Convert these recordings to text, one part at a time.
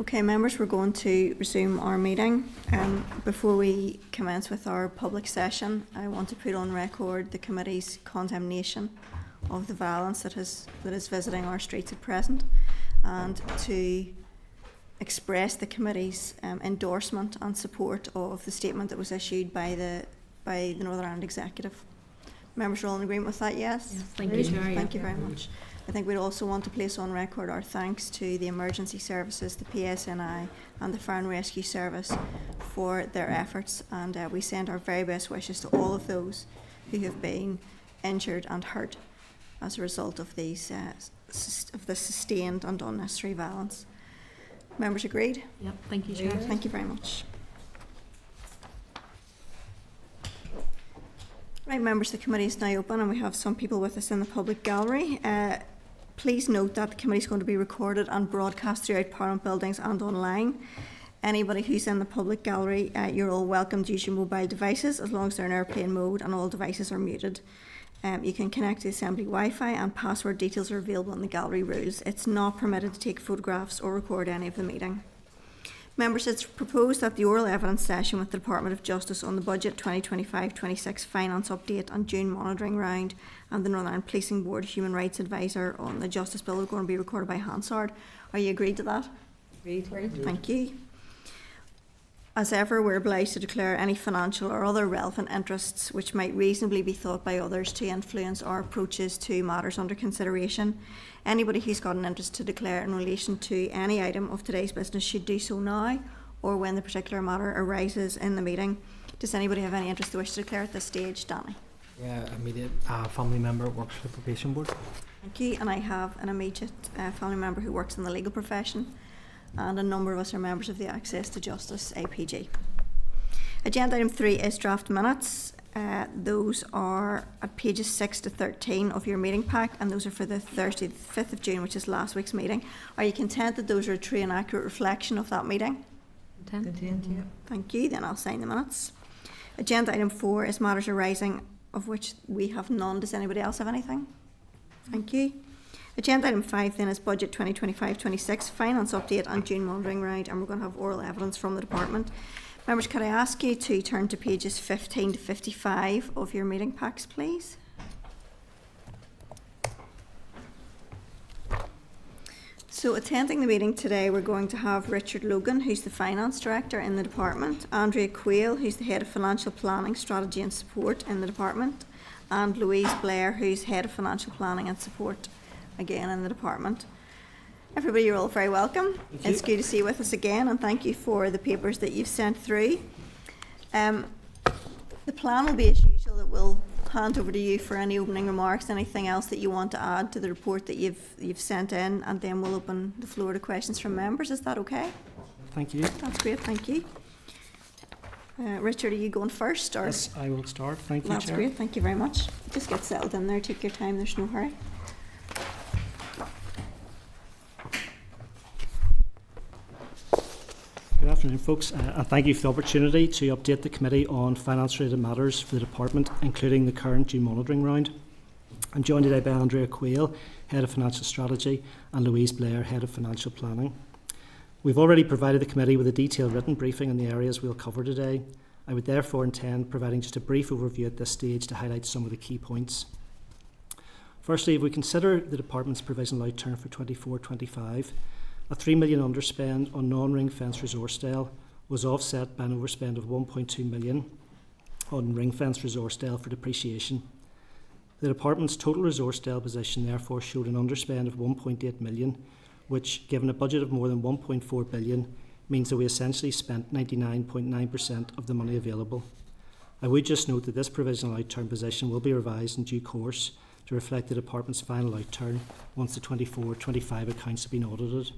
Okay, members, we're going to resume our meeting. Before we commence with our public session, I want to put on record the committee's condemnation of the violence that is visiting our streets at present, and to express the committee's endorsement and support of the statement that was issued by the Northern Ireland Executive. Members are all in agreement with that, yes? Yes, thank you, Chair. Thank you very much. I think we'd also want to place on record our thanks to the emergency services, the PSNI and the Fire and Rescue Service for their efforts, and we send our very best wishes to all of those who have been injured and hurt as a result of these of this sustained and unnecessary violence. Members agreed? Yep, thank you, Chair. Thank you very much. Right, members, the committee is now open and we have some people with us in the public gallery. Please note that the committee is going to be recorded and broadcast throughout Parliament buildings and online. Anybody who's in the public gallery, you're all welcome to use your mobile devices as long as they're in airplane mode and all devices are muted. You can connect to the Assembly Wi-Fi and password details are available in the gallery rules. It's not permitted to take photographs or record any of the meeting. Members, it's proposed that the oral evidence session with the Department of Justice on the Budget 2025-26 Finance Update and June Monitoring Round and the Northern Ireland Policing Board Human Rights Advisor on the Justice Bill are going to be recorded by Hansard. Are you agreed to that? Agreed. Thank you. As ever, we're obliged to declare any financial or other relevant interests which might reasonably be thought by others to influence our approaches to matters under consideration. Anybody who's got an interest to declare in relation to any item of today's business should do so now or when the particular matter arises in the meeting. Does anybody have any interest they wish to declare at this stage? Danny? Yeah, immediate family member works for the probation board. Thank you. And I have an immediate family member who works in the legal profession, and a number of us are members of the Access to Justice APG. Agenda item 3 is draft minutes. Those are at pages 6 to 13 of your meeting pack, and those are for the Thursday, the 5th of June, which is last week's meeting. Are you content that those are a true and accurate reflection of that meeting? Content, yeah. Thank you. Then I'll sign the minutes. Agenda item 4 is matters arising of which we have none. Does anybody else have anything? Thank you. Agenda item 5 then is Budget 2025-26 Finance Update and June Monitoring Round, and we're going to have oral evidence from the Department. Members, could I ask you to turn to pages 15 to 55 of your meeting packs, please? So attending the meeting today, we're going to have Richard Logan, who's the Finance Director in the Department, Andrea Quail, who's the Head of Financial Planning, Strategy and Support in the Department, and Louise Blair, who's Head of Financial Planning and Support, again in the Department. Everybody, you're all very welcome. It's good to see you with us again, and thank you for the papers that you've sent through. The plan will be as usual, that we'll hand over to you for any opening remarks, anything else that you want to add to the report that you've sent in, and then we'll open the floor to questions from members. Is that okay? Thank you. That's great, thank you. Richard, are you going first? Or? Yes, I will start. Thank you, That's Chair. great, thank you very much. Just get settled in there, take your time, there's no hurry. Good afternoon, folks, and thank you for the opportunity to update the committee on finance-related matters for the department, including the current June monitoring round. I'm joined today by Andrea Quail, Head of Financial Strategy, and Louise Blair, Head of Financial Planning. We've already provided the committee with a detailed written briefing on the areas we'll cover today. I would therefore intend providing just a brief overview at this stage to highlight some of the key points. Firstly, if we consider the department's provisional outturn for 24-25, a $3 million underspend on non-ring-fence Resourcedale was offset by an overspend of $1.2 million on ring-fence Resourcedale for depreciation. The department's total Resourcedale position therefore showed an underspend of $1.8 million, which, given a budget of more than $1.4 billion, means that we essentially spent 99.9% of the money available. I would just note that this provisional outturn position will be revised in due course to reflect the department's final outturn once the 24-25 accounts have been audited.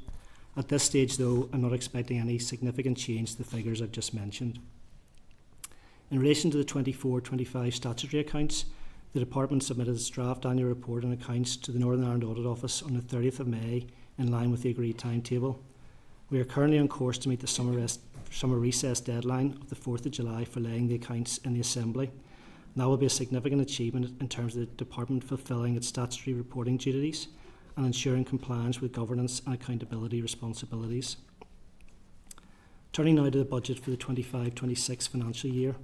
At this stage, though, I'm not expecting any significant change to the figures I've just mentioned. In relation to the 24-25 statutory accounts, the department submitted its draft annual report and accounts to the Northern Ireland Audit Office on the 30th of May in line with the agreed timetable. We are currently on course to meet the summer recess deadline of the 4th of July for laying the accounts in the Assembly. And that will be a significant achievement in terms of the department fulfilling its statutory reporting duties and ensuring compliance with governance and accountability responsibilities. Turning now to the budget for the 25-26 financial year.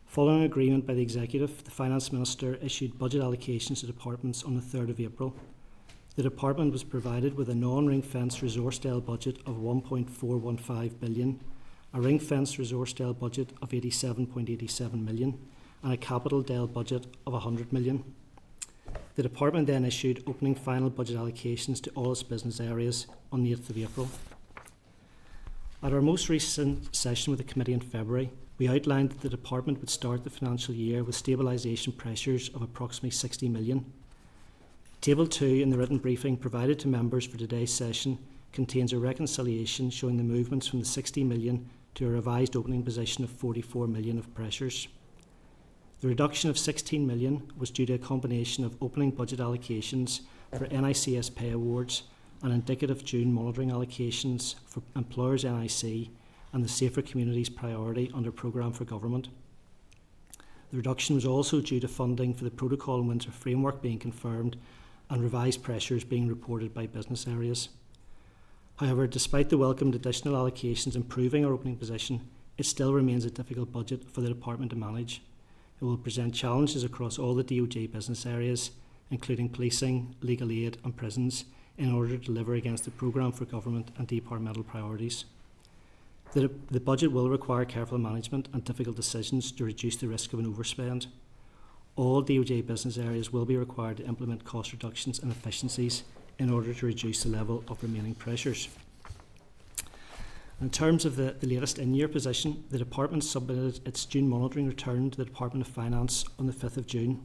Following agreement by the Executive, the Finance Minister issued budget allocations to departments on the 3rd of April. The department was provided with a non-ring-fenced resource-style budget of 1.415 billion, a ring-fenced resource-style budget of 87.87 million, and a capital DEL budget of 100 million. The department then issued opening final budget allocations to all its business areas on the 8th of April. At our most recent session with the committee in February, we outlined that the department would start the financial year with stabilisation pressures of approximately 60 million. Table 2 in the written briefing provided to members for today's session contains a reconciliation showing the movements from the 60 million to a revised opening position of 44 million of pressures. The reduction of 16 million was due to a combination of opening budget allocations for NICS pay awards and indicative June monitoring allocations for employers NIC and the Safer Communities priority under Programme for Government. The reduction was also due to funding for the Protocol and Windsor framework being confirmed and revised pressures being reported by business areas. However, despite the welcomed additional allocations improving our opening position, it still remains a difficult budget for the department to manage. It will present challenges across all the DOJ business areas, including policing, legal aid and prisons, in order to deliver against the Programme for Government and departmental priorities. The budget will require careful management and difficult decisions to reduce the risk of an overspend. All DOJ business areas will be required to implement cost reductions and efficiencies in order to reduce the level of remaining pressures. In terms of the latest in-year position, the department submitted its June monitoring return to the Department of Finance on the 5th of June.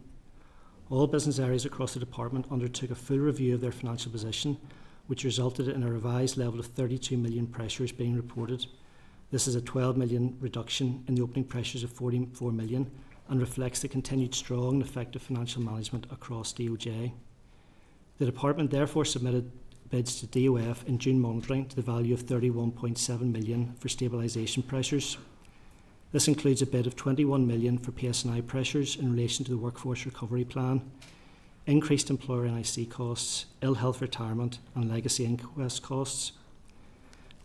All business areas across the department undertook a full review of their financial position, which resulted in a revised level of 32 million pressures being reported. This is a 12 million reduction in the opening pressures of 44 million and reflects the continued strong and effective financial management across DOJ. The department therefore submitted bids to DOF in June monitoring to the value of 31.7 million for stabilisation pressures. This includes a bid of 21 million for PSNI pressures in relation to the Workforce Recovery Plan, increased employer NIC costs, ill health retirement and legacy inquest costs.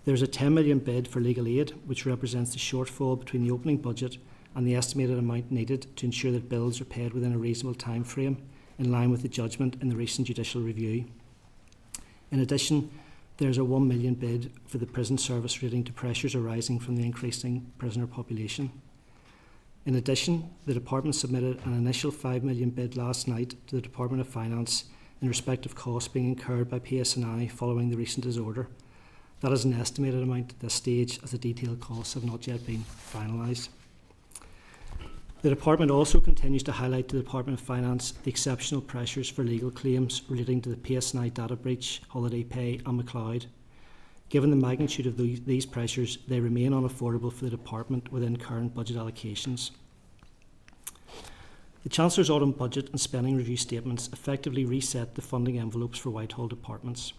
There's a 10 million bid for legal aid, which represents the shortfall between the opening budget and the estimated amount needed to ensure that bills are paid within a reasonable time frame, in line with the judgment in the recent judicial review. In addition, there's a 1 million bid for the prison service relating to pressures arising from the increasing prisoner population. In addition, the department submitted an initial 5 million bid last night to the Department of Finance in respect of costs being incurred by PSNI following the recent disorder. That is an estimated amount at this stage, as the detailed costs have not yet been finalised. The department also continues to highlight to the Department of Finance the exceptional pressures for legal claims relating to the PSNI data breach, holiday pay and McLeod. Given the magnitude of these pressures, they remain unaffordable for the department within current budget allocations. The Chancellor's autumn budget and spending review statements effectively reset the funding envelopes for Whitehall departments.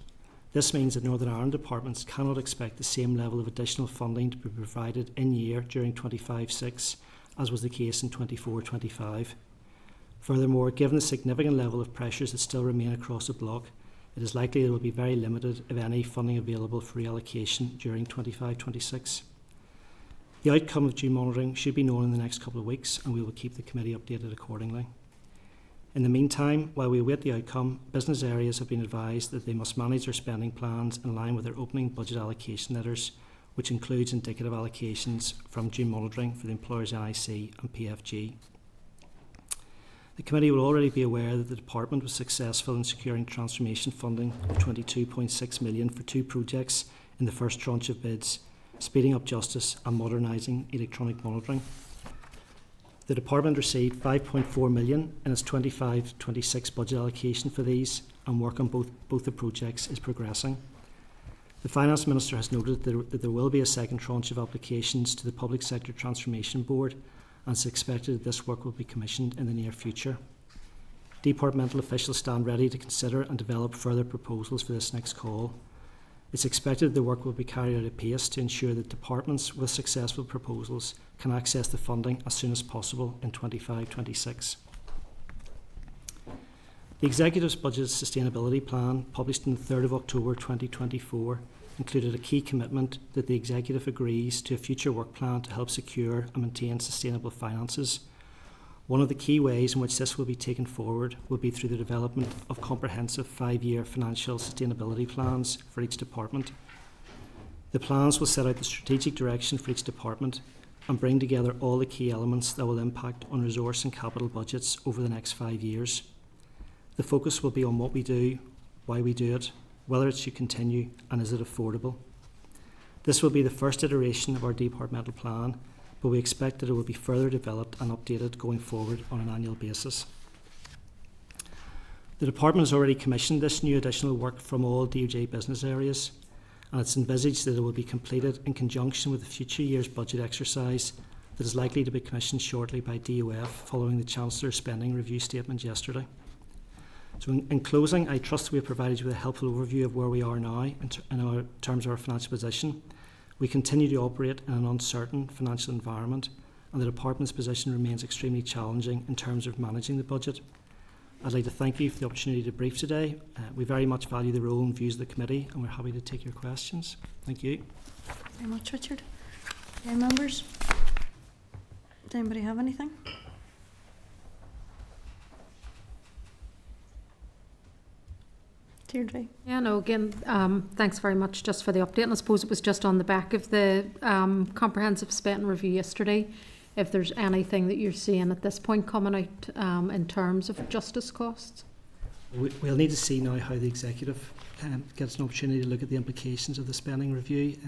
This means that Northern Ireland departments cannot expect the same level of additional funding to be provided in year during 25-6 as was the case in 24-25. Furthermore, given the significant level of pressures that still remain across the bloc, it is likely there will be very limited, if any, funding available for reallocation during 25-26. The outcome of June monitoring should be known in the next couple of weeks, and we will keep the committee updated accordingly. In the meantime, while we await the outcome, business areas have been advised that they must manage their spending plans in line with their opening budget allocation letters, which includes indicative allocations from June monitoring for the employers NIC and PFG. The committee will already be aware that the department was successful in securing transformation funding of 22.6 million for 2 projects in the first tranche of bids, speeding up justice and modernising electronic monitoring. The department received 5.4 million in its 25-26 budget allocation for these, and work on both the projects is progressing. The Finance Minister has noted that there will be a second tranche of applications to the Public Sector Transformation Board, and it's expected that this work will be commissioned in the near future. Departmental officials stand ready to consider and develop further proposals for this next call. It's expected the work will be carried out at pace to ensure that departments with successful proposals can access the funding as soon as possible in 25-26. The Executive's Budget Sustainability Plan, published on the 3rd of October 2024, included a key commitment that the Executive agrees to a future work plan to help secure and maintain sustainable finances. One of the key ways in which this will be taken forward will be through the development of comprehensive 5-year financial sustainability plans for each department. The plans will set out the strategic direction for each department and bring together all the key elements that will impact on resource and capital budgets over the next 5 years. The focus will be on what we do, why we do it, whether it should continue, and is it affordable. This will be the first iteration of our departmental plan, but we expect that it will be further developed and updated going forward on an annual basis. The department has already commissioned this new additional work from all DOJ business areas, and it's envisaged that it will be completed in conjunction with the future year's budget exercise that is likely to be commissioned shortly by DOF following the Chancellor's spending review statement yesterday. So in closing, I trust we have provided you with a helpful overview of where we are now in terms of our financial position. We continue to operate in an uncertain financial environment, and the department's position remains extremely challenging in terms of managing the budget. I'd like to thank you for the opportunity to brief today. We very much value the role and views of the committee, and we're happy to take your questions. Thank you. Very much, Richard. Any members? Does anybody have anything? Deirdre. Yeah, no, again, thanks very much just for the update. And I suppose it was just on the back of the comprehensive spending review yesterday, if there's anything that you're seeing at this point coming out in terms of justice costs. We'll need to see now how the Executive gets an opportunity to look at the implications of the spending review.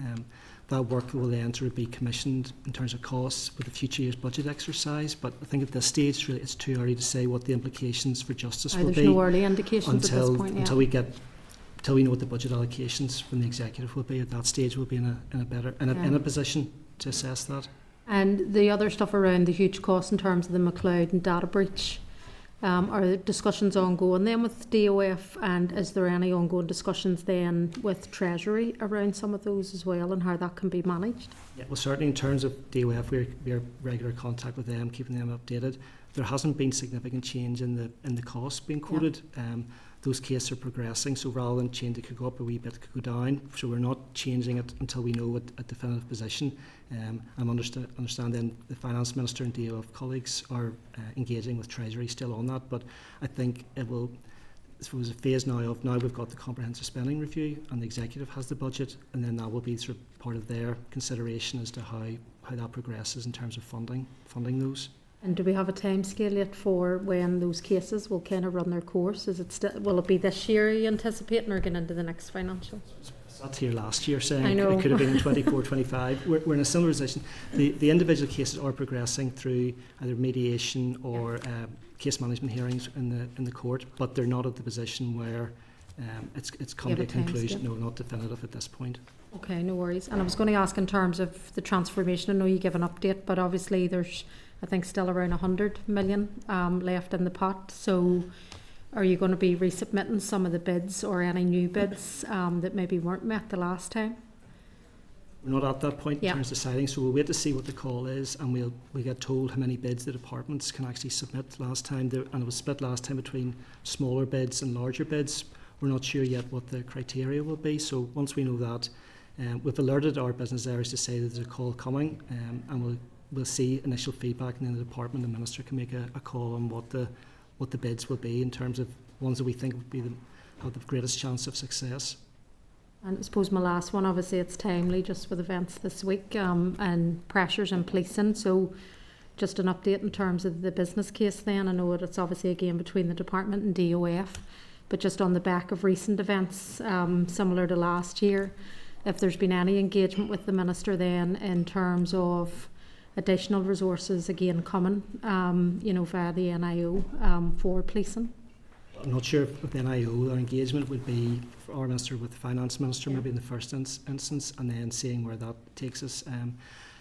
That work will then sort of be commissioned in terms of costs with the future year's budget exercise, but I think at this stage really it's too early to say what the implications for justice will be. There's no early indications at this point, until we know what the budget allocations from the Executive will be. At that stage we'll be in a position to assess that. And the other stuff around the huge cost in terms of the McLeod and data breach, are the discussions ongoing then with DOF, and is there any ongoing discussions then with Treasury around some of those as well and how that can be managed? Yeah, well, certainly in terms of DOF, we're in regular contact with them, keeping them updated. There hasn't been significant change in the costs being quoted. Yeah. Those cases are progressing, so rather than change, it could go up a wee bit, it could go down. So we're not changing it until we know a definitive position. I understand then the Finance Minister and DOF colleagues are engaging with Treasury still on that, but I think it will, I suppose, a phase now we've got the comprehensive spending review and the Executive has the budget, and then that will be sort of part of their consideration as to how that progresses in terms of funding those. And do we have a time scale yet for when those cases will kind of run their course? Will it be this year you anticipating or going into the next financial? That's here last year saying I know. It could have been in 24, 25. We're in a similar position. The individual cases are progressing through either mediation or case management hearings in the court, but they're not at the position where it's come to a conclusion. No, not definitive at this point. Okay, no worries. And I was going to ask in terms of the transformation, I know you give an update, but obviously there's, I think, still around 100 million left in the pot. So are you going to be resubmitting some of the bids or any new bids that maybe weren't met the last time? We're not at that point in terms of deciding, so we'll wait to see what the call is, and we'll get told how many bids the departments can actually submit. Last time, and it was split last time between smaller bids and larger bids. We're not sure yet what the criteria will be, so once we know that, we've alerted our business areas to say that there's a call coming, and we'll see initial feedback, and then the department and the minister can make a call on what the bids will be in terms of ones that we think would have the greatest chance of success. And I suppose my last one, obviously it's timely just with events this week and pressures in policing, so just an update in terms of the business case then. I know it's obviously again between the department and DOF, but just on the back of recent events similar to last year, if there's been any engagement with the minister then in terms of additional resources again coming via the NIO for policing. I'm not sure if the NIO, our engagement would be for our minister with the Finance Minister, maybe in the first instance, and then seeing where that takes us. I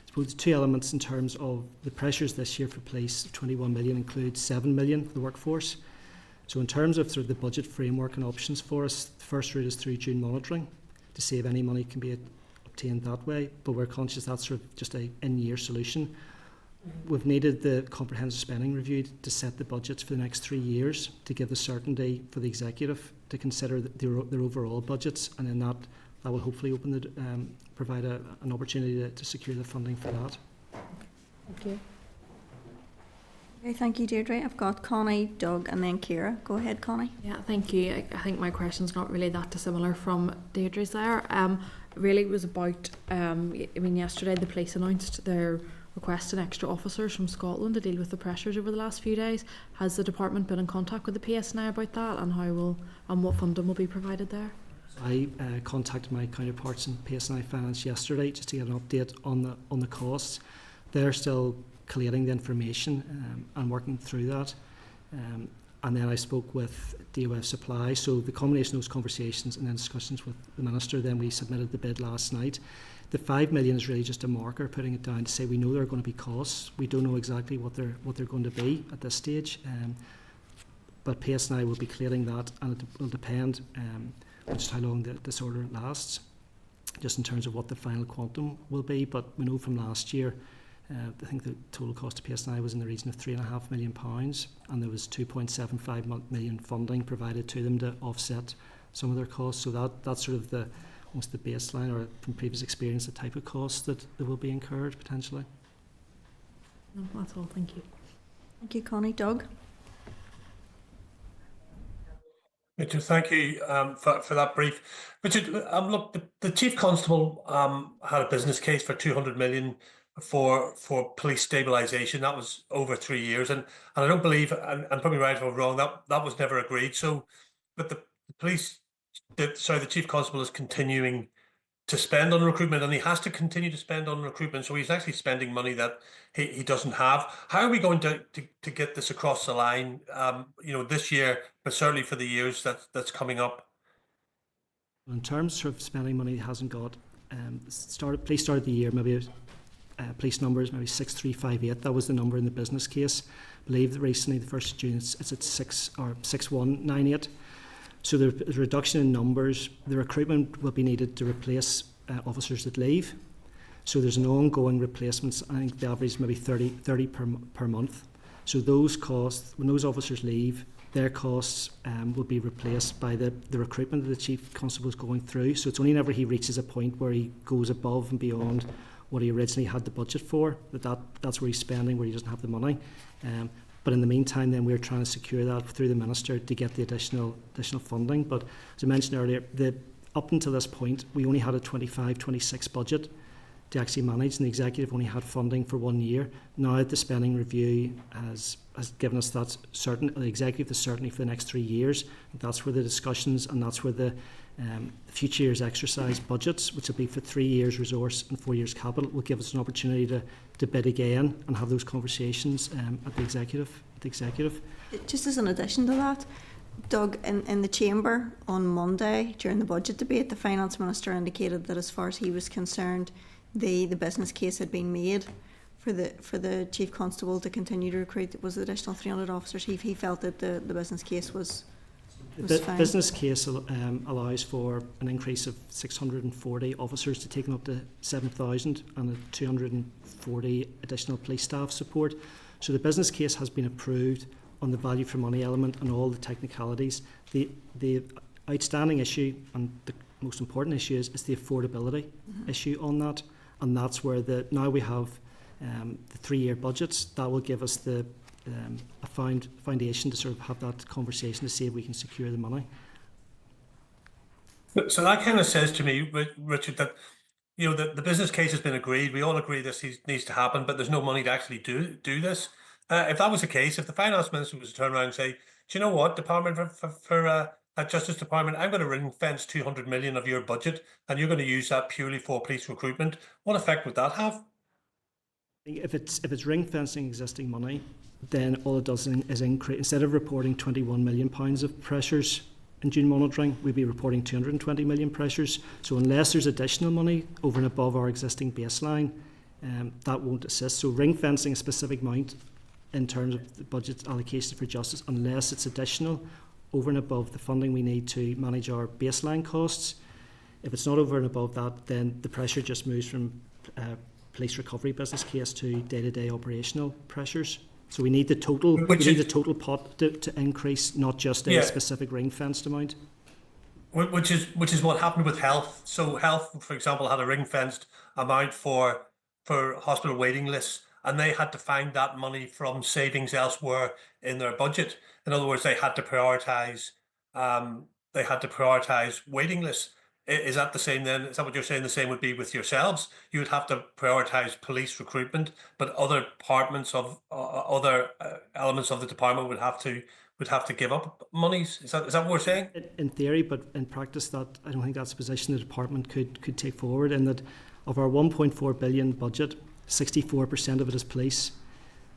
suppose two elements in terms of the pressures this year for police. 21 million includes 7 million for the workforce. So in terms of sort of the budget framework and options for us, the first route is through June monitoring to see if any money can be obtained that way, but we're conscious that's sort of just a in-year solution. We've needed the comprehensive spending review to set the budgets for the next 3 years to give the certainty for the Executive to consider their overall budgets, and then that that will hopefully provide an opportunity to secure the funding for that. Thank you. Okay, thank you, Deirdre. I've got Connie, Doug, and then Ciara. Go ahead, Connie. Yeah, thank you. I think my question's not really that dissimilar from Deirdre's there. Really it was about, yesterday the police announced their requesting extra officers from Scotland to deal with the pressures over the last few days. Has the department been in contact with the PSNI about that, and what funding will be provided there? I contacted my counterparts in PSNI Finance yesterday just to get an update on the costs. They're still collating the information and working through that. And then I spoke with DOF Supply. So the combination of those conversations and then discussions with the Minister, then we submitted the bid last night. The 5 million is really just a marker, putting it down to say we know there are going to be costs. We don't know exactly what they're going to be at this stage. But PSNI will be clearing that, and it will depend just how long this order lasts, just in terms of what the final quantum will be. But we know from last year, I think the total cost to PSNI was in the region of £3.5 million, and there was 2.75 million funding provided to them to offset some of their costs. So that's sort of almost the baseline, or from previous experience, the type of costs that will be incurred potentially. No, that's all. Thank you. Thank you, Connie. Doug? Richard, thank you for that brief. Richard, look, the Chief Constable had a business case for 200 million for police stabilisation. That was over 3 years, and I don't believe, and probably right if I'm wrong, that was never agreed. So, but the Chief Constable is continuing to spend on recruitment, and he has to continue to spend on recruitment. So he's actually spending money that he doesn't have. How are we going to get this across the line? This year, but certainly for the years that's coming up. In terms of spending money, he hasn't got. Police started the year maybe. Police numbers maybe 6358. That was the number in the business case. I believe that recently, the 1st of June, it's at 6198. So there's a reduction in numbers. The recruitment will be needed to replace officers that leave. So there's an ongoing replacements. I think the average is maybe 30 per month. So those costs, when those officers leave, their costs will be replaced by the recruitment that the Chief Constable is going through. So it's only whenever he reaches a point where he goes above and beyond what he originally had the budget for, that's where he's spending, where he doesn't have the money. But in the meantime, then we're trying to secure that through the Minister to get the additional funding. But as I mentioned earlier, up until this point, we only had a 25-26 budget to actually manage, and the Executive only had funding for 1 year. Now the spending review has given us that the Executive the certainty for the next 3 years. That's where the discussions, and that's where the future years exercise budgets, which will be for 3 years resource and 4 years capital, will give us an opportunity to bid again and have those conversations at the Executive. Just as an addition to that, Doug, in the Chamber on Monday during the budget debate, the Finance Minister indicated that as far as he was concerned, the business case had been made for the Chief Constable to continue to recruit was the additional 300 officers. He felt that the business case was fine. Business case allows for an increase of 640 officers to take them up to 7,000 and a 240 additional police staff support. So the business case has been approved on the value for money element and all the technicalities. The outstanding issue and the most important issue is the affordability issue on that, and that's where now we have the 3 year budgets that will give us a foundation to sort of have that conversation to see if we can secure the money. So that kind of says to me, Richard, that the business case has been agreed. We all agree this needs to happen, but there's no money to actually do this. If that was the case, if the Finance Minister was to turn around and say, do you know what, Department for Justice Department, I'm going to ring fence 200 million of your budget, and you're going to use that purely for police recruitment, what effect would that have? If it's ring fencing existing money, then all it does is increase. Instead of reporting £21 million of pressures in June monitoring, we'd be reporting 220 million pressures. So unless there's additional money over and above our existing baseline, that won't assist. So ring fencing a specific amount in terms of the budget allocation for justice, unless it's additional over and above the funding we need to manage our baseline costs. If it's not over and above that, then the pressure just moves from police recovery business case to day-to-day operational pressures. So we need the total. We need the total pot to increase, not just a specific ring-fenced amount. which is what happened with health. So health, for example, had a ring-fenced amount for hospital waiting lists, and they had to find that money from savings elsewhere in their budget. In other words, they had to prioritize waiting lists. Is that the same then? Is that what you're saying? The same would be with yourselves. You would have to prioritize police recruitment, but other departments of other elements of the department would have to give up monies. Is that what we're saying? In theory, but in practice, that I don't think that's a position the department could take forward. In that, of our 1.4 billion budget, 64% of it is police.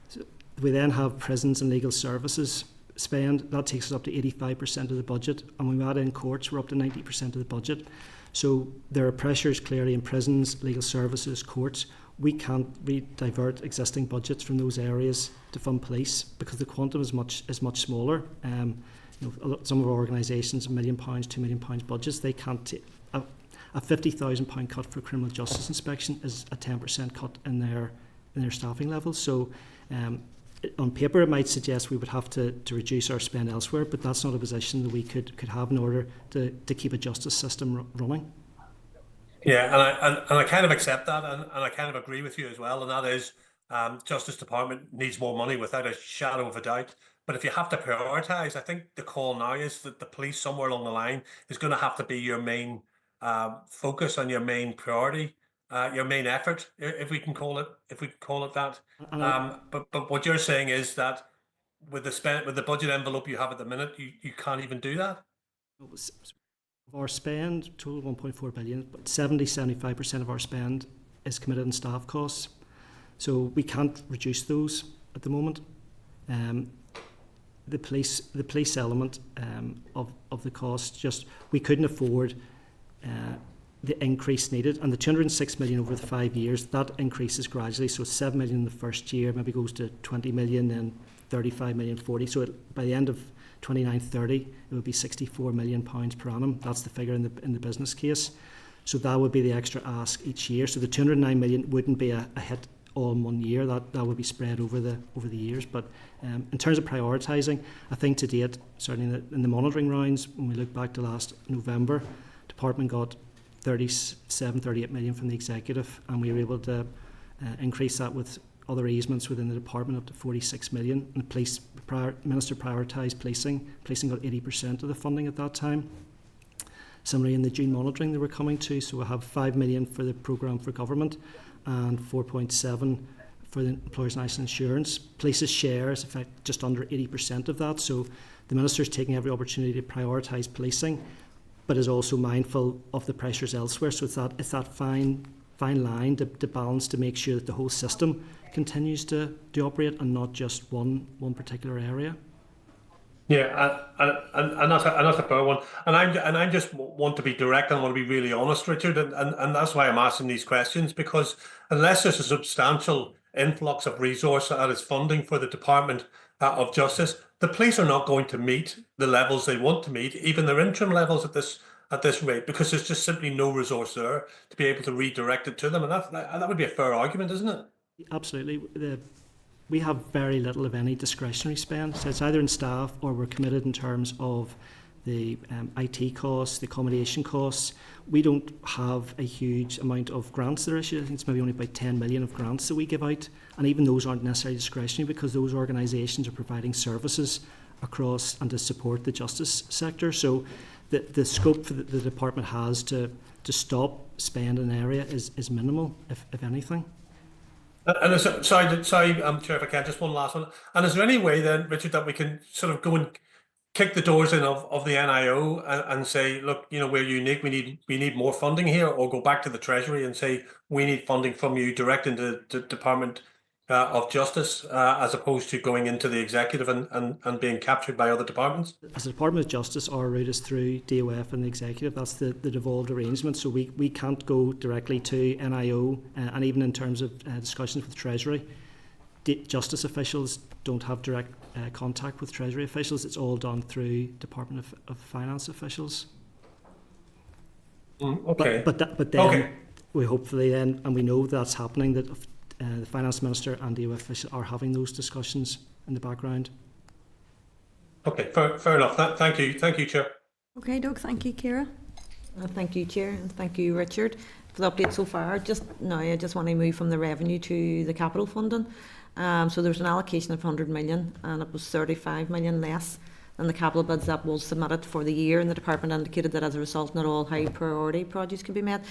So we then have prisons and legal services spend. That takes us up to 85% of the budget, and when we add in courts, we're up to 90% of the budget. So there are pressures clearly in prisons, legal services, courts. We can't divert existing budgets from those areas to fund police because the quantum is much smaller. Some of our organisations, £1 million, £2 million budgets, they can't take a £50,000 cut for criminal justice inspection is a 10% cut in their staffing levels. So on paper, it might suggest we would have to reduce our spend elsewhere, but that's not a position that we could have in order to keep a justice system running. Yeah, and I kind of accept that, and I kind of agree with you as well, and that is Justice Department needs more money without a shadow of a doubt. But if you have to prioritise, I think the call now is that the police somewhere along the line is going to have to be your main focus and your main priority. Your main effort, if we can call it that. But what you're saying is that with the budget envelope you have at the minute, you can't even do that. Our spend, total 1.4 billion, but 75% of our spend is committed in staff costs. So we can't reduce those at the moment. The police element of the cost, just we couldn't afford the increase needed, and the 206 million over the 5 years, that increases gradually. So 7 million in the first year, maybe goes to 20 million, then 35 million, 40. So by the end of 29-30, it would be 64 million pounds per annum. That's the figure in the business case. So that would be the extra ask each year. So the 209 million wouldn't be a hit all in 1 year. That would be spread over the years. But in terms of prioritising, I think to date, certainly in the monitoring rounds, when we look back to last November, department got 38 million from the executive, and we were able to increase that with other easements within the department up to 46 million. And the Minister prioritised policing. Policing got 80% of the funding at that time. Similarly, in the June monitoring they were coming to, so we have 5 million for the programme for government and 4.7 for the Employers National Insurance. Police's share is in fact just under 80% of that, so the Minister's taking every opportunity to prioritise policing, but is also mindful of the pressures elsewhere. So it's that fine line to balance, to make sure that the whole system continues to operate and not just one particular area. Yeah, and that's a fair one. And I just want to be direct and want to be really honest, Richard, and that's why I'm asking these questions, because unless there's a substantial influx of resource that is funding for the Department of Justice, the police are not going to meet the levels they want to meet, even their interim levels at this rate, because there's just simply no resource there to be able to redirect it to them, and that would be a fair argument, isn't it? Absolutely. We have very little of any discretionary spend. So it's either in staff or we're committed in terms of the IT costs, the accommodation costs. We don't have a huge amount of grants that are issued. I think it's maybe only about 10 million of grants that we give out. And even those aren't necessarily discretionary, because those organisations are providing services across and to support the justice sector. So the scope for the department has to stop spend in an area is minimal, if anything. And sorry, Chair, if I can, just one last one. And is there any way then, Richard, that we can sort of go and kick the doors in of the NIO and say, look, we're unique, we need more funding here, or go back to the Treasury and say we need funding from you direct into the Department of Justice, as opposed to going into the executive and being captured by other departments? As a Department of Justice, our route is through DOF and the executive. That's the devolved arrangement. So we can't go directly to NIO, and even in terms of discussions with Treasury, justice officials don't have direct contact with Treasury officials. It's all done through Department of Finance officials. Okay. But then we hopefully then, and we know that's happening, that the Finance Minister and DOF officials are having those discussions in the background. Okay, fair enough. Thank you, Chair. Okay, Doug, thank you. Ciara? Thank you, Chair, and thank you, Richard, for the update so far. Just now, I just want to move from the revenue to the capital funding. So there's an allocation of 100 million, and it was 35 million less than the capital bids that was submitted for the year, and the department indicated that as a result, not all high priority projects could be met.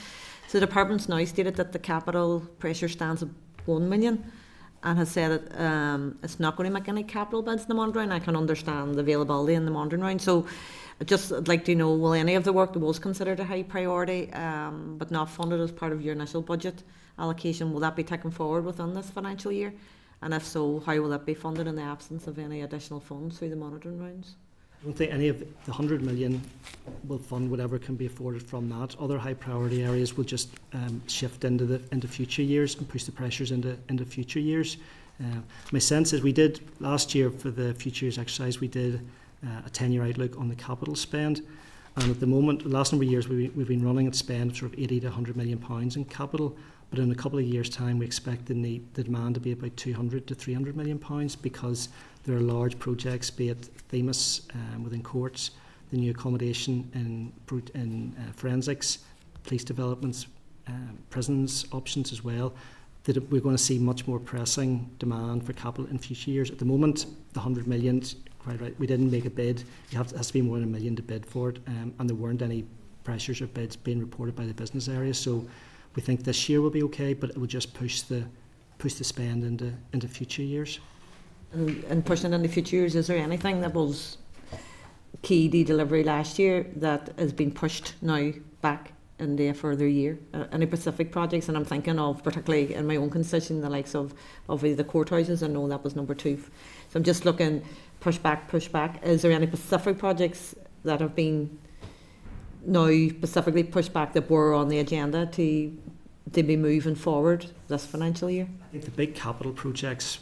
So the department's now stated that the capital pressure stands at 1 million, and has said that it's not going to make any capital bids in the monitoring round. I can understand the availability in the monitoring round. So I'd like to know, will any of the work that was considered a high priority but not funded as part of your initial budget allocation, will that be taken forward within this financial year? And if so, how will that be funded in the absence of any additional funds through the monitoring rounds? I don't think any of the 100 million will fund whatever can be afforded from that. Other high priority areas will just shift into future years and push the pressures into future years. My sense is we did last year for the future years exercise, we did a 10-year outlook on the capital spend, and at the moment, the last number of years we've been running at spend of sort of 80 to 100 million pounds in capital, but in a couple of years' time we expect the demand to be about 200 to 300 million pounds, because there are large projects, be it Themis within courts, the new accommodation in forensics, police developments, prisons options as well, that we're going to see much more pressing demand for capital in future years. At the moment, the 100 million, quite right, we didn't make a bid. It has to be more than $1 million to bid for it, and there weren't any pressures or bids being reported by the business area. So we think this year will be okay, but it will just push the spend into future years. And pushing it into future years, is there anything that was key to delivery last year that has been pushed now back into a further year? Any specific projects? And I'm thinking of, particularly in my own constitution, the likes of the courthouses. I know that was number 2. So I'm just looking, push back. Is there any specific projects that have been now specifically pushed back that were on the agenda to be moving forward this financial year? I think the big capital projects,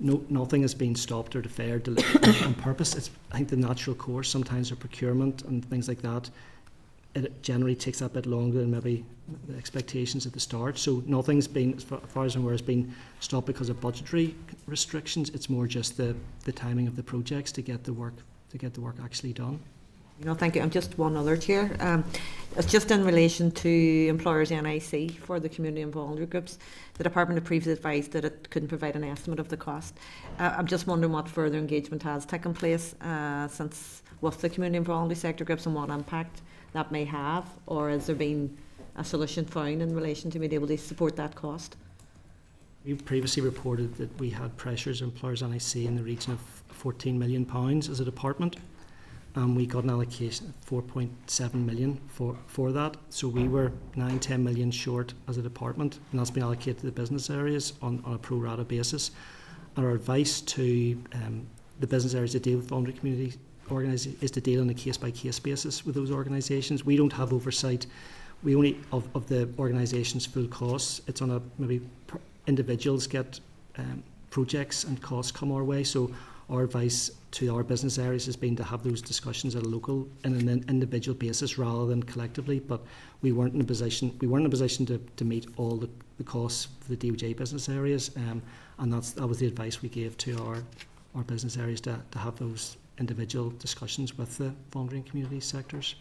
nothing has been stopped or deferred on purpose. I think the natural course, sometimes their procurement and things like that, it generally takes a bit longer than maybe the expectations at the start. So nothing's been, as far as I'm aware, has been stopped because of budgetary restrictions. It's more just the timing of the projects to get the work actually done. Thank you. I'm just one other, Chair. It's just in relation to employers' NIC for the community and voluntary groups. The department had previously advised that it couldn't provide an estimate of the cost. I'm just wondering what further engagement has taken place since with the community and voluntary sector groups, and what impact that may have, or has there been a solution found in relation to being able to support that cost? We previously reported that we had pressures on employers' NIC in the region of £14 million as a department. We got an allocation of 4.7 million for that. So we were 9-10 million short as a department, and that's been allocated to the business areas on a pro rata basis. And our advice to the business areas to deal with voluntary community organisations is to deal on a case-by-case basis with those organisations. We don't have oversight. We only of the organisation's full costs. It's on a maybe individuals get projects and costs come our way. So our advice to our business areas has been to have those discussions at a local and an individual basis rather than collectively. But we weren't in a position to meet all the costs for the DOJ business areas, and that was the advice we gave to our business areas to have those individual discussions with the voluntary and community sectors.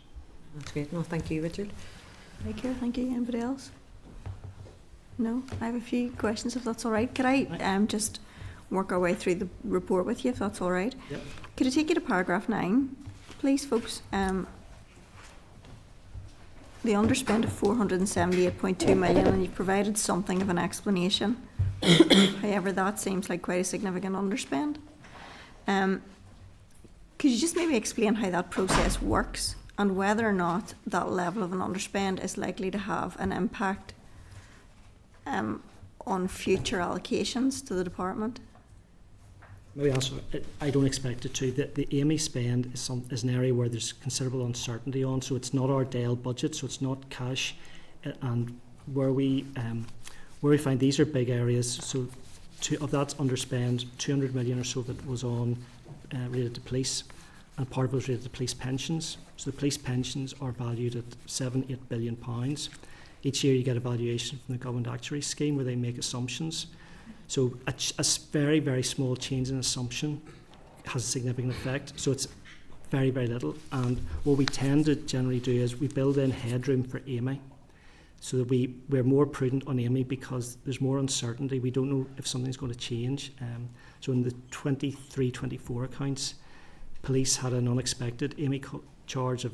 That's great. No, thank you, Richard. Thank you. Thank you. Anybody else? No? I have a few questions, if that's all right. Could I just work our way through the report with you, if that's all right? Yep. Could I take you to paragraph 9, please, folks? The underspend of 478.2 million, and you've provided something of an explanation. However, that seems like quite a significant underspend. Could you just maybe explain how that process works and whether or not that level of an underspend is likely to have an impact on future allocations to the department? Maybe also, I don't expect it to. The AME spend is an area where there's considerable uncertainty on, so it's not our DEL budget, so it's not cash, and where we find these are big areas. So of that underspend, 200 million or so that was on related to police, and part of it was related to police pensions. So the police pensions are valued at £7-8 billion. Each year you get a valuation from the government actuary scheme where they make assumptions. So a very, very small change in assumption has a significant effect. So it's very, very little. And what we tend to generally do is we build in headroom for Amy, so that we're more prudent on Amy because there's more uncertainty. We don't know if something's going to change. So in the 23-24 accounts, police had an unexpected Amy charge of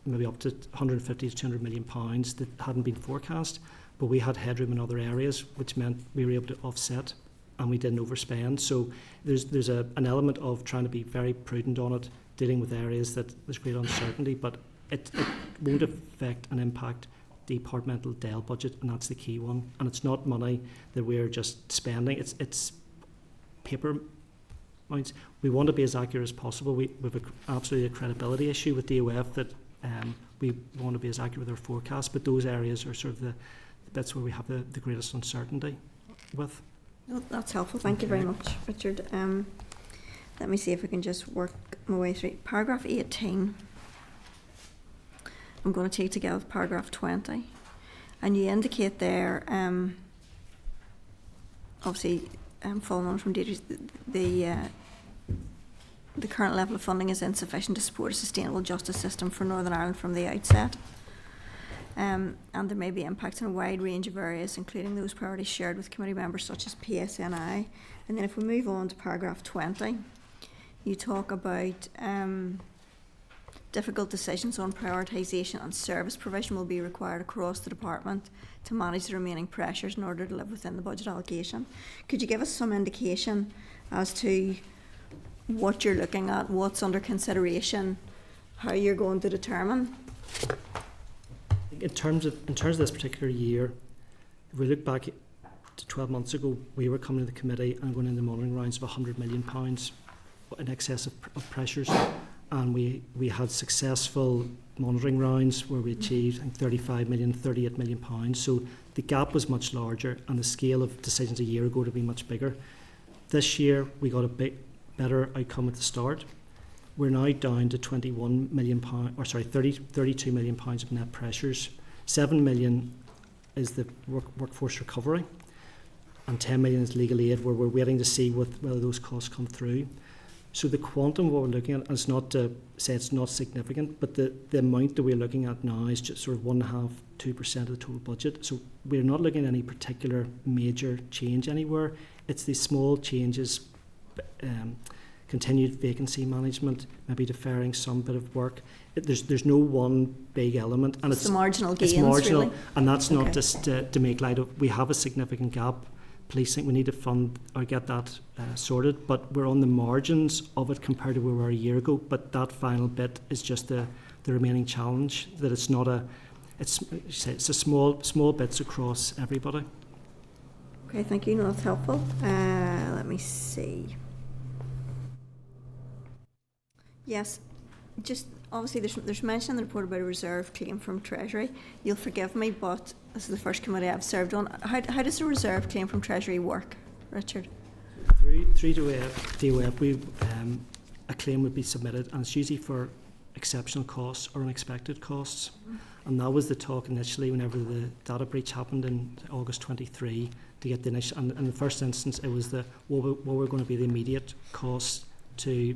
maybe up to 150 to 200 million pounds that hadn't been forecast, but we had headroom in other areas, which meant we were able to offset and we didn't overspend. So there's an element of trying to be very prudent on it, dealing with areas that there's great uncertainty, but it won't affect and impact the departmental DEL budget, and that's the key one. And it's not money that we're just spending, it's paper amounts. We want to be as accurate as possible. We have absolutely a credibility issue with DOF that we want to be as accurate with our forecast, but those areas are sort of the bits where we have the greatest uncertainty with. No, that's helpful. Thank you very much, Richard. Let me see if we can just work my way through. Paragraph 18. I'm going to take together with paragraph 20. And you indicate there, obviously, following on from Deirdre's, the current level of funding is insufficient to support a sustainable justice system for Northern Ireland from the outset. And there may be impacts in a wide range of areas, including those priorities shared with committee members such as PSNI. And then if we move on to paragraph 20, you talk about difficult decisions on prioritisation and service provision will be required across the department to manage the remaining pressures in order to live within the budget allocation. Could you give us some indication as to what you're looking at, what's under consideration, how you're going to determine? In terms of this particular year, if we look back to 12 months ago, we were coming to the committee and going in the monitoring rounds of £100 million in excess of pressures, and we had successful monitoring rounds where we achieved, I think, 35 million, 38 million pounds. So the gap was much larger, and the scale of decisions a year ago would have been much bigger. This year, we got a bit better outcome at the start. We're now down to 21 million pounds, or sorry, 32 million pounds of net pressures. 7 million is the workforce recovery, and 10 million is legal aid, where we're waiting to see whether those costs come through. So the quantum of what we're looking at is not to say it's not significant, but the amount that we're looking at now is just sort of 1.5–2% of the total budget. So we're not looking at any particular major change anywhere. It's these small changes, continued vacancy management, maybe deferring some bit of work. There's no one big element, and it's the marginal gains, it's marginal, really? and that's Okay. not just to make light of. We have a significant gap. Policing, we need to fund or get that sorted, but we're on the margins of it compared to where we were a year ago. But that final bit is just the remaining challenge. That it's not it's a small bits across everybody. Okay, thank you. No, that's helpful. Let me see. Yes, just obviously there's mention in the report about a reserve claim from Treasury. You'll forgive me, but this is the first committee I've served on. How does a reserve claim from Treasury work, Richard? Through DOF, a claim would be submitted, and it's usually for exceptional costs or unexpected costs. And that was the talk initially whenever the data breach happened in August 23, to get the initial, and in the first instance it was what were going to be the immediate costs to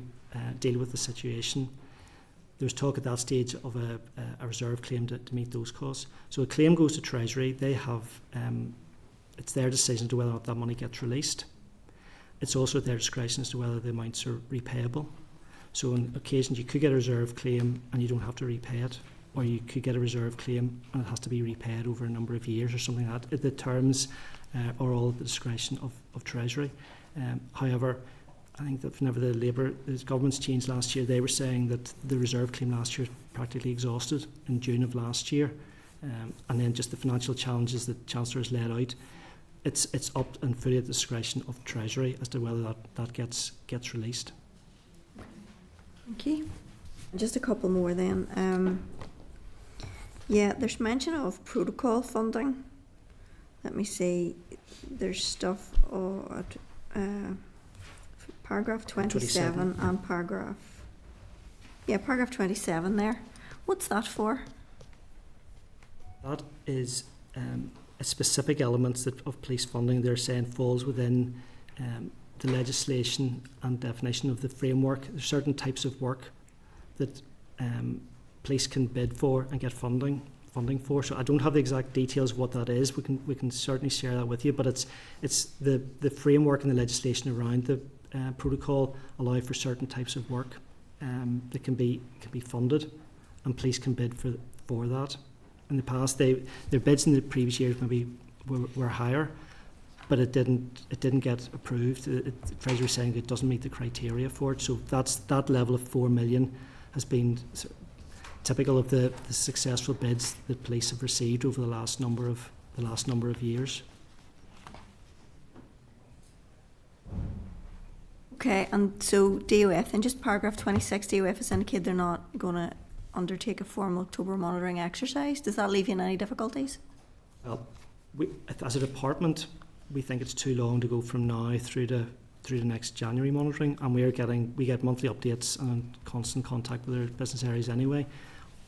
deal with the situation. There was talk at that stage of a reserve claim to meet those costs. So a claim goes to Treasury. They have, it's their decision as to whether or not that money gets released. It's also at their discretion as to whether the amounts are repayable. So on occasions you could get a reserve claim and you don't have to repay it, or you could get a reserve claim and it has to be repaid over a number of years or something like that. The terms are all at the discretion of Treasury. However, I think that whenever the government's changed last year, they were saying that the reserve claim last year practically exhausted in June of last year, and then just the financial challenges that Chancellor has laid out, it's up and fully at the discretion of Treasury as to whether that gets released. Thank you. Just a couple more then. Yeah, there's mention of protocol funding. Let me see. There's stuff at paragraph 27 and paragraph 27 there. What's that for? That is a specific elements of police funding. They're saying falls within the legislation and definition of the framework. There's certain types of work that police can bid for and get funding for. So I don't have the exact details of what that is. We can certainly share that with you, but it's the framework and the legislation around the protocol allow for certain types of work that can be funded, and police can bid for that. In the past, their bids in the previous years maybe were higher, but it didn't get approved. Fraser was saying it doesn't meet the criteria for it. So that level of 4 million has been typical of the successful bids that police have received over the last number of years. Okay, and so DOF, in just paragraph 26, DOF has indicated they're not going to undertake a formal October monitoring exercise. Does that leave you in any difficulties? Well, as a department, we think it's too long to go from now through to next January monitoring, and we get monthly updates and in constant contact with our business areas anyway.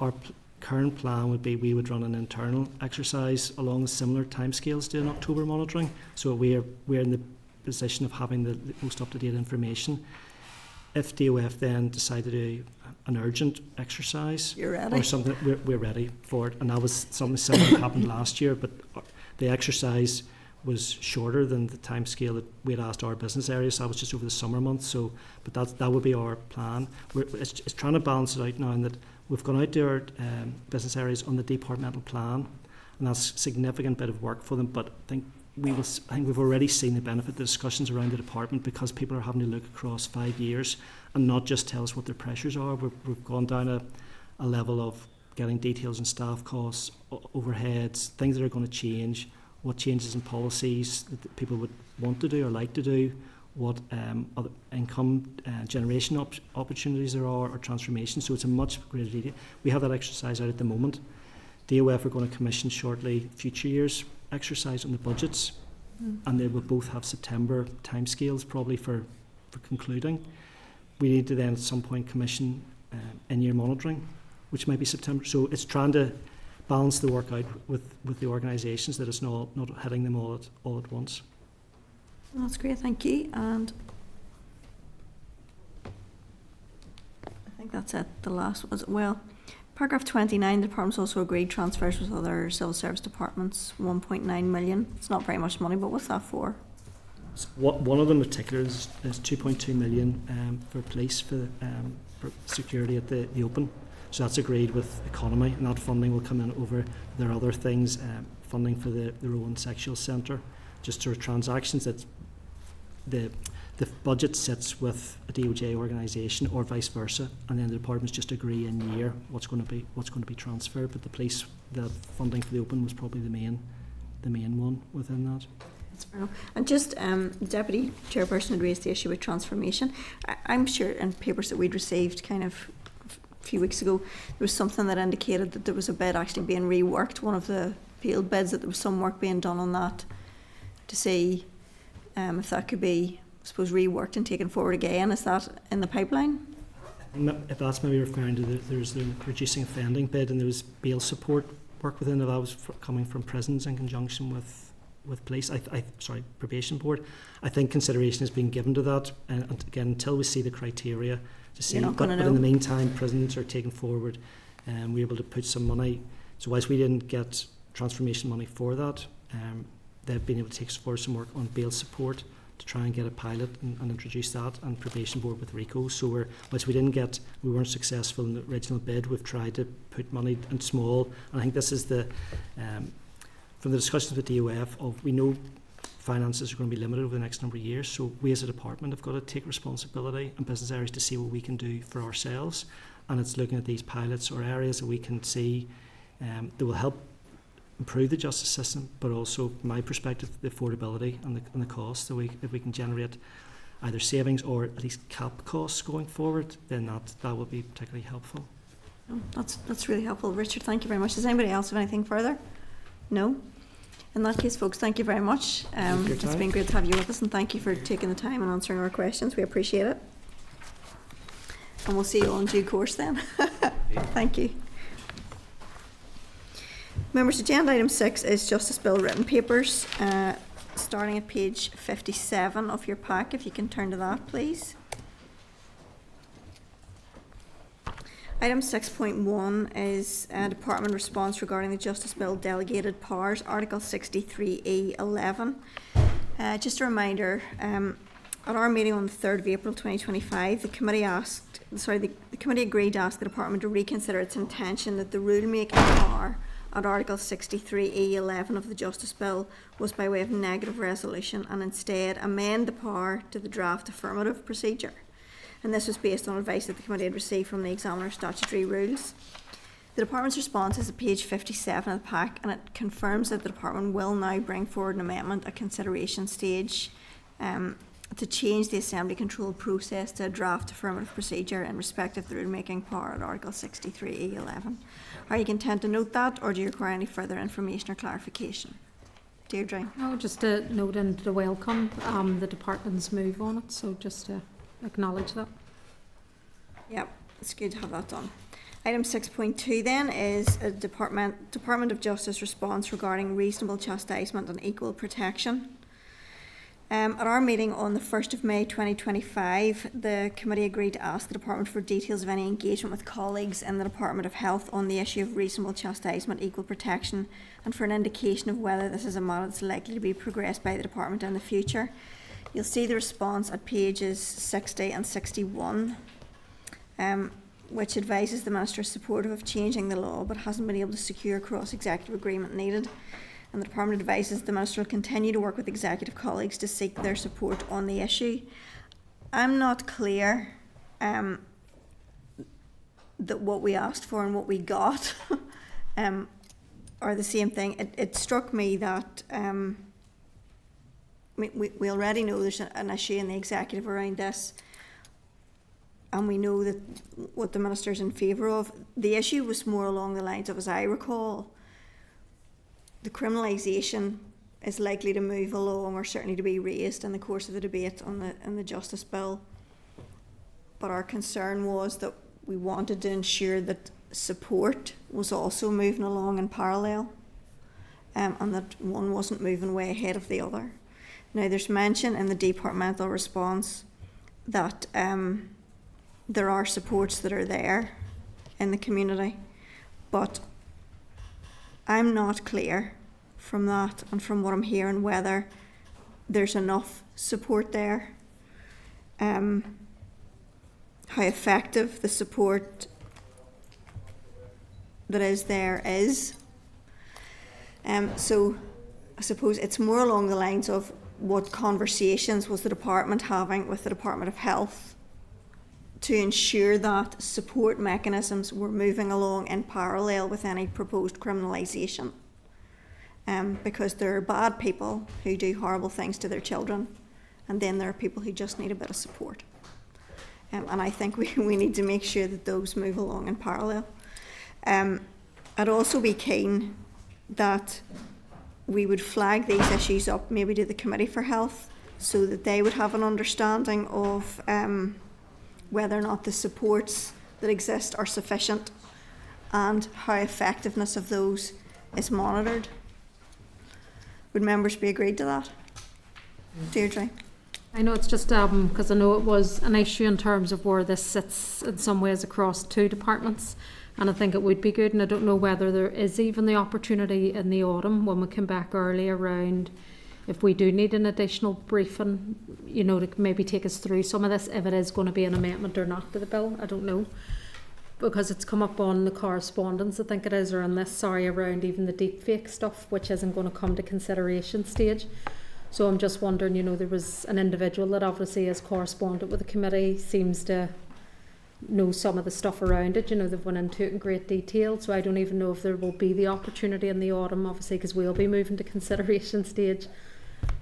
Our current plan would be we would run an internal exercise along similar timescales to an October monitoring, so we're in the position of having the most up-to-date information. If DOF then decide to do an urgent exercise or something, we're ready for it. And that was something similar that happened last year, but the exercise was shorter than the time scale that we had asked our business areas. So that was just over the summer months. So, but that would be our plan. It's trying to balance it out now, in that we've gone out to our business areas on the departmental plan, and that's a significant bit of work for them. But I think we've already seen the benefit of the discussions around the department, because people are having to look across 5 years and not just tell us what their pressures are. We've gone down a level of getting details on staff costs, overheads, things that are going to change, what changes in policies that people would want to do or like to do, what other income generation opportunities there are, or transformation. So it's a much greater detail. We have that exercise out at the moment. DOF are going to commission shortly future years exercise on the budgets, and they will both have September timescales probably for concluding. We need to then at some point commission in-year monitoring, which might be September. So it's trying to balance the work out with the organisations, that it's not hitting them all at once. That's great, thank you. And I think that's it, the last one as well. Paragraph 29, the department's also agreed transfers with other civil service departments, 1.9 million. It's not very much money, but what's that for? One of them in particular is 2.2 million for police for security at the open. So that's agreed with economy, and that funding will come in over their other things, funding for the Rowan Sexual Centre, just sort of transactions that the budget sits with a DOJ organisation or vice versa, and then the departments just agree in year what's going to be transferred. But the funding for the open was probably the main one within that. That's fair enough. And just Deputy Chairperson had raised the issue with transformation. I'm sure in papers that we'd received kind of a few weeks ago, there was something that indicated that there was a bid actually being reworked, one of the field bids, that there was some work being done on that to see if that could be, I suppose, reworked and taken forward again. Is that in the pipeline? If that's maybe referring to there's the reducing offending bid, and there was bail support work within it, that was coming from prisons in conjunction with police. Probation board. I think consideration has been given to that, and again, until we see the criteria to see. But in the meantime, prisons are taking forward, and we're able to put some money. So whilst we didn't get transformation money for that, they've been able to take forward some work on bail support to try and get a pilot and introduce that, and probation board with RICO. So whilst we weren't successful in the original bid, we've tried to put money in small. And I think this is from the discussions with DOF, we know finances are going to be limited over the next number of years, so we as a department have got to take responsibility and business areas to see what we can do for ourselves, and it's looking at these pilots or areas that we can see that will help improve the justice system, but also, from my perspective, the affordability and the cost. So if we can generate either savings or at least cap costs going forward, then that would be particularly helpful. Oh, that's really helpful. Richard, thank you very much. Does anybody else have anything further? No? In that case, folks, thank you very much. It's been great to have you with us, and thank you for taking the time and answering our questions. We appreciate it. And we'll see you on due course then. Thank you. Members, agenda item 6 is Justice Bill written papers, starting at page 57 of your pack. If you can turn to that, please. Item 6.1 is Department response regarding the Justice Bill Delegated Powers, Article 63E11. Just a reminder, at our meeting on the 3rd of April 2025, the committee agreed to ask the Department to reconsider its intention that the rulemaking power at Article 63E11 of the Justice Bill was by way of negative resolution, and instead amend the power to the draft affirmative procedure. And this was based on advice that the committee had received from the Examiner Statutory Rules. The Department's response is at page 57 of the pack, and it confirms that the Department will now bring forward an amendment at consideration stage to change the Assembly control process to a draft affirmative procedure in respect of the rulemaking power at Article 63E11. Are you content to note that, or do you require any further information or clarification? Deirdre? No, just to note and to welcome the Department's move on it, so just to acknowledge that. Yep, it's good to have that done. Item 6.2 then is a Department of Justice response regarding reasonable chastisement and equal protection. At our meeting on the 1st of May 2025, the committee agreed to ask the Department for details of any engagement with colleagues in the Department of Health on the issue of reasonable chastisement, equal protection, and for an indication of whether this is a matter that's likely to be progressed by the Department in the future. You'll see the response at pages 60 and 61, which advises the Minister is supportive of changing the law but hasn't been able to secure cross-executive agreement needed. And the Department advises the Minister will continue to work with executive colleagues to seek their support on the issue. I'm not clear that what we asked for and what we got are the same thing. It struck me that we already know there's an issue in the executive around this, and we know that what the Minister's in favour of. The issue was more along the lines of, as I recall, the criminalisation is likely to move along, or certainly to be raised in the course of the debate on the Justice Bill. But our concern was that we wanted to ensure that support was also moving along in parallel, and that one wasn't moving way ahead of the other. Now, there's mention in the departmental response that there are supports that are there in the community, but I'm not clear from that and from what I'm hearing whether there's enough support there, how effective the support that is there is. So I suppose it's more along the lines of what conversations was the Department having with the Department of Health to ensure that support mechanisms were moving along in parallel with any proposed criminalisation. Because there are bad people who do horrible things to their children, and then there are people who just need a bit of support. And I think we need to make sure that those move along in parallel. I'd also be keen that we would flag these issues up maybe to the Committee for Health, so that they would have an understanding of whether or not the supports that exist are sufficient and how effectiveness of those is monitored. Would members be agreed to that? Deirdre? I know it's just because I know it was an issue in terms of where this sits in some ways across two departments, and I think it would be good, and I don't know whether there is even the opportunity in the autumn when we come back early around if we do need an additional briefing, you know, to maybe take us through some of this, if it is going to be an amendment or not to the bill. I don't know, because it's come up on the correspondence, I think it is, or on this, around even the deepfake stuff, which isn't going to come to consideration stage. So I'm just wondering, you know, there was an individual that obviously has corresponded with the committee, seems to know some of the stuff around it, you know, they've went into it in great detail, so I don't even know if there will be the opportunity in the autumn, obviously, because we'll be moving to consideration stage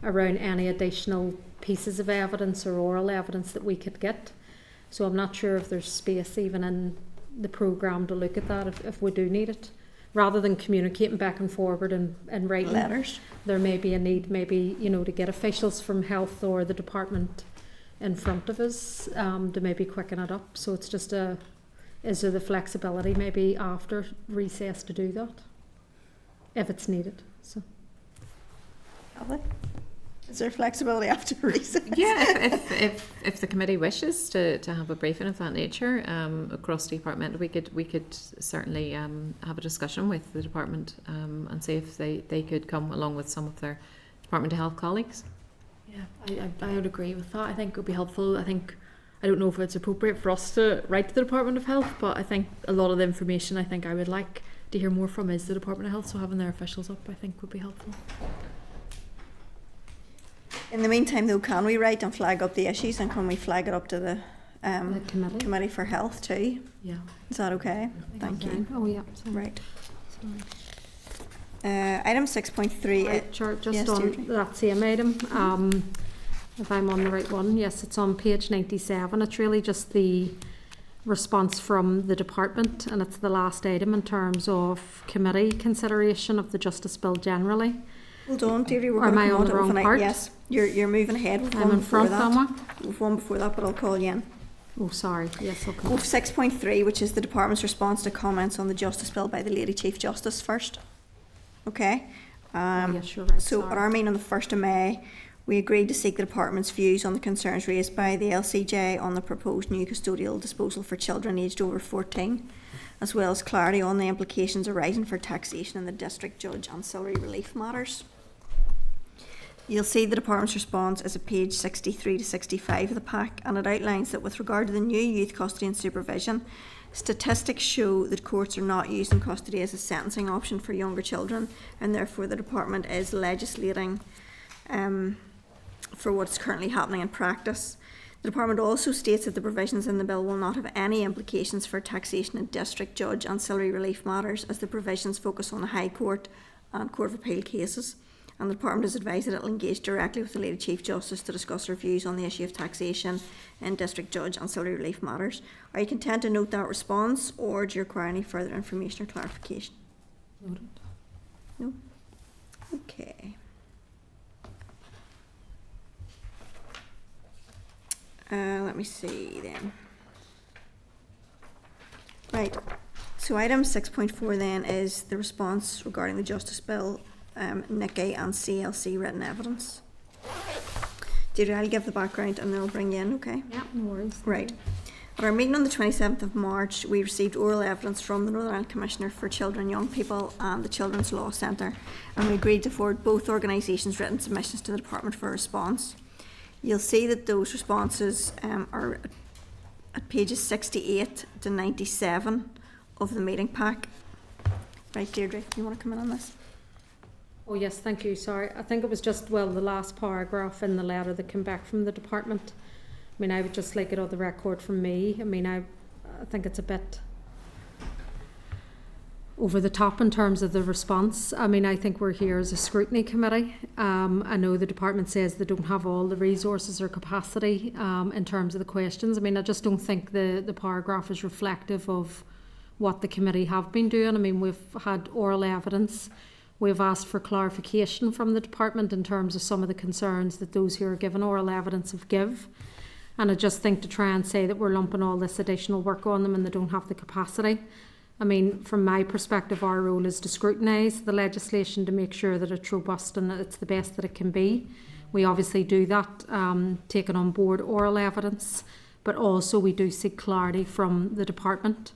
around any additional pieces of evidence or oral evidence that we could get. So I'm not sure if there's space even in the programme to look at that if we do need it. Rather than communicating back and forward and writing letters, there may be a need, maybe, you know, to get officials from health or the department in front of us to maybe quicken it up. So it's just is there the flexibility maybe after recess to do that if it's needed? So. Is there flexibility after recess? Yeah, if the committee wishes to have a briefing of that nature across departmental, we could certainly have a discussion with the department and see if they could come along with some of their Department of Health colleagues. Yeah, I would agree with that. I think it would be helpful. I don't know if it's appropriate for us to write to the Department of Health, but I think a lot of the information I think I would like to hear more from is the Department of Health, so having their officials up I think would be helpful. In the meantime, though, can we write and flag up the issues, and can we flag it up to the committee. Committee for Health too? Yeah. Is that okay? Thank you. Oh yeah. Sorry. Right. Sorry. Item 6.3. Right, sure, just yes, on Deirdre. that same item, if I'm on the right one, yes, it's on page 97. It's really just the response from the department, and it's the last item in terms of committee consideration of the Justice Bill generally. Hold on, Deirdre, we're Or am going I to on the wrong part? Yes, you're moving ahead with I'm one in before front, that. am I? With one before that, but I'll call you in. Oh, sorry. Yes, I'll come. With 6.3, which is the department's response to comments on the Justice Bill by the Lady Chief Justice first. Okay. Yes, you're right. So sorry. at our meeting on the 1st of May, we agreed to seek the department's views on the concerns raised by the LCJ on the proposed new custodial disposal for children aged over 14, as well as clarity on the implications arising for taxation in the district judge ancillary relief matters. You'll see the department's response is at page 63 to 65 of the pack, and it outlines that with regard to the new youth custody and supervision, statistics show that courts are not using custody as a sentencing option for younger children, and therefore the department is legislating for what's currently happening in practice. The department also states that the provisions in the bill will not have any implications for taxation in district judge ancillary relief matters, as the provisions focus on the High Court and Court of Appeal cases. And the department has advised that it will engage directly with the Lady Chief Justice to discuss her views on the issue of taxation in district judge ancillary relief matters. Are you content to note that response, or do you require any further information or clarification? Noted. No? Okay. Let me see then. Right. So item 6.4 then is the response regarding the Justice Bill, NICI and CLC written evidence. Deirdre, I'll give the background and then I'll bring you in, okay? Yeah, no worries. Right. At our meeting on the 27th of March, we received oral evidence from the Northern Ireland Commissioner for Children and Young People and the Children's Law Centre, and we agreed to forward both organisations' written submissions to the Department for a response. You'll see that those responses are at pages 68 to 97 of the meeting pack. Right, Deirdre, you want to come in on this? Oh yes, thank you. Sorry, I think it was just, well, the last paragraph in the letter that came back from the department. I mean, I would just like it on the record from me. I mean, I think it's a bit over the top in terms of the response. I mean, I think we're here as a scrutiny committee. I know the department says they don't have all the resources or capacity in terms of the questions. I mean, I just don't think the paragraph is reflective of what the committee have been doing. I mean, we've had oral evidence. We've asked for clarification from the department in terms of some of the concerns that those who are given oral evidence have give. And I just think to try and say that we're lumping all this additional work on them and they don't have the capacity. I mean, from my perspective, our role is to scrutinise the legislation to make sure that it's robust and that it's the best that it can be. We obviously do that, taking on board oral evidence, but also we do seek clarity from the department.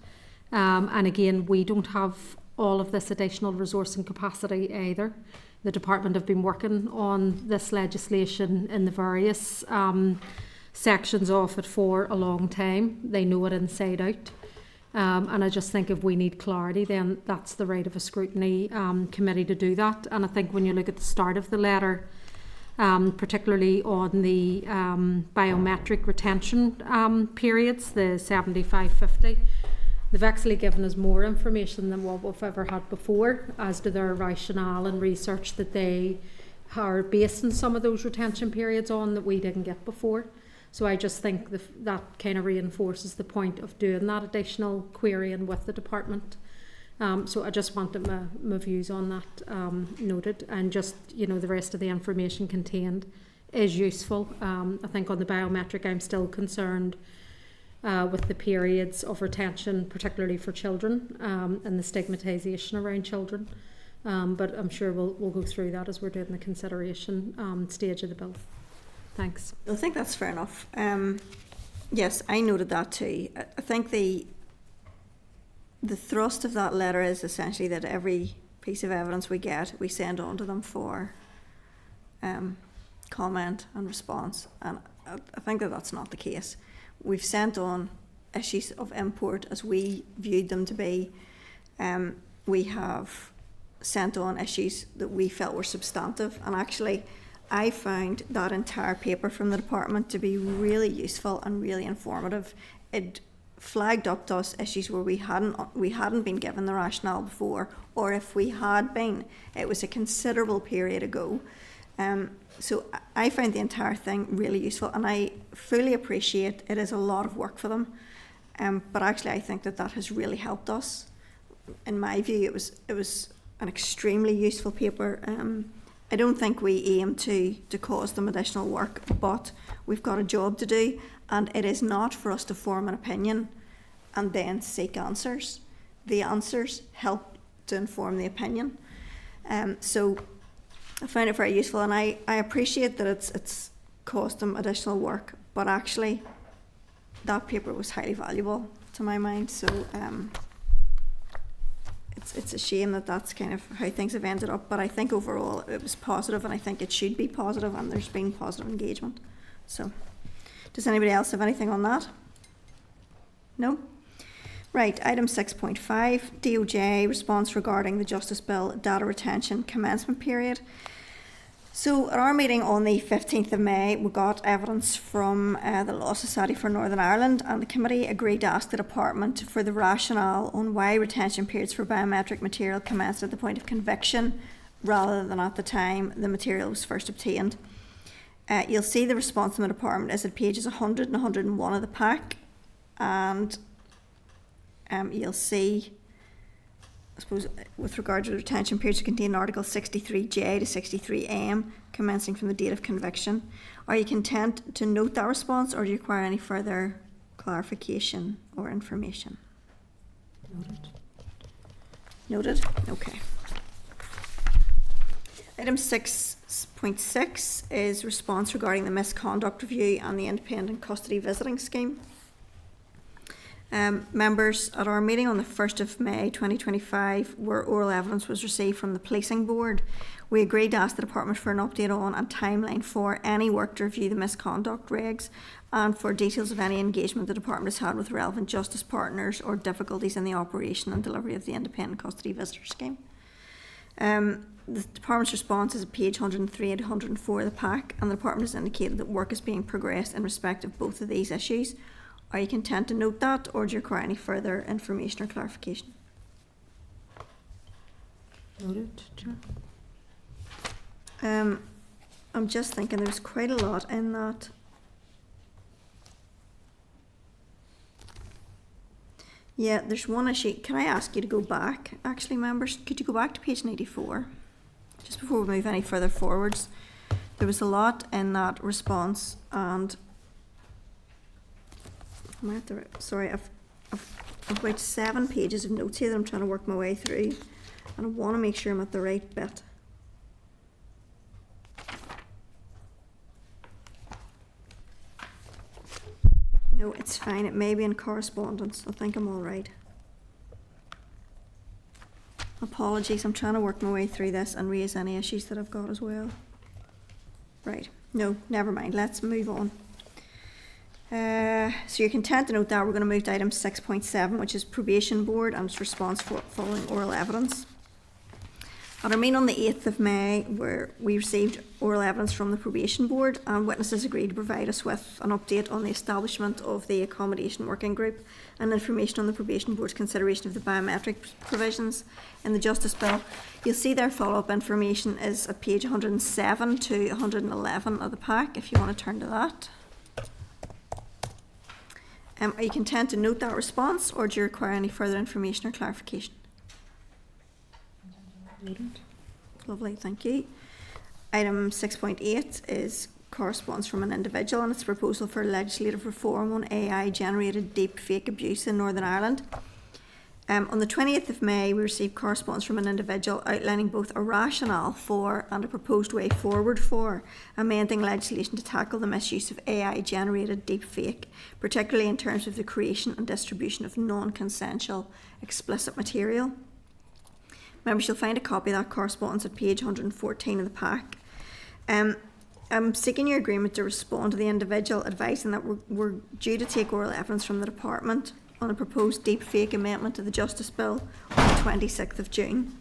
And again, we don't have all of this additional resource and capacity either. The department have been working on this legislation in the various sections of it for a long time. They know it inside out. And I just think if we need clarity, then that's the right of a scrutiny committee to do that. And I think when you look at the start of the letter, particularly on the biometric retention periods, the 75-50, they've actually given us more information than what we've ever had before as to their rationale and research that they are basing some of those retention periods on that we didn't get before. So I just think that kind of reinforces the point of doing that additional querying with the department. So I just wanted my views on that noted, and just, you know, the rest of the information contained is useful. I think on the biometric, I'm still concerned with the periods of retention, particularly for children, and the stigmatisation around children. But I'm sure we'll go through that as we're doing the consideration stage of the bill. Thanks. I think that's fair enough. Yes, I noted that too. I think the thrust of that letter is essentially that every piece of evidence we get, we send on to them for comment and response. And I think that that's not the case. We've sent on issues of import as we viewed them to be. We have sent on issues that we felt were substantive, and actually I found that entire paper from the department to be really useful and really informative. It flagged up to us issues where we hadn't been given the rationale before, or if we had been, it was a considerable period ago. So I found the entire thing really useful, and I fully appreciate it is a lot of work for them. But actually I think that has really helped us. In my view, it was an extremely useful paper. I don't think we aim to cause them additional work, but we've got a job to do, and it is not for us to form an opinion and then seek answers. The answers help to inform the opinion. So I find it very useful, and I appreciate that it's caused them additional work, but actually that paper was highly valuable to my mind. So it's a shame that that's kind of how things have ended up, but I think overall it was positive, and I think it should be positive, and there's been positive engagement. So does anybody else have anything on that? No? Right, item 6.5, DOJ response regarding the Justice Bill data retention commencement period. So at our meeting on the 15th of May, we got evidence from the Law Society for Northern Ireland, and the committee agreed to ask the department for the rationale on why retention periods for biometric material commenced at the point of conviction rather than at the time the material was first obtained. You'll see the response from the department is at pages 100 and 101 of the pack, and you'll see, I suppose, with regard to the retention periods contained in Article 63J to 63M, commencing from the date of conviction. Are you content to note that response, or do you require any further clarification or information? Noted. Noted? Okay. Item 6.6 is response regarding the misconduct review and the independent custody visiting scheme. Members, at our meeting on the 1st of May 2025, where oral evidence was received from the Policing Board, we agreed to ask the Department for an update on and timeline for any work to review the misconduct regs, and for details of any engagement the Department has had with relevant justice partners or difficulties in the operation and delivery of the independent custody visitor scheme. The Department's response is at page 103 to 104 of the pack, and the Department has indicated that work is being progressed in respect of both of these issues. Are you content to note that, or do you require any further information or clarification? Noted, Chair. I'm just thinking there's quite a lot in that. Yeah, there's one issue. Can I ask you to go back, actually, members? Could you go back to page 94? Just before we move any further forwards. There was a lot in that response, and sorry, I've about 7 pages of notes here that I'm trying to work my way through, and I want to make sure I'm at the right bit. No, it's fine. It may be in correspondence. I think I'm all right. Apologies, I'm trying to work my way through this and raise any issues that I've got as well. Right, no, never mind. Let's move on. So you're content to note that. We're going to move to item 6.7, which is Probation Board and its response following oral evidence. At our meeting on the 8th of May, where we received oral evidence from the Probation Board, and witnesses agreed to provide us with an update on the establishment of the Accommodation Working Group and information on the Probation Board's consideration of the biometric provisions in the Justice Bill. You'll see their follow-up information is at page 107 to 111 of the pack, if you want to turn to that. Are you content to note that response, or do you require any further information or clarification? Lovely, thank you. Item 6.8 is corresponds from an individual, and it's a proposal for legislative reform on AI-generated deep fake abuse in Northern Ireland. On the 20th of May, we received correspondence from an individual outlining both a rationale for and a proposed way forward for amending legislation to tackle the misuse of AI-generated deepfake, particularly in terms of the creation and distribution of non-consensual explicit material. Members, you'll find a copy of that correspondence at page 114 of the pack. I'm seeking your agreement to respond to the individual advising that we're due to take oral evidence from the department on a proposed deepfake amendment to the Justice Bill on the 26th of June,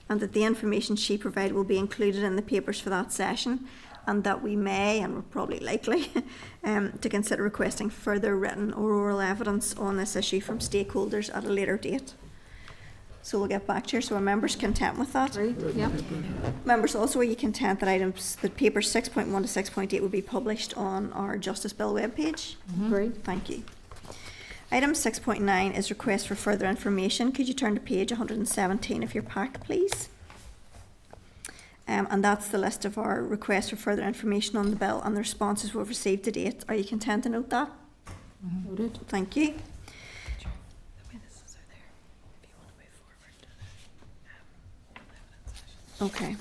and that the information she provided will be included in the papers for that session, and that we may, and we're probably likely, to consider requesting further written or oral evidence on this issue from stakeholders at a later date. So we'll get back to you. So are members content with that? Right, yep. Members, also are you content that papers 6.1 to 6.8 will be published on our Justice Bill webpage? Great. Thank you. Item 6.9 is request for further information. Could you turn to page 117 of your pack, please? And that's the list of our requests for further information on the bill and the responses we've received to date. Are you content to note that? Noted. Thank you. Okay.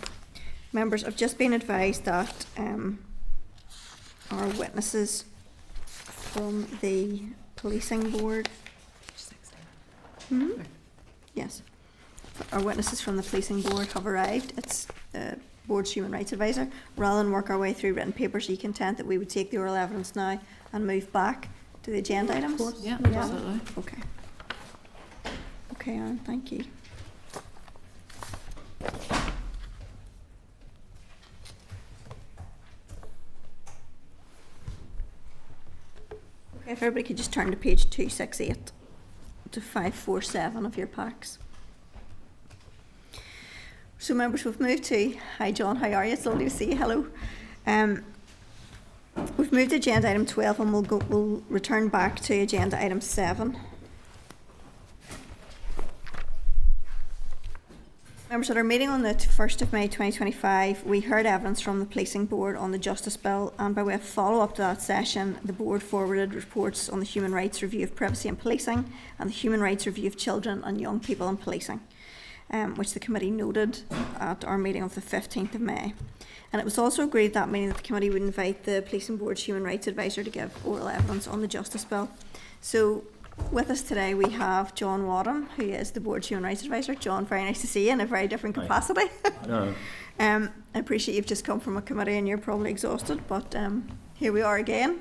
Members, I've just been advised that our witnesses from the policing board. Yes. Our witnesses from the policing board have arrived. It's the board's human rights advisor. Rather than work our way through written papers, are you content that we would take the oral evidence now and move back to the agenda items? Of course. Yeah, Yeah. absolutely. Okay. Okay, Aaron, thank you. Okay, if everybody could just turn to page 268 to 547 of your packs. So members, we've moved to, hi John, how are you? It's lovely to see you, hello. We've moved to agenda item 12 and we'll return back to agenda item 7. Members, at our meeting on the 1st of May 2025, we heard evidence from the Policing Board on the Justice Bill, and by way of follow-up to that session, the Board forwarded reports on the Human Rights Review of Privacy in Policing and the Human Rights Review of Children and Young People in Policing, which the committee noted at our meeting of the 15th of May. And it was also agreed at that meeting that the committee would invite the Policing Board's Human Rights Advisor to give oral evidence on the Justice Bill. So with us today we have John Wadham, who is the Board's Human Rights Advisor. John, very nice to see you in a very different capacity. No. I appreciate you've just come from a committee and you're probably exhausted, but here we are again.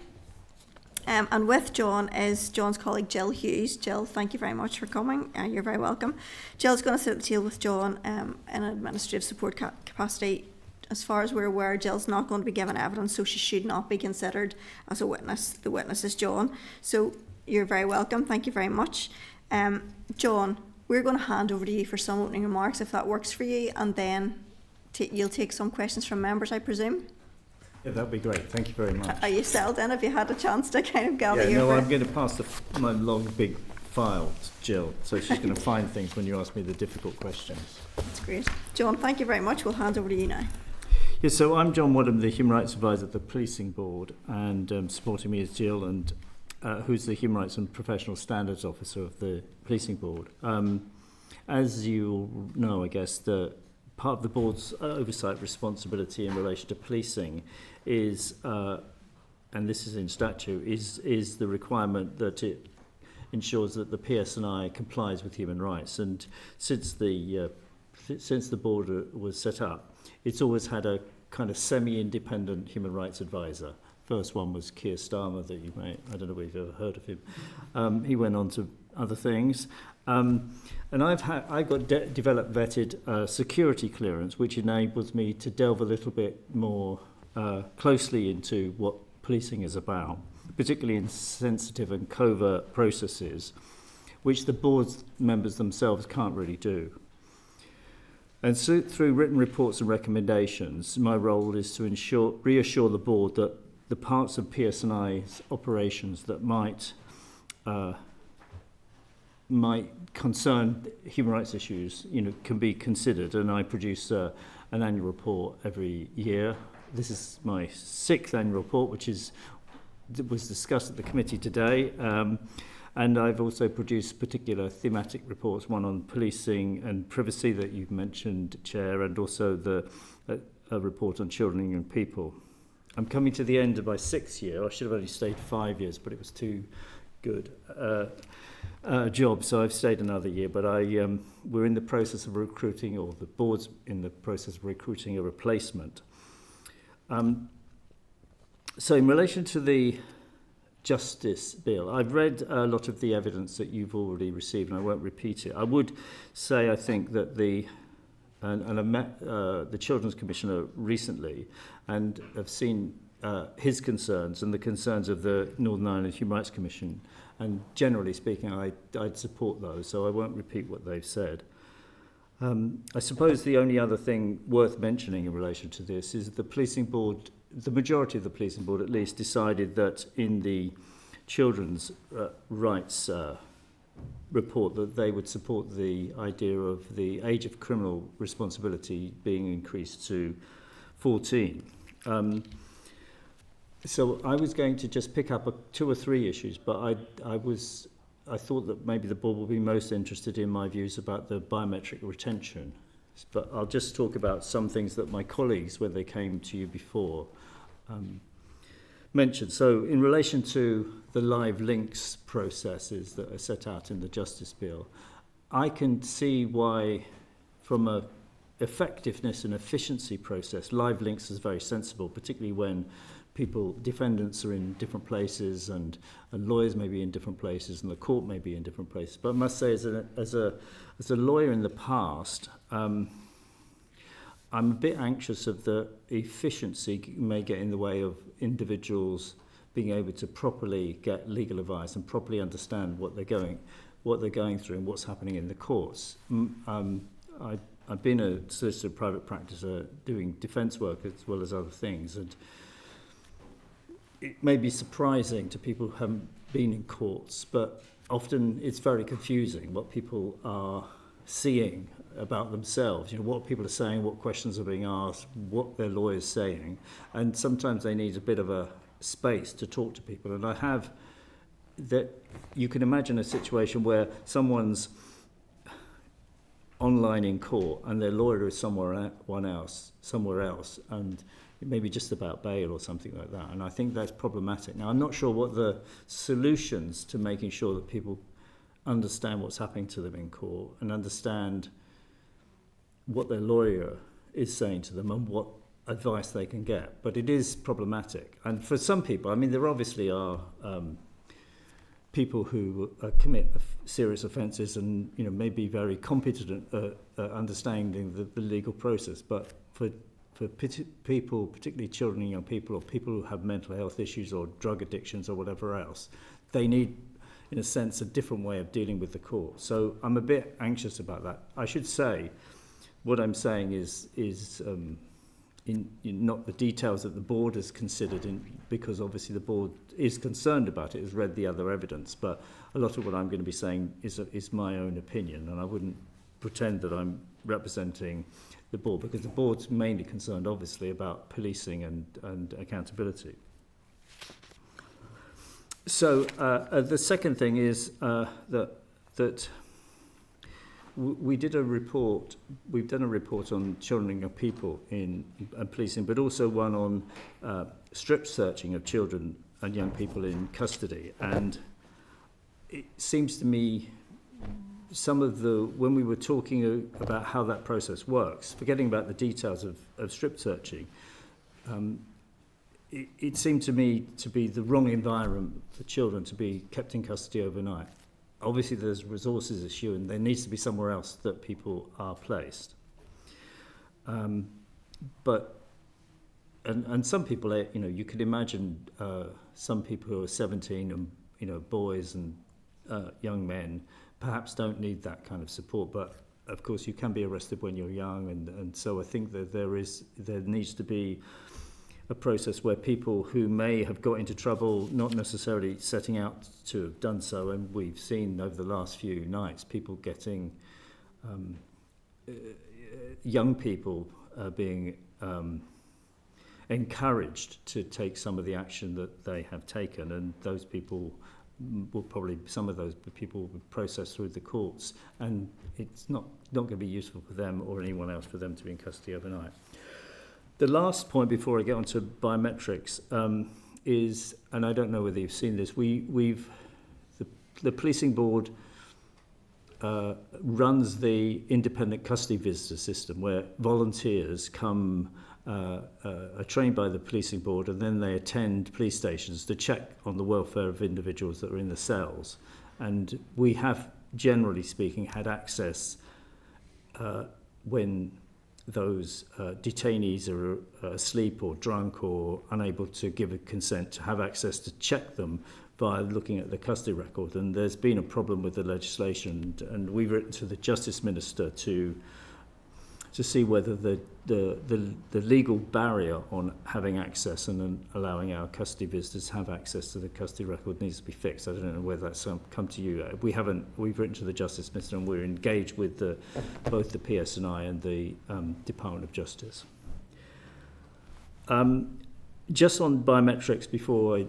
And with John is John's colleague Jill Hughes. Jill, thank you very much for coming. You're very welcome. Jill's going to sit at the table with John in an administrative support capacity. As far as we're aware, Jill's not going to be given evidence, so she should not be considered as a witness. The witness is John. So you're very welcome. Thank you very much. John, we're going to hand over to you for some opening remarks, if that works for you, and then you'll take some questions from members, I presume. Yeah, that'd be great. Thank you very much. Are you settled in? Have you had a chance to kind of gather Yeah, your no, breath? I'm going to pass my long, big file to Jill, so she's going to find things when you ask me the difficult questions. That's great. John, thank you very much. We'll hand over to you now. Yeah, so I'm John Wadham, the Human Rights Advisor at the Policing Board, and supporting me is Jill, and who's the Human Rights and Professional Standards Officer of the Policing Board. As you know, I guess, the part of the board's oversight responsibility in relation to policing is, and this is in statute, is the requirement that it ensures that the PSNI complies with human rights. And since the board was set up, it's always had a kind of semi-independent human rights advisor. First one was Keir Starmer, that you may, I don't know if you've ever heard of him. He went on to other things. And I got developed vetted security clearance, which enables me to delve a little bit more closely into what policing is about, particularly in sensitive and covert processes, which the board's members themselves can't really do. And so through written reports and recommendations, my role is to reassure the board that the parts of PSNI's operations that might concern human rights issues, can be considered. And I produce an annual report every year. This is my 6th annual report, which was discussed at the committee today. And I've also produced particular thematic reports, one on policing and privacy that you've mentioned, Chair, and also a report on children and young people. I'm coming to the end of my 6th year. I should have only stayed 5 years, but it was too good job, so I've stayed another year. But we're in the process of recruiting, or the board's in the process of recruiting a replacement. So in relation to the Justice Bill, I've read a lot of the evidence that you've already received, and I won't repeat it. I would say I think that I met the Children's Commissioner recently and have seen his concerns and the concerns of the Northern Ireland Human Rights Commission, and generally speaking I'd support those, so I won't repeat what they've said. I suppose the only other thing worth mentioning in relation to this is the policing board, the majority of the policing board at least, decided that in the children's rights report that they would support the idea of the age of criminal responsibility being increased to 14. So I was going to just pick up 2 or 3 issues, but I thought that maybe the board would be most interested in my views about the biometric retention. But I'll just talk about some things that my colleagues, when they came to you before, mentioned. So in relation to the live links processes that are set out in the Justice Bill, I can see why, from a effectiveness and efficiency process, live links is very sensible, particularly when defendants are in different places and lawyers may be in different places and the court may be in different places. But I must say, as a lawyer in the past, I'm a bit anxious of the efficiency may get in the way of individuals being able to properly get legal advice and properly understand what they're going through and what's happening in the courts. I've been a solicitor private practitioner doing defence work as well as other things, and it may be surprising to people who haven't been in courts, but often it's very confusing what people are seeing about themselves, what people are saying, what questions are being asked, what their lawyer's saying, and sometimes they need a bit of a space to talk to people. And I have that you can imagine a situation where someone's online in court and their lawyer is somewhere else, and it may be just about bail or something like that, and I think that's problematic. Now, I'm not sure what the solutions to making sure that people understand what's happening to them in court and understand what their lawyer is saying to them and what advice they can get, but it is problematic. And for some people, I mean, there obviously are people who commit serious offences and may be very competent at understanding the legal process, but for people, particularly children and young people, or people who have mental health issues or drug addictions or whatever else, they need, in a sense, a different way of dealing with the court. So I'm a bit anxious about that. I should say, what I'm saying is in not the details that the board has considered, because obviously the board is concerned about it, has read the other evidence, but a lot of what I'm going to be saying is my own opinion, and I wouldn't pretend that I'm representing the board, because the board's mainly concerned obviously about policing and accountability. So the second thing is that we've done a report on children and young people in policing, but also one on strip searching of children and young people in custody. And it seems to me when we were talking about how that process works, forgetting about the details of strip searching, it seemed to me to be the wrong environment for children to be kept in custody overnight. Obviously there's a resources issue and there needs to be somewhere else that people are placed. But some people, you could imagine some people who are 17 and, boys and young men perhaps don't need that kind of support, but of course you can be arrested when you're young, and so I think that there needs to be a process where people who may have got into trouble, not necessarily setting out to have done so, and we've seen over the last few nights people getting young people being encouraged to take some of the action that they have taken, and those people will probably, some of those people will be processed through the courts, and it's not going to be useful for them or anyone else for them to be in custody overnight. The last point before I get on to biometrics is, and I don't know whether you've seen this, the policing board runs the independent custody visitor system, where volunteers come, are trained by the policing board, and then they attend police stations to check on the welfare of individuals that are in the cells. And we have, generally speaking, had access when those detainees are asleep or drunk or unable to give a consent, to have access to check them by looking at the custody record. And there's been a problem with the legislation, and we've written to the Justice Minister to see whether the legal barrier on having access and allowing our custody visitors to have access to the custody record needs to be fixed. I don't know whether that's come to you. We've written to the Justice Minister, and we're engaged with both the PSNI and the Department of Justice. Just on biometrics before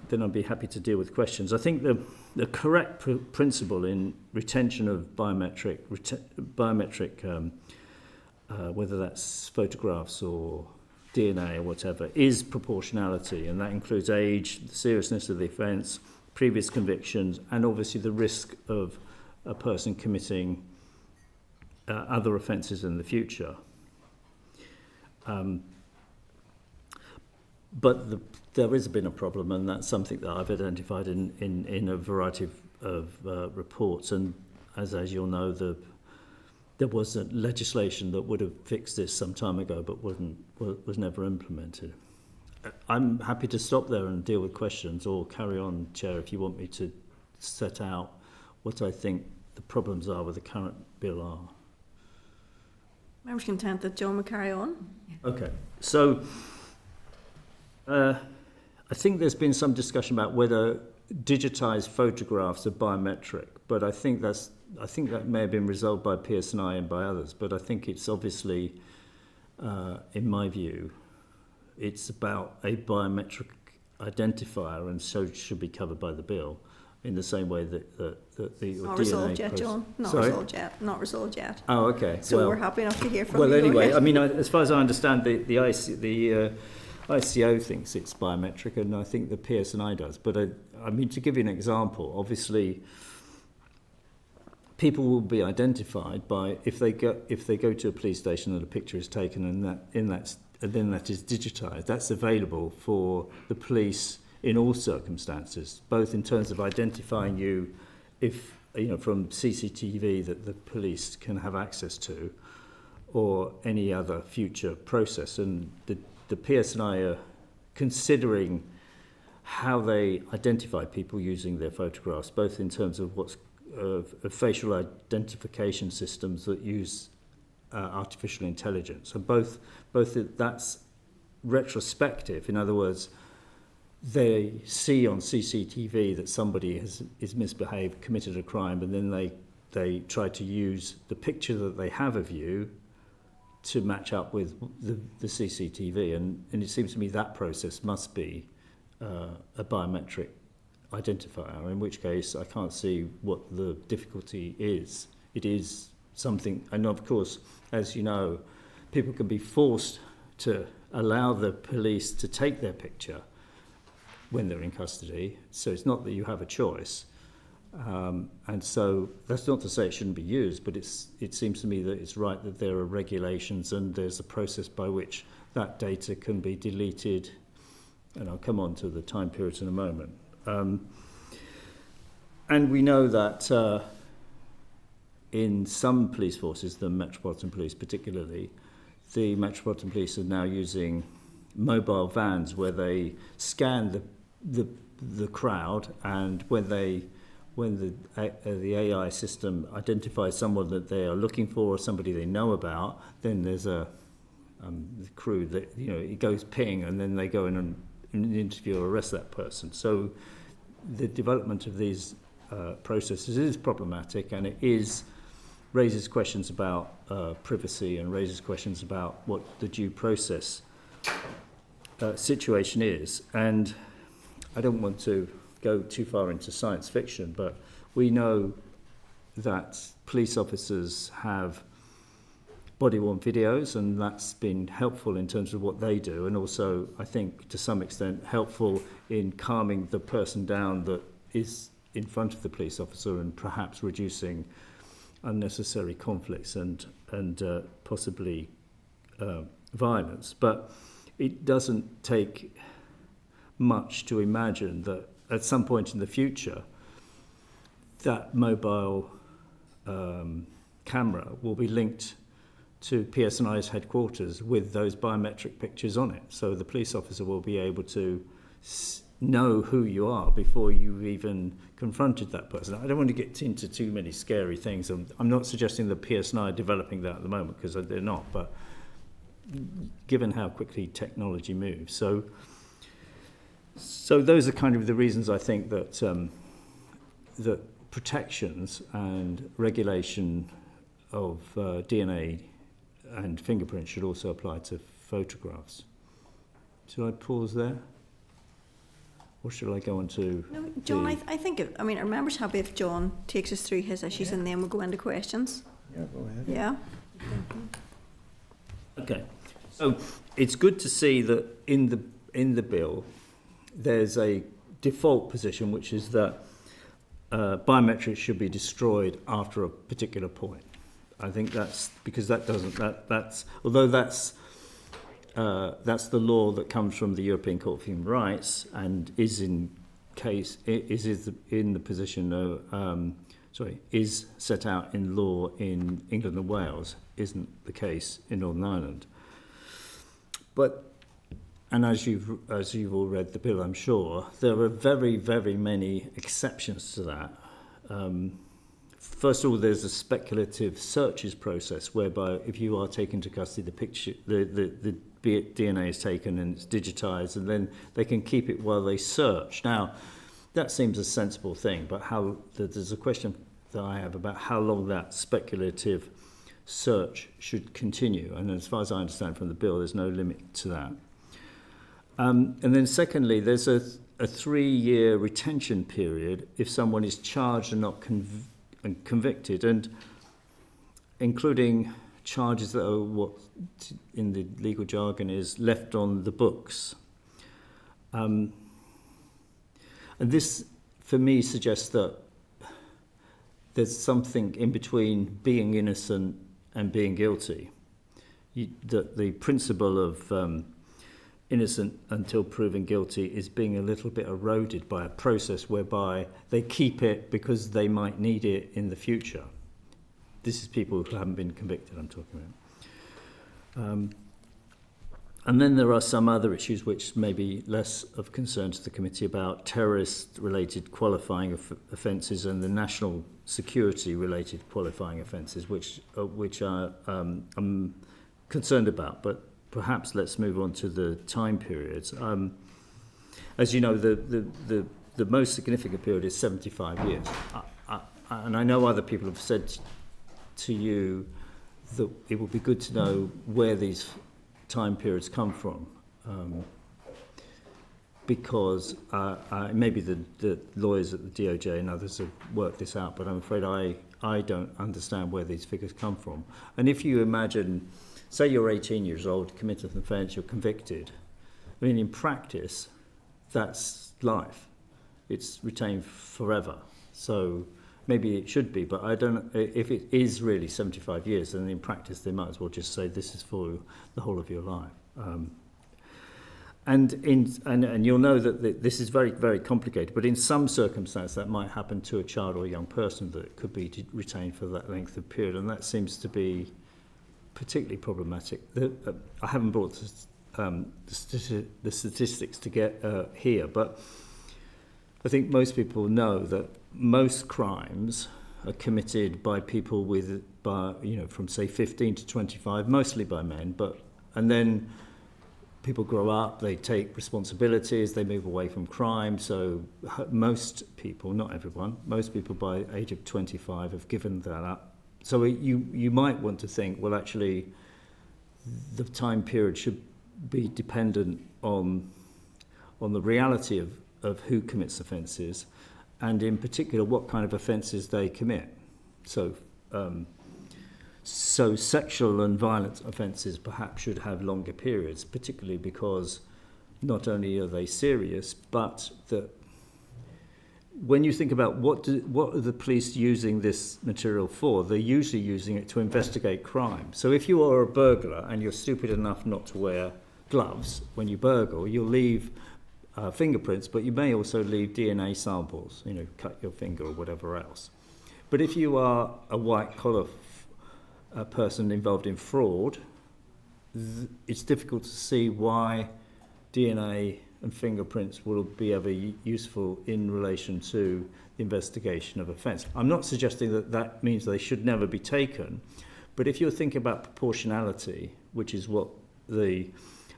then I'll be happy to deal with questions. I think the correct principle in retention of biometric whether that's photographs or DNA or whatever, is proportionality, and that includes age, the seriousness of the offence, previous convictions, and obviously the risk of a person committing other offences in the future. But there has been a problem, and that's something that I've identified in a variety of reports. And as you'll know, there was a legislation that would have fixed this some time ago, but was never implemented. I'm happy to stop there and deal with questions, or carry on, Chair, if you want me to set out what I think the problems are with the current bill are. I was content that John would carry on. Okay, so I think there's been some discussion about whether digitised photographs are biometric, but I think that may have been resolved by PSNI and by others, but I think it's obviously, in my view, it's about a biometric identifier, and so should be covered by the bill, in the same way that the Not DNA resolved yet, John. Not Sorry? resolved yet. Not resolved yet. Oh, okay. So well, we're happy enough to hear from well, you. Go anyway, ahead. I mean, as far as I understand, the ICO thinks it's biometric, and I think the PSNI does. But I mean, to give you an example, obviously, people will be identified by if they go to a police station and a picture is taken, and then that is digitised. That's available for the police in all circumstances, both in terms of identifying you, if from CCTV that the police can have access to, or any other future process. And the PSNI are considering how they identify people using their photographs, both in terms of facial identification systems that use artificial intelligence. And both that's retrospective. In other words, they see on CCTV that somebody is misbehaved, committed a crime, and then they try to use the picture that they have of you to match up with the CCTV. And it seems to me that process must be a biometric identifier, in which case I can't see what the difficulty is. It is something, and of course, as you know, people can be forced to allow the police to take their picture when they're in custody, so it's not that you have a choice. And so that's not to say it shouldn't be used, but it seems to me that it's right that there are regulations and there's a process by which that data can be deleted, and I'll come on to the time periods in a moment. And we know that in some police forces, the Metropolitan Police particularly, the Metropolitan Police are now using mobile vans where they scan the crowd, and when the AI system identifies someone that they are looking for or somebody they know about, then there's the crew that it goes ping, and then they go in and interview or arrest that person. So the development of these processes is problematic, and it raises questions about privacy, and raises questions about what the due process situation is. And I don't want to go too far into science fiction, but we know that police officers have body-worn videos, and that's been helpful in terms of what they do, and also, I think, to some extent, helpful in calming the person down that is in front of the police officer and perhaps reducing unnecessary conflicts and possibly violence. But it doesn't take much to imagine that at some point in the future, that mobile camera will be linked to PSNI's headquarters with those biometric pictures on it. So the police officer will be able to know who you are before you've even confronted that person. I don't want to get into too many scary things. I'm not suggesting that PSNI are developing that at the moment, because they're not, but given how quickly technology moves. So those are kind of the reasons I think that that protections and regulation of DNA and fingerprints should also apply to photographs. Should I pause there? Or should I go on to... No, John, I think, I mean, are members happy if John takes us through his issues and then we'll go into questions? Yeah, go ahead. Yeah? Okay. So it's good to see that in the bill there's a default position, which is that biometrics should be destroyed after a particular point. I think that's because that's although that's the law that comes from the European Court of Human Rights and is in the position is set out in law in England and Wales, isn't the case in Northern Ireland. But and as you've all read the bill, I'm sure there are very, very many exceptions to that. First of all, there's a speculative searches process whereby if you are taken to custody, the picture, the DNA is taken and it's digitized, and then they can keep it while they search. Now, that seems a sensible thing, but there's a question that I have about how long that speculative search should continue. And as far as I understand from the bill, there's no limit to that. And then secondly, there's a 3-year retention period if someone is charged and not convicted, and including charges that are what in the legal jargon is left on the books. And this, for me, suggests that there's something in between being innocent and being guilty. That the principle of innocent until proven guilty is being a little bit eroded by a process whereby they keep it because they might need it in the future. This is people who haven't been convicted I'm talking about. And then there are some other issues which may be less of concern to the committee about terrorist-related qualifying offences and the national security-related qualifying offences, which I'm concerned about. But perhaps let's move on to the time periods. As you know, the most significant period is 75 years. And I know other people have said to you that it would be good to know where these time periods come from, because maybe the lawyers at the DOJ and others have worked this out, but I'm afraid I don't understand where these figures come from. And if you imagine, say you're 18 years old, committed an offence, you're convicted. I mean, in practice, that's life. It's retained forever. So maybe it should be, but I don't. If it is really 75 years, then in practice they might as well just say this is for the whole of your life. And you'll know that this is very, very complicated, but in some circumstance that might happen to a child or a young person that could be retained for that length of period, and that seems to be particularly problematic. I haven't brought the statistics to get here, but I think most people know that most crimes are committed by people from say 15 to 25, mostly by men, and then people grow up, they take responsibilities, they move away from crime. So most people, not everyone, most people by age of 25 have given that up. So you might want to think, well, actually, the time period should be dependent on the reality who commits offences, and in particular what kind of offences they commit. So sexual and violent offences perhaps should have longer periods, particularly because not only are they serious, but that when you think about what are the police using this material for, they're usually using it to investigate crime. So if you are a burglar and you're stupid enough not to wear gloves when you burgle, you'll leave fingerprints, but you may also leave DNA samples, cut your finger or whatever else. But if you are a white-collar person involved in fraud, it's difficult to see why DNA and fingerprints will be ever useful in relation to the investigation of offence. I'm not suggesting that means they should never be taken, but if you're thinking about proportionality, which is what the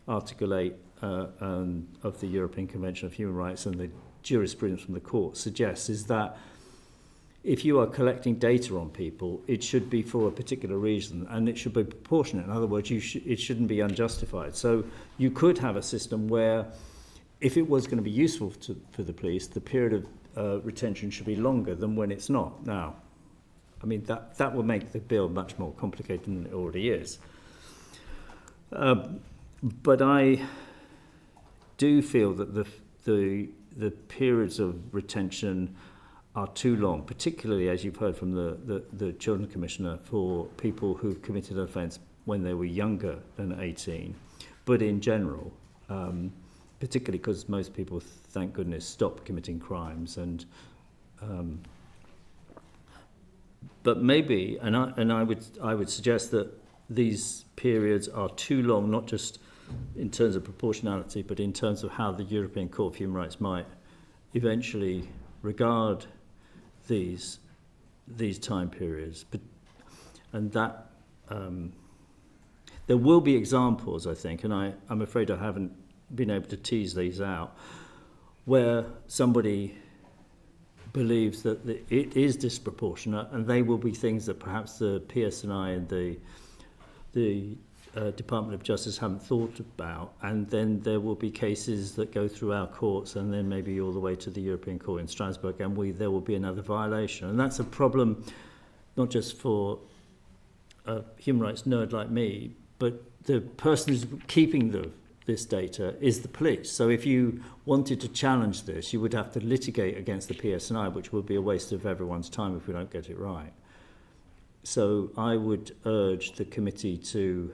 Article 8 of the European Convention of Human Rights and the jurisprudence from the court suggests, is that if you are collecting data on people, it should be for a particular reason and it should be proportionate. In other words, it shouldn't be unjustified. So you could have a system where, if it was going to be useful for the police, the period of retention should be longer than when it's not. Now, I mean, that would make the bill much more complicated than it already is. But I do feel that the periods of retention are too long, particularly, as you've heard from the Children Commissioner, for people who've committed an offence when they were younger than 18. But in general, particularly because most people, thank goodness, stop committing crimes, and but maybe, and I would suggest that these periods are too long, not just in terms of proportionality, but in terms of how the European Court of Human Rights might eventually regard these time periods. But and that there will be examples, I think, and I'm afraid I haven't been able to tease these out, where somebody believes that it is disproportionate, and they will be things that perhaps the PSNI and the Department of Justice haven't thought about, and then there will be cases that go through our courts and then maybe all the way to the European Court in Strasbourg, and there will be another violation. And that's a problem not just for a human rights nerd like me, but the person who's keeping this data is the police. So if you wanted to challenge this, you would have to litigate against the PSNI, which would be a waste of everyone's time if we don't get it right. So I would urge the committee to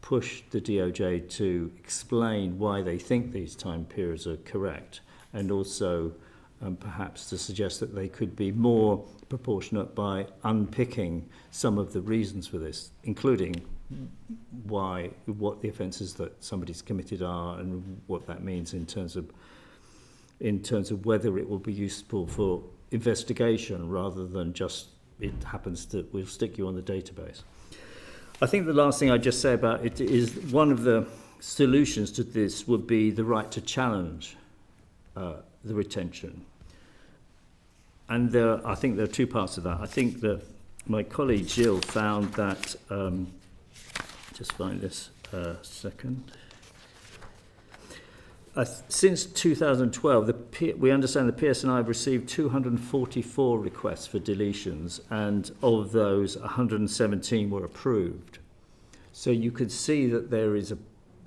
push the DOJ to explain why they think these time periods are correct, and also perhaps to suggest that they could be more proportionate by unpicking some of the reasons for this, including what the offences that somebody's committed are and what that means in terms of whether it will be useful for investigation rather than just it happens that we'll stick you on the database. I think the last thing I'd just say about it is one of the solutions to this would be the right to challenge the retention. And I think there are two parts of that. I think that my colleague Jill found that, just find this second. Since 2012, we understand the PSNI have received 244 requests for deletions, and of those, 117 were approved. So you could see that there is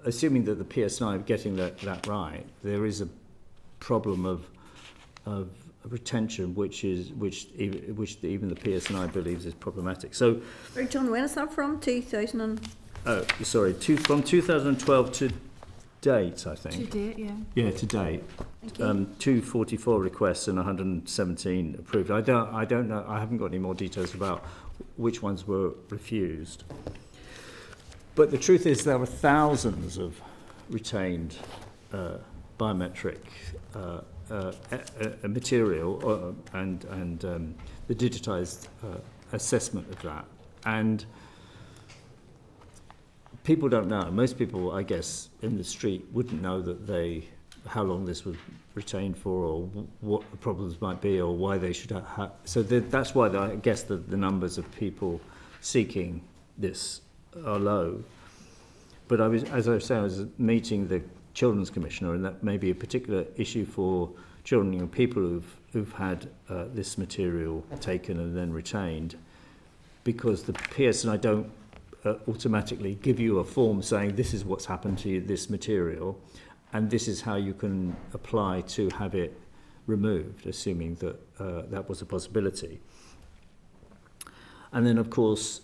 assuming that the PSNI are getting that right, there is a problem of retention, which even the PSNI believes is problematic. So, John, when is that from? 2000 and... Oh, sorry, from 2012 to date, I think. To date, yeah. Yeah, to date. Thank you. 244 requests and 117 approved. I don't know. I haven't got any more details about which ones were refused. But the truth is, there were thousands of retained biometric material and the digitised assessment of that, and people don't know. Most people, I guess, in the street wouldn't know that how long this was retained for, or what the problems might be, or why they should have. So that's why I guess the numbers of people seeking this are low. But as I was saying, I was meeting the Children's Commissioner, and that may be a particular issue for children and young people who've had this material taken and then retained, because the PSNI don't automatically give you a form saying this is what's happened to you, this material, and this is how you can apply to have it removed, assuming that that was a possibility. And then, of course,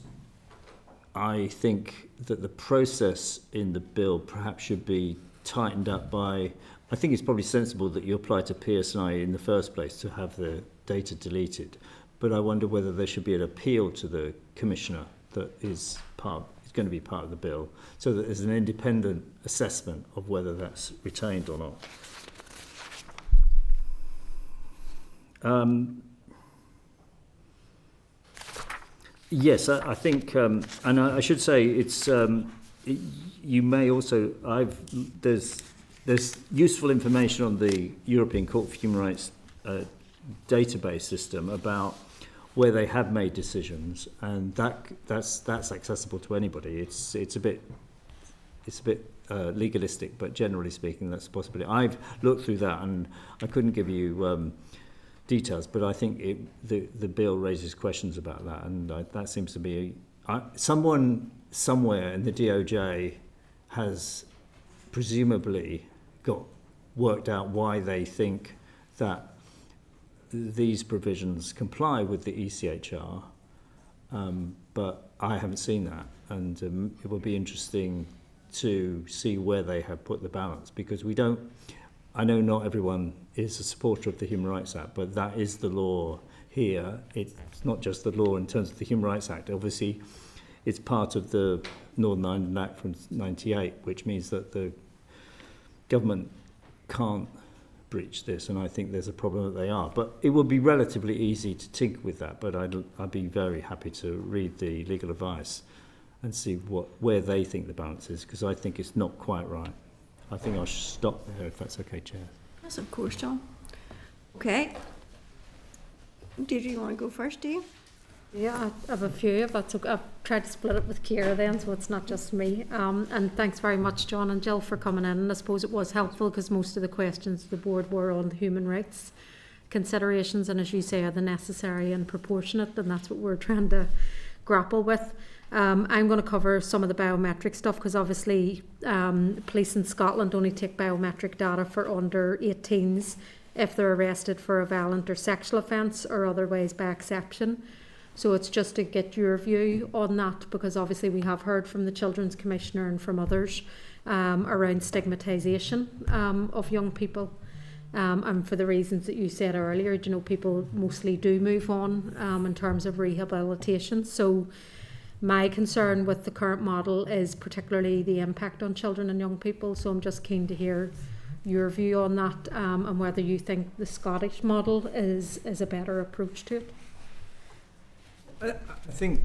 I think that the process in the bill perhaps should be tightened up by, I think it's probably sensible that you apply to PSNI in the first place to have the data deleted. But I wonder whether there should be an appeal to the Commissioner that is going to be part of the bill, so that there's an independent assessment of whether that's retained or not. Yes, I think, and I should say it's. You may also. There's useful information on the European Court for Human Rights database system about where they have made decisions, and that's accessible to anybody. It's a bit legalistic, but generally speaking, that's a possibility. I've looked through that, and I couldn't give you details, but I think the bill raises questions about that, and that seems to be someone somewhere in the DOJ has presumably worked out why they think that these provisions comply with the ECHR, but I haven't seen that, and it will be interesting to see where they have put the balance, because I know not everyone is a supporter of the Human Rights Act, but that is the law here. It's not just the law in terms of the Human Rights Act. Obviously, it's part of the Northern Ireland Act from '98, which means that the government can't breach this, and I think there's a problem that they are. But it would be relatively easy to tinker with that, but I'd be very happy to read the legal advice and see where they think the balance is, because I think it's not quite right. I think I should stop there, if that's okay, Chair. Yes, of course, John. Okay. Deirdre, you want to go first, do you? Yeah, I have a few, if that's okay. I've tried to split it with Ciara then, so it's not just me. And thanks very much, John and Jill, for coming in. And I suppose it was helpful because most of the questions of the board were on the human rights considerations, and as you say, are the necessary and proportionate, and that's what we're trying to grapple with. I'm going to cover some of the biometric stuff, because obviously police in Scotland only take biometric data for under 18s if they're arrested for a violent or sexual offence, or otherwise by exception. So it's just to get your view on that, because obviously we have heard from the Children's Commissioner and from others around stigmatisation of young people. And for the reasons that you said earlier, you know, people mostly do move on in terms of rehabilitation. So my concern with the current model is particularly the impact on children and young people. So I'm just keen to hear your view on that, and whether you think the Scottish model is a better approach to it. I think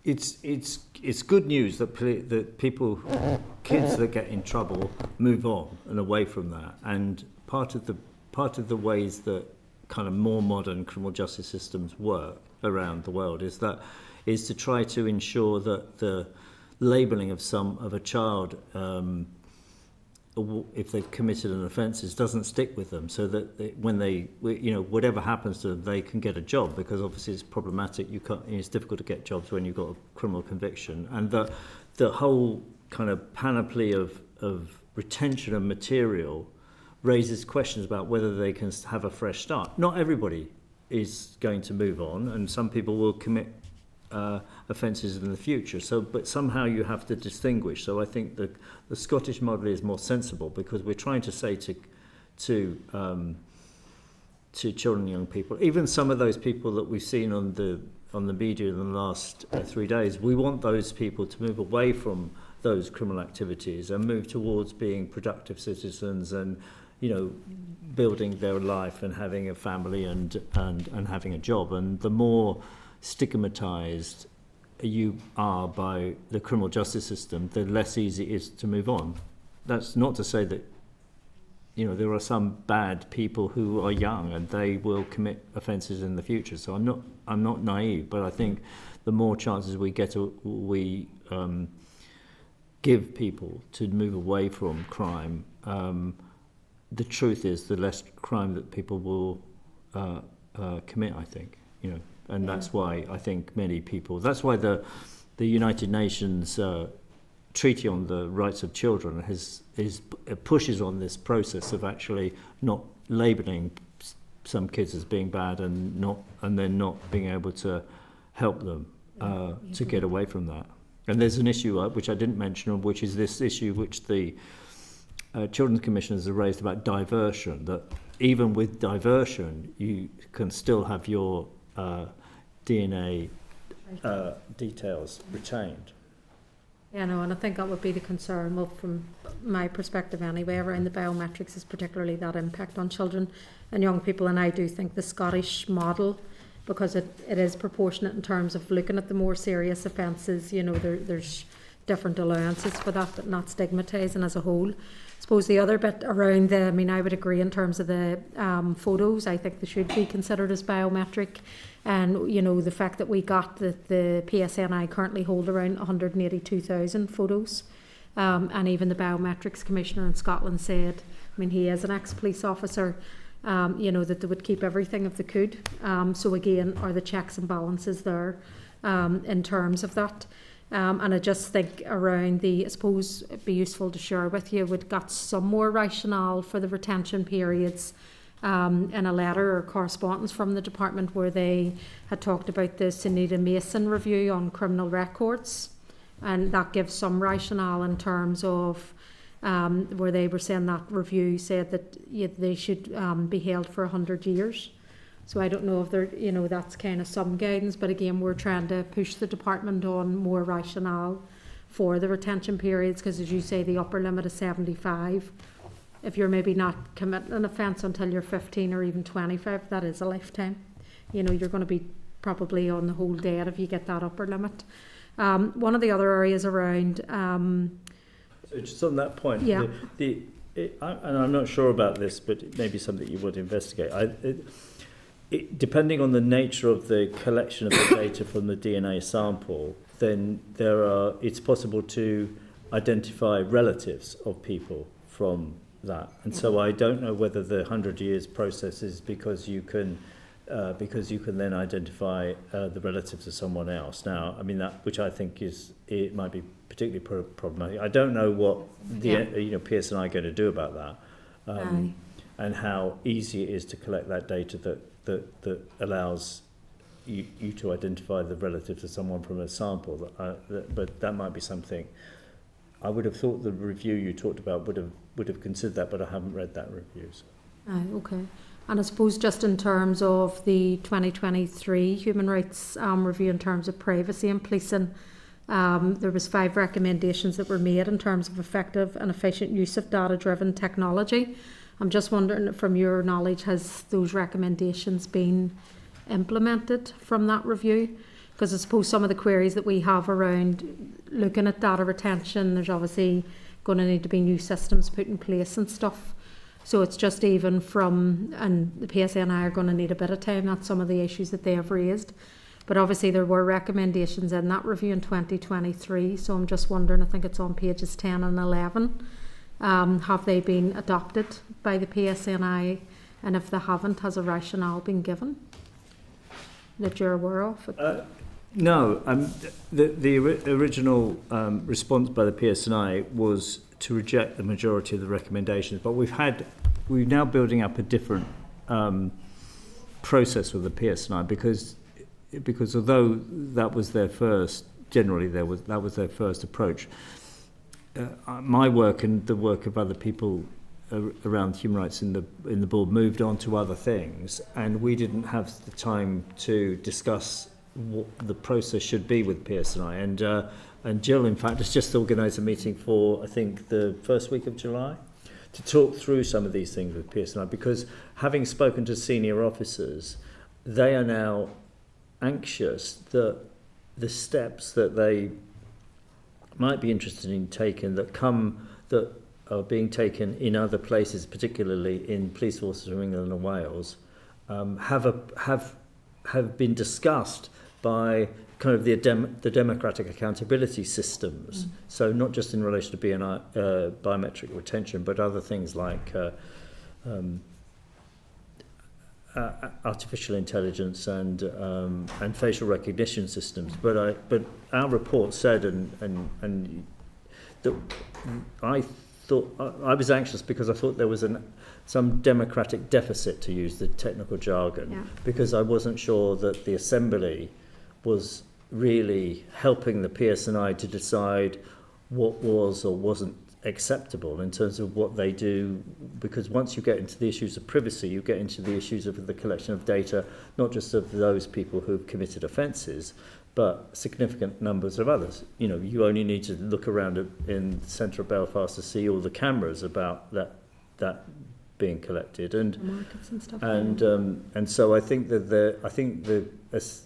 it's good news that people, kids that get in trouble, move on and away from that. And part of the ways that kind of more modern criminal justice systems work around the world is to try to ensure that the labelling of a child, if they've committed an offence, doesn't stick with them, so that when they, you know, whatever happens to them, they can get a job, because obviously it's problematic. It's difficult to get jobs when you've got a criminal conviction, and the whole kind of panoply of retention of material raises questions about whether they can have a fresh start. Not everybody is going to move on, and some people will commit offences in the future. But somehow you have to distinguish. So I think the Scottish model is more sensible, because we're trying to say to children and young people, even some of those people that we've seen on the media in the last 3 days, we want those people to move away from those criminal activities and move towards being productive citizens, and, you know, building their life and having a family and having a job. And the more stigmatised you are by the criminal justice system, the less easy it is to move on. That's not to say that, you know, there are some bad people who are young and they will commit offences in the future. So I'm not naive, but I think the more chances we get, give people to move away from crime, the truth is the less crime that people will commit, I think, you know, and that's why I think many people, that's why the United Nations Treaty on the Rights of Children pushes on this process of actually not labelling some kids as being bad and then not being able to help them to get away from that. And there's an issue which I didn't mention, which is this issue which the Children's Commissioners have raised about diversion, that even with diversion you can still have your DNA details retained. Yeah, no, and I think that would be the concern, well, from my perspective anyway, around the biometrics, is particularly that impact on children and young people. And I do think the Scottish model, because it is proportionate in terms of looking at the more serious offences, you know, there's different allowances for that, but not stigmatising as a whole. I suppose the other bit around I would agree in terms of the photos. I think they should be considered as biometric. And, you know, the fact that we got that the PSNI currently hold around 182,000 photos. And even the Biometrics Commissioner in Scotland said, he is an ex-police officer, you know, that they would keep everything if they could. So again, are the checks and balances there in terms of that? And I just think around I suppose it'd be useful to share with you, we've got some more rationale for the retention periods in a letter or correspondence from the department, where they had talked about the Sunita Mason review on criminal records, and that gives some rationale in terms of where they were saying that review said that they should be held for 100 years. So I don't know if there, you know, that's kind of some guidance, but again, we're trying to push the department on more rationale for the retention periods, because as you say, the upper limit is 75. If you're maybe not committing an offence until you're 15 or even 25, that is a lifetime. You know, you're going to be probably on the whole dead if you get that upper limit. One of the other areas around... So just on that point, yeah. And I'm not sure about this, but it may be something you would investigate. Depending on the nature of the collection of the data from the DNA sample, then it's possible to identify relatives of people from that. And so I don't know whether the 100 years process is because you can then identify the relatives of someone else. Now, that, which I think it might be particularly problematic. I don't know what the PSNI are going to do about that, and how easy it is to collect that data that allows you to identify the relatives of someone from a sample. But that might be something. I would have thought the review you talked about would have considered that, but I haven't read that review. So. Okay. And I suppose just in terms of the 2023 Human Rights Review in terms of privacy and policing, there was 5 recommendations that were made in terms of effective and efficient use of data-driven technology. I'm just wondering, from your knowledge, has those recommendations been implemented from that review? Because I suppose some of the queries that we have around looking at data retention, there's obviously going to need to be new systems put in place and stuff. So it's just even from, and the PSNI are going to need a bit of time, that's some of the issues that they have raised. But obviously there were recommendations in that review in 2023, so I'm just wondering, I think it's on pages 10 and 11, have they been adopted by the PSNI, and if they haven't, has a rationale been given that you're aware of? No, the original response by the PSNI was to reject the majority of the recommendations, but we're now building up a different process with the PSNI, because although that was their first, generally that was their first approach. My work and the work of other people around human rights in the board moved on to other things, and we didn't have the time to discuss what the process should be with PSNI. And Jill, in fact, has just organised a meeting for, I think, the first week of July to talk through some of these things with PSNI, because having spoken to senior officers, they are now anxious that the steps that they might be interested in taking that are being taken in other places, particularly in police forces of England and Wales, have been discussed by kind of the democratic accountability systems. So not just in relation to BNI, biometric retention, but other things like artificial intelligence and facial recognition systems. But our report said, and that I thought I was anxious because I thought there was some democratic deficit, to use the technical jargon, because I wasn't sure that the Assembly was really helping the PSNI to decide what was or wasn't acceptable in terms of what they do, because once you get into the issues of privacy, you get into the issues of the collection of data, not just of those people who've committed offences, but significant numbers of others. You know, you only need to look around in the centre of Belfast to see all the cameras about that being collected, and markets and stuff. And so I think that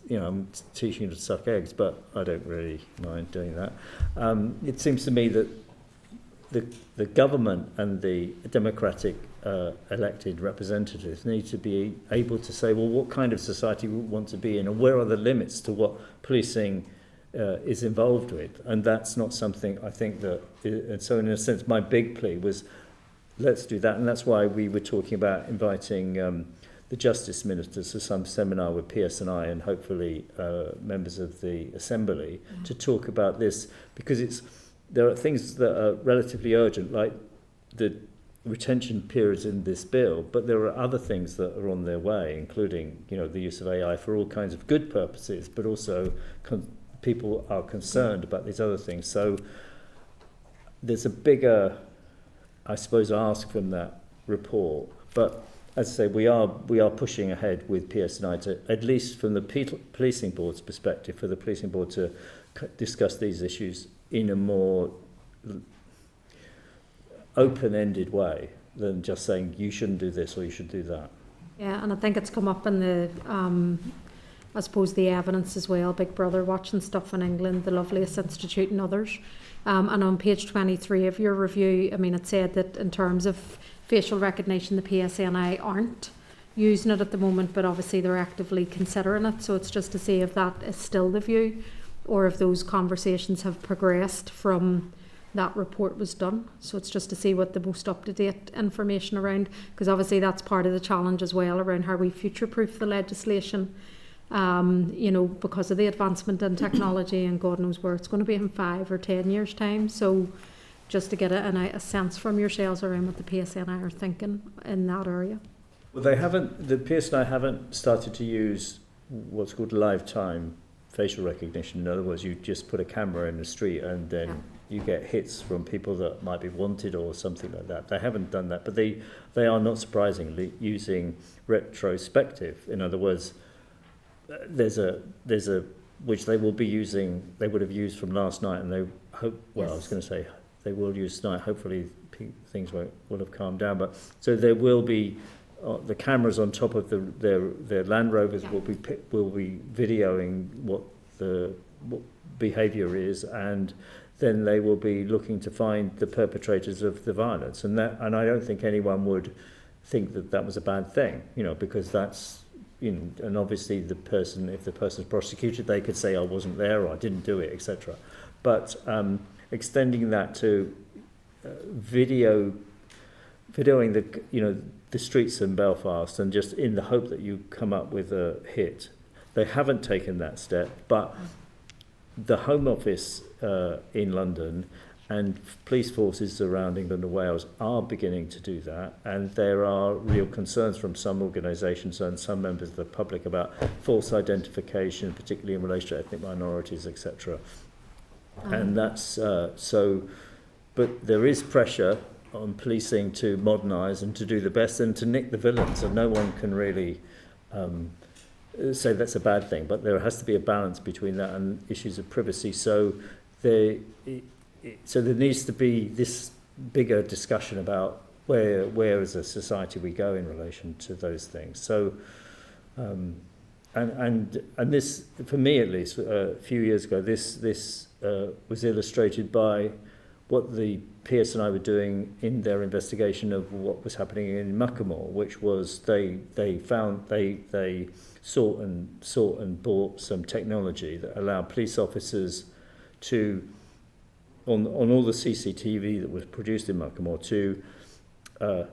you know, I'm teaching you to suck eggs, but I don't really mind doing that. It seems to me that the government and the democratic elected representatives need to be able to say, well, what kind of society we want to be in, and where are the limits to what policing is involved with. And that's not something I think that, and so in a sense my big plea was, let's do that. And that's why we were talking about inviting the Justice Ministers to some seminar with PSNI and hopefully members of the Assembly to talk about this, because there are things that are relatively urgent, like the retention periods in this bill, but there are other things that are on their way, including, you know, the use of AI for all kinds of good purposes, but also people are concerned about these other things. So there's a bigger, I suppose, ask from that report. But as I say, we are pushing ahead with PSNI to, at least from the policing board's perspective, for the policing board to discuss these issues in a more open-ended way than just saying you shouldn't do this or you should do that. Yeah, and I think it's come up in the, I suppose, the evidence as well, Big Brother watching stuff in England, the Lovelace Institute and others. And on page 23 of your review, I mean, it said that in terms of facial recognition, the PSNI aren't using it at the moment, but obviously they're actively considering it. So it's just to see if that is still the view, or if those conversations have progressed from that report was done. So it's just to see what the most up-to-date information around, because obviously that's part of the challenge as well around how we future-proof the legislation, you know, because of the advancement in technology, and God knows where it's going to be in 5 or 10 years' time. So just to get a sense from yourselves around what the PSNI are thinking in that area. Well, the PSNI haven't started to use what's called lifetime facial recognition. In other words, you just put a camera in the street and then you get hits from people that might be wanted or something like that. They haven't done that, but they are not surprisingly using retrospective. In other words, there's a which they will be using. They would have used from last night, and they hope. Well, yes. I was going to say they will use tonight. Hopefully, things will have calmed down. But so there will be. The cameras on top of their Land Rovers will be videoing what behaviour is, and then they will be looking to find the perpetrators of the violence, and I don't think anyone would think that was a bad thing, you know, because that's, you know, and obviously if the person's prosecuted, they could say I wasn't there or I didn't do it, etc. But extending that to videoing the streets in Belfast, and just in the hope that you come up with a hit. They haven't taken that step, but the Home Office in London and police forces around England and Wales are beginning to do that, and there are real concerns from some organisations and some members of the public about false identification, particularly in relation to ethnic minorities, etc. And that's so, but there is pressure on policing to modernise and to do the best and to nick the villains, and no one can really say that's a bad thing, but there has to be a balance between that and issues of privacy. So there needs to be this bigger discussion about where as a society we go in relation to those things. So and this, for me at least, a few years ago, this was illustrated by what the PSNI were doing in their investigation of what was happening in Muckamore, which was they sought and bought some technology that allowed police officers to, on all the CCTV that was produced in Muckamore, to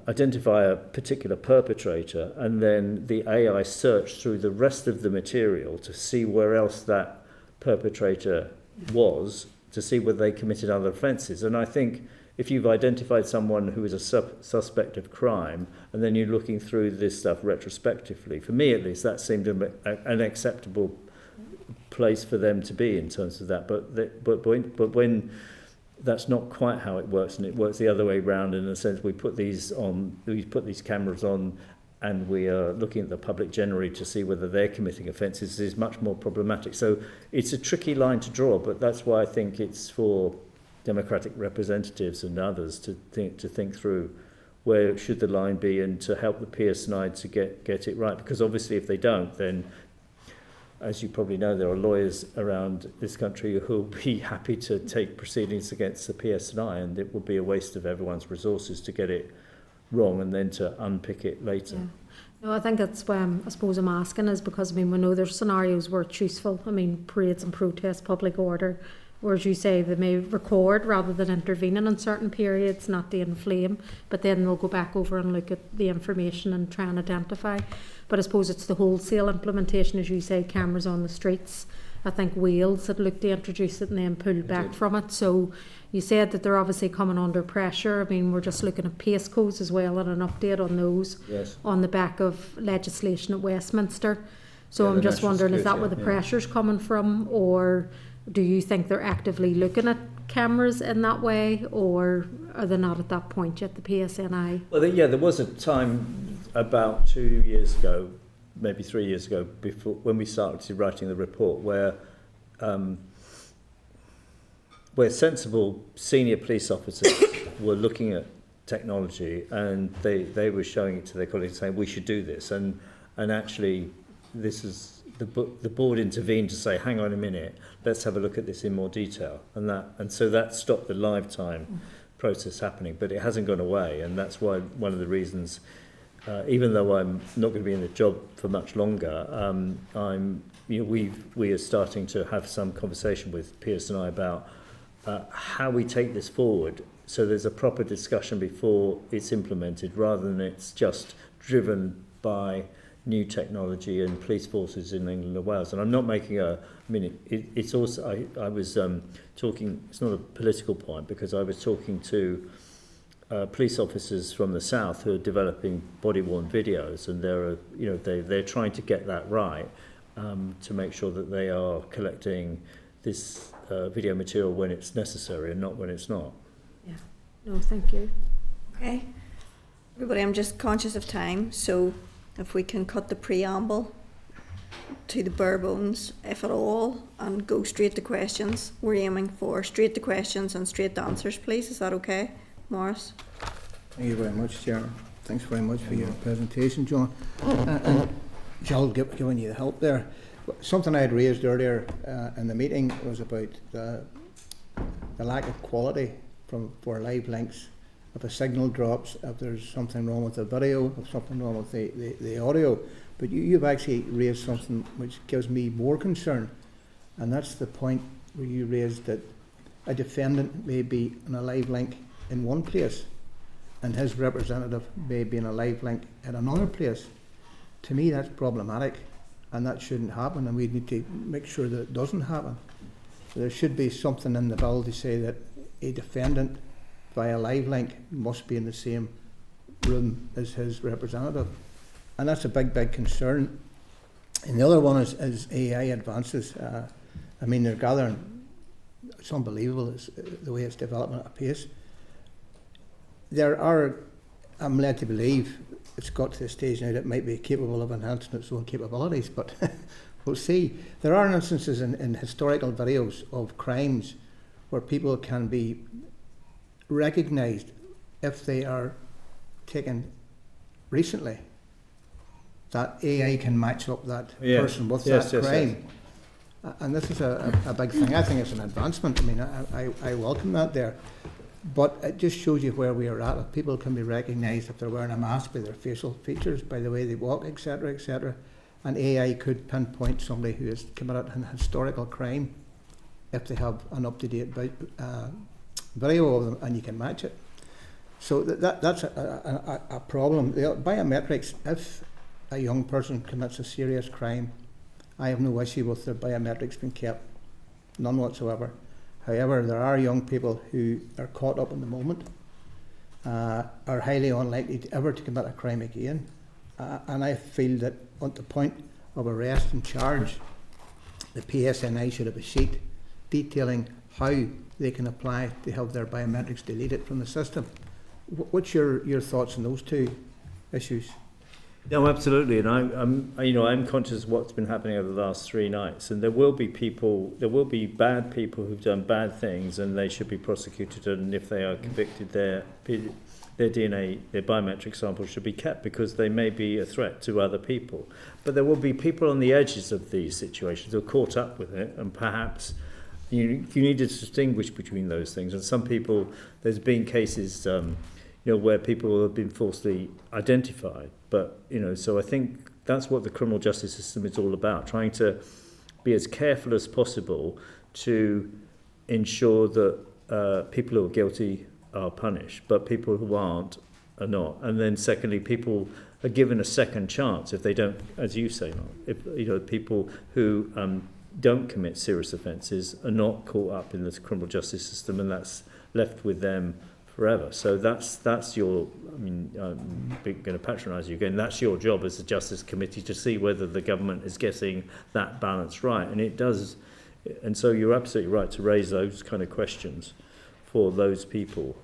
identify a particular perpetrator, and then the AI searched through the rest of the material to see where else that perpetrator was, to see whether they committed other offences. And I think if you've identified someone who is a suspect of crime, and then you're looking through this stuff retrospectively, for me at least, that seemed an acceptable place for them to be in terms of that. But when that's not quite how it works, and it works the other way around in the sense we put these cameras on, and we are looking at the public generally to see whether they're committing offences, is much more problematic. So it's a tricky line to draw, but that's why I think it's for democratic representatives and others to think through where should the line be, and to help the PSNI to get it right. Because obviously if they don't, then, as you probably know, there are lawyers around this country who will be happy to take proceedings against the PSNI, and it will be a waste of everyone's resources to get it wrong and then to unpick it later. Yeah. No, I think that's why I suppose I'm asking, is because, I mean, we know there's scenarios where it's useful. I mean, parades and protests, public order, where, as you say, they may record rather than intervening in certain periods, not to inflame, but then they'll go back over and look at the information and try and identify. But I suppose it's the wholesale implementation, as you say, cameras on the streets. I think Wales had looked to introduce it and then pulled back from it. So you said that they're obviously coming under pressure. I mean, we're just looking at pace codes as well, and an update on those on the back of legislation at Westminster. So I'm just wondering, is that where the pressure's coming from, or do you think they're actively looking at cameras in that way, or are they not at that point yet, the PSNI? Well, there was a time about 2 years ago, maybe 3 years ago, before when we started writing the report, where sensible senior police officers were looking at technology, and they were showing it to their colleagues, saying we should do this, and actually this is the board intervened to say, hang on a minute, let's have a look at this in more detail, and so that stopped the lifetime process happening. But it hasn't gone away, and that's why one of the reasons, even though I'm not going to be in the job for much longer, we are starting to have some conversation with PSNI about how we take this forward, so there's a proper discussion before it's implemented, rather than it's just driven by new technology and police forces in England and Wales. And I'm not making it's also, I was talking, it's not a political point, because I was talking to police officers from the south who are developing body-worn videos, and they're trying to get that right, to make sure that they are collecting this video material when it's necessary and not when it's not. Yeah. No, thank you. Okay. Everybody, I'm just conscious of time, so if we can cut the preamble to the bare bones, if at all, and go straight to questions. We're aiming for straight to questions and straight to answers, please. Is that okay, Morris? Thank you very much, Chair. Thanks very much for your presentation, John. And Jill, giving you the help there. Something I had raised earlier in the meeting was about the lack of quality for live links. If a signal drops, if there's something wrong with the video, if something wrong with the audio. But you've actually raised something which gives me more concern, and that's the point where you raised that a defendant may be on a live link in one place and his representative may be in a live link at another place. To me, that's problematic, and that shouldn't happen, and we need to make sure that it doesn't happen. So there should be something in the bill to say that a defendant via live link must be in the same room as his representative, and that's a big concern. And the other one is AI advances. I mean, they're gathering, it's unbelievable the way it's developing at a pace. I'm led to believe it's got to the stage now that it might be capable of enhancing its own capabilities, but we'll see. There are instances in historical videos of crimes where people can be recognised if they are taken recently. That AI can match up that person with that crime. And this is a big thing. I think it's an advancement. I mean, I welcome that there. But it just shows you where we are at. If people can be recognised if they're wearing a mask by their facial features, by the way they walk, etc., etc. And AI could pinpoint somebody who has committed an historical crime if they have an up-to-date video of them and you can match it. So that's a problem. The biometrics, if a young person commits a serious crime, I have no issue with their biometrics being kept, none whatsoever. However, there are young people who are caught up in the moment, are highly unlikely to ever to commit a crime again, and I feel that at the point of arrest and charge, the PSNI should have a sheet detailing how they can apply to have their biometrics deleted from the system. What's your thoughts on those two issues? No, absolutely, and I'm conscious of what's been happening over the last 3 nights, and there will be bad people who've done bad things, and they should be prosecuted. And if they are convicted, their DNA, their biometric samples should be kept because they may be a threat to other people. But there will be people on the edges of these situations who are caught up with it, and perhaps you need to distinguish between those things. And some people, there's been cases, where people have been falsely identified. But, so I think that's what the criminal justice system is all about, trying to be as careful as possible to ensure that people who are guilty are punished, but people who aren't are not. And then secondly, people are given a second chance if they don't, as you say, if people who don't commit serious offences are not caught up in the criminal justice system, and that's left with them forever. So that's your, I'm going to patronise you again, that's your job as the Justice Committee to see whether the government is getting that balance right. And it does. And so you're absolutely right to raise those kind of questions for those people.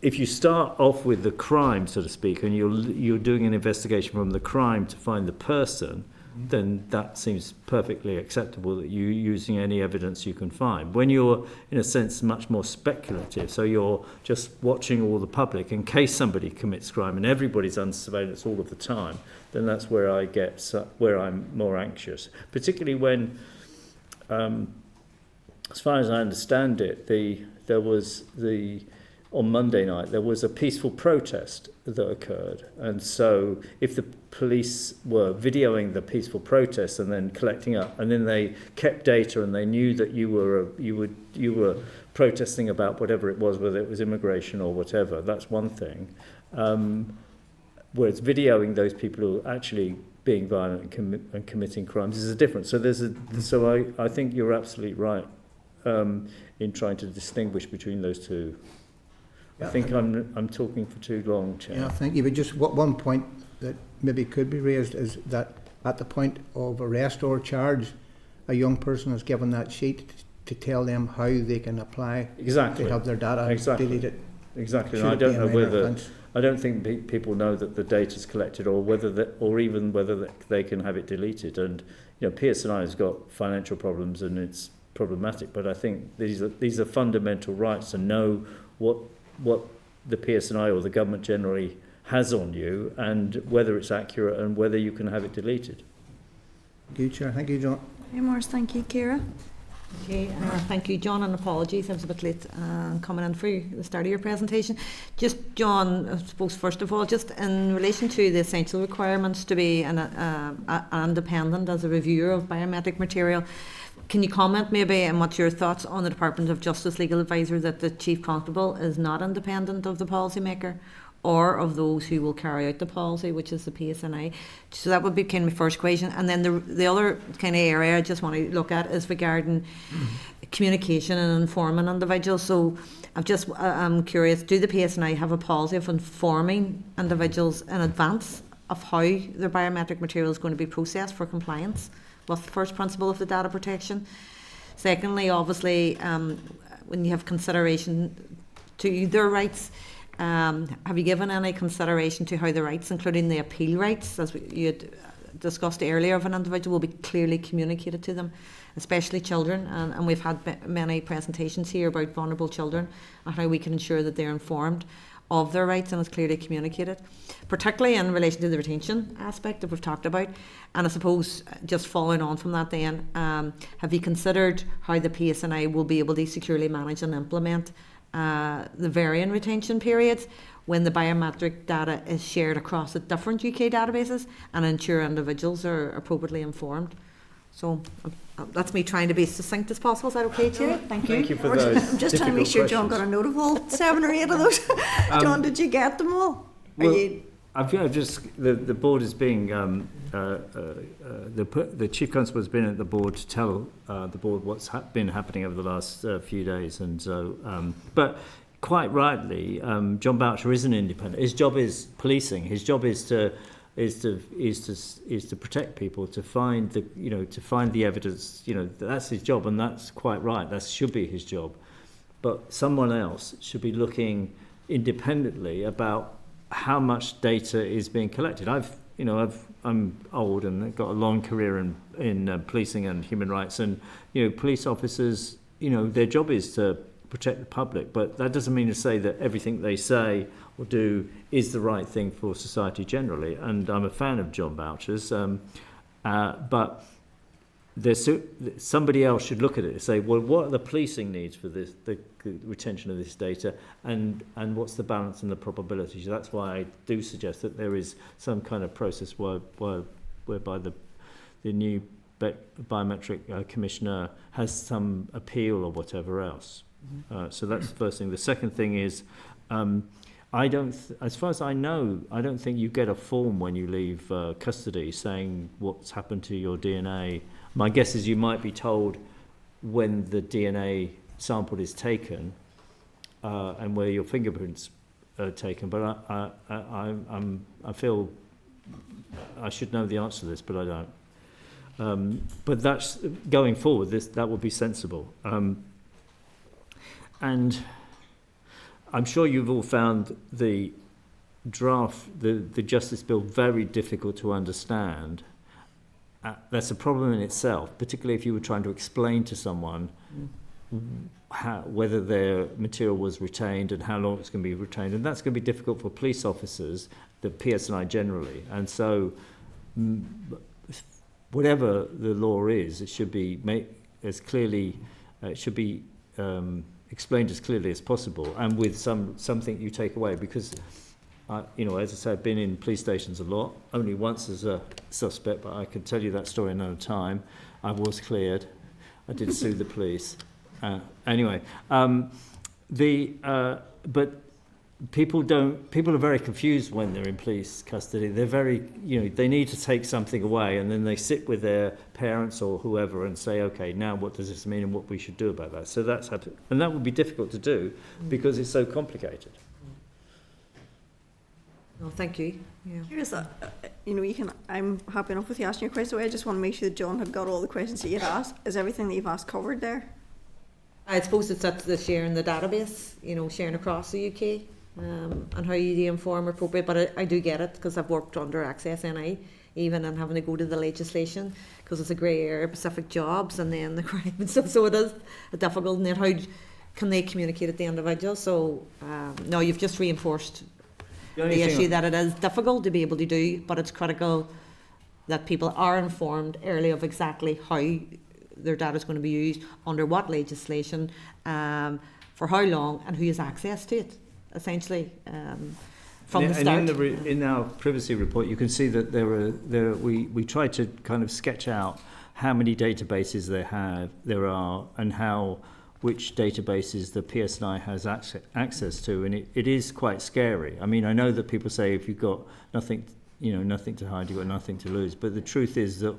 If you start off with the crime, so to speak, and you're doing an investigation from the crime to find the person, then that seems perfectly acceptable that you're using any evidence you can find. When you're, in a sense, much more speculative, so you're just watching all the public in case somebody commits crime and everybody's under surveillance all of the time, then that's where I'm more anxious. Particularly when, as far as I understand it, on Monday night, there was a peaceful protest that occurred. And so if the police were videoing the peaceful protest and then collecting up, and then they kept data and they knew that you were protesting about whatever it was, whether it was immigration or whatever, that's one thing. Whereas videoing those people who are actually being violent and committing crimes is a difference. So I think you're absolutely right in trying to distinguish between those two. I think I'm talking for too long, Chair. Yeah, thank you. But just one point that maybe could be raised is that at the point of arrest or charge, a young person is given that sheet to tell them how they can apply to have their data deleted. Exactly. And I don't know whether I don't think people know that the data is collected, or even whether they can have it deleted. And PSNI has got financial problems and it's problematic. But I think these are fundamental rights to know what the PSNI or the government generally has on you, and whether it's accurate and whether you can have it deleted. Thank you, Chair. Thank you, John. Any more? Thank you, Ciara. Okay, thank you, John, and apologies, I was a bit late coming in for the start of your presentation. Just, John, I suppose first of all, just in relation to the essential requirements to be an independent as a reviewer of biometric material, can you comment maybe on what's your thoughts on the Department of Justice legal advisor that the Chief Constable is not independent of the policymaker or of those who will carry out the policy, which is the PSNI? So that would be kind of my first question. And then the other kind of area I just want to look at is regarding communication and informing individuals. So I'm curious, do the PSNI have a policy of informing individuals in advance of how their biometric material is going to be processed for compliance with the first principle of the data protection? Secondly, obviously, when you have consideration to their rights, have you given any consideration to how the rights, including the appeal rights, as you had discussed earlier, of an individual will be clearly communicated to them, especially children? And we've had many presentations here about vulnerable children and how we can ensure that they're informed of their rights and is clearly communicated, particularly in relation to the retention aspect that we've talked about. And I suppose, just following on from that then, have you considered how the PSNI will be able to securely manage and implement the varying retention periods when the biometric data is shared across the different UK databases, and ensure individuals are appropriately informed? So that's me trying to be succinct as possible. Is that okay, Chair? Thank you. Thank you for those. I'm just trying to make sure John got a note of all 7 or 8 of those. John, did you get them all? Well, I've just the board is being the chief constable has been at the board to tell the board what's been happening over the last few days, and so but quite rightly, John Boucher is an independent. His job is policing. His job is to protect people, to find the evidence. That's his job, and that's quite right. That should be his job. But someone else should be looking independently about how much data is being collected. I'm old and I've got a long career in policing and human rights, and police officers, their job is to protect the public, but that doesn't mean to say that everything they say or do is the right thing for society generally. And I'm a fan of John Boucher's, but somebody else should look at it and say, well, what are the policing needs for this, the retention of this data, and what's the balance and the probabilities? That's why I do suggest that there is some kind of process whereby the new biometric commissioner has some appeal or whatever else. So that's the first thing. The second thing is, as far as I know, I don't think you get a form when you leave custody saying what's happened to your DNA. My guess is you might be told when the DNA sample is taken and where your fingerprints are taken. But I feel I should know the answer to this, but I don't. But that's going forward. That would be sensible. And I'm sure you've all found the draft, the Justice Bill, very difficult to understand. That's a problem in itself, particularly if you were trying to explain to someone whether their material was retained and how long it's going to be retained. And that's going to be difficult for police officers, the PSNI generally. And so whatever the law is, it should be made as clearly, it should be explained as clearly as possible, and with something you take away, because as I say, I've been in police stations a lot, only once as a suspect, but I can tell you that story another time. I was cleared. I did sue the police. Anyway, but people are very confused when they're in police custody. They're very, they need to take something away, and then they sit with their parents or whoever and say, okay, now what does this mean and what we should do about that? So that's happened, and that would be difficult to do because it's so complicated. No, thank you. Yeah. Here's I'm happy enough with you asking your question. I just want to make sure that John had got all the questions that you had asked. Is everything that you've asked covered there? I suppose it's at the sharing the database, sharing across the UK. And how you inform appropriate, but I do get it, because I've worked under Access NI even, and having to go to the legislation because it's a grey area, specific jobs, and then the crime and stuff, so it is difficult. And then how can they communicate at the individual? So no, you've just reinforced the issue that it is difficult to be able to do, but it's critical that people are informed early of exactly how their data is going to be used, under what legislation, for how long, and who has access to it. Essentially, from the start. And in our privacy report, you can see that we try to kind of sketch out how many databases there are, and which databases the PSNI has access to, and it is quite scary. I mean, I know that people say if you've got nothing to hide, you've got nothing to lose. But the truth is that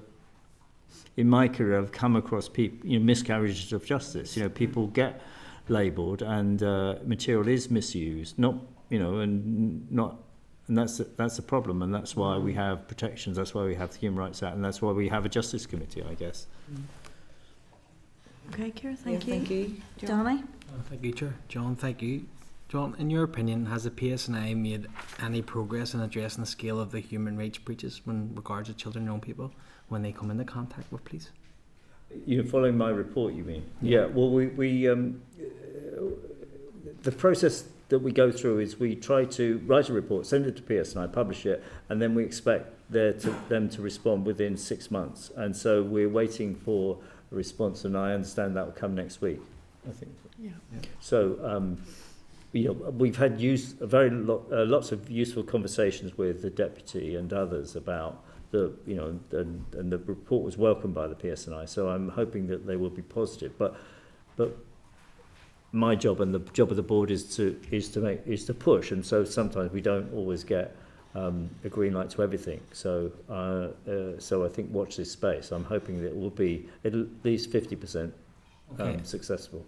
in my career, I've come across miscarriages of justice. People get labelled, and material is misused. And that's a problem, and that's why we have protections. That's why we have the Human Rights Act, and that's why we have a Justice Committee, I guess. Okay, Ciara, thank you. Thank you, Danny. Thank you, Chair. John, thank you. John, in your opinion, has the PSNI made any progress in addressing the scale of the human rights breaches when regards to children and young people when they come into contact with police? You're following my report, you mean? Yeah. Well, we the process that we go through is we try to write a report, send it to PSNI, publish it, and then we expect them to respond within 6 months. And so we're waiting for a response, and I understand that will come next week, I think. Yeah. So, we've had lots of useful conversations with the deputy and others about and the report was welcomed by the PSNI. So I'm hoping that they will be positive. But my job and the job of the board is to push, and so sometimes we don't always get a green light to everything. So I think watch this space. I'm hoping that it will be at least 50% successful.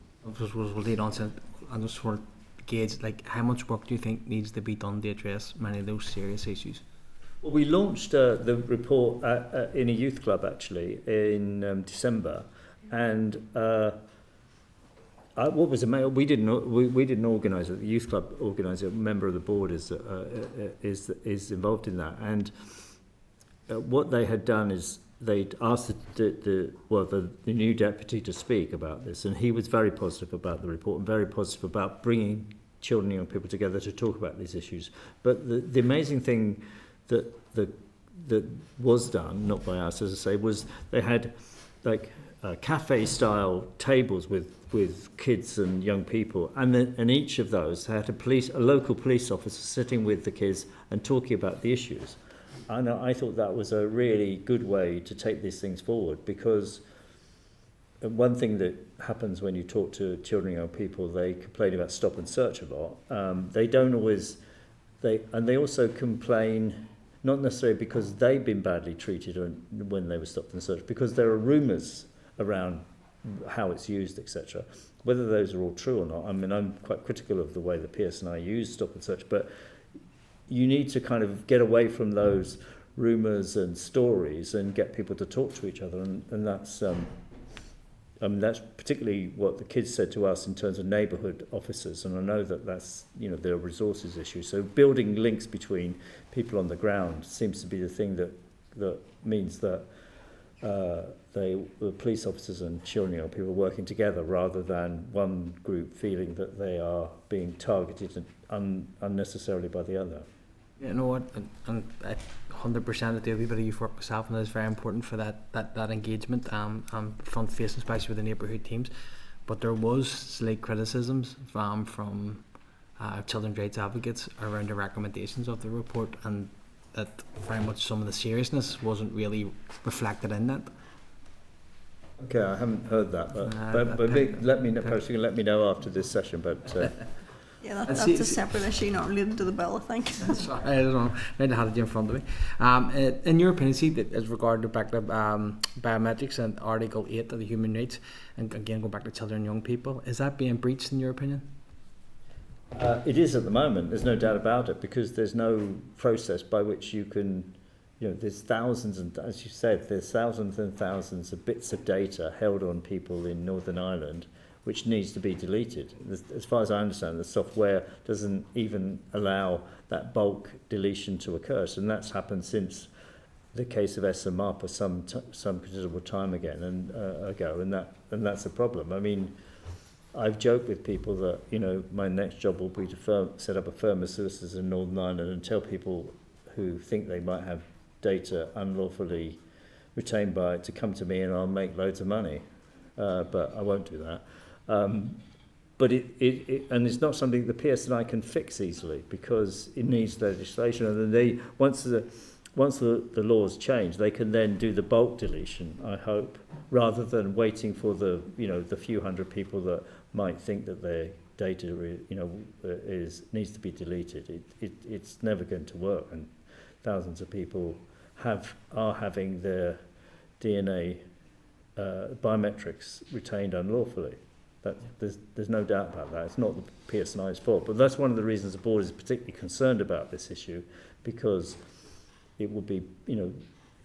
We'll lead on to, I just want to gauge, like, how much work do you think needs to be done to address many of those serious issues? Well, we launched the report in a youth club actually in December, and what was amazing, we didn't organise it. The youth club organised it. A member of the board is involved in that, and what they had done is they'd asked the new deputy to speak about this, and he was very positive about the report and very positive about bringing children and young people together to talk about these issues. But the amazing thing that was done, not by us, as I say, was they had like cafe-style tables with kids and young people, and each of those had a local police officer sitting with the kids and talking about the issues. And I thought that was a really good way to take these things forward, because one thing that happens when you talk to children and young people, they complain about stop and search a lot. They don't always, they also complain not necessarily because they've been badly treated when they were stopped and searched, because there are rumours around how it's used, etc. Whether those are all true or not, I mean, I'm quite critical of the way the PSNI use stop and search, but you need to kind of get away from those rumours and stories and get people to talk to each other, and that's that's particularly what the kids said to us in terms of neighbourhood officers, and I know that's there are resources issues. So building links between people on the ground seems to be the thing that means that the police officers and children and people are working together, rather than one group feeling that they are being targeted unnecessarily by the other. You know what, and 100% of everybody you've worked myself, and it's very important for that engagement front facing, especially with the neighbourhood teams. But there was slight criticisms from children's rights advocates around the recommendations of the report, and that very much some of the seriousness wasn't really reflected in that. Okay, I haven't heard that, but let me know. Perhaps you can let me know after this session. But yeah, that's a separate issue, not related to the bill, I think. Sorry, I don't know. Maybe I had it in front of me. In your opinion, see, that as regard to back to biometrics and Article 8 of the Human Rights, and again going back to children and young people, is that being breached in your opinion? It is at the moment. There's no doubt about it, because there's no process by which you can. There's thousands, and as you said, there's thousands and thousands of bits of data held on people in Northern Ireland, which needs to be deleted. As far as I understand, the software doesn't even allow that bulk deletion to occur, and that's happened since the case of SMARPA some considerable time ago, and that's a problem. I mean, I've joked with people that my next job will be to set up a firm of solicitors in Northern Ireland and tell people who think they might have data unlawfully retained by it to come to me, and I'll make loads of money. But I won't do that. But and it's not something the PSNI can fix easily, because it needs legislation, and then once the laws change, they can then do the bulk deletion, I hope, rather than waiting for the few hundred people that might think that their data needs to be deleted. It's never going to work, and thousands of people are having their DNA biometrics retained unlawfully. There's no doubt about that. It's not the PSNI's fault, but that's one of the reasons the board is particularly concerned about this issue, because it will be,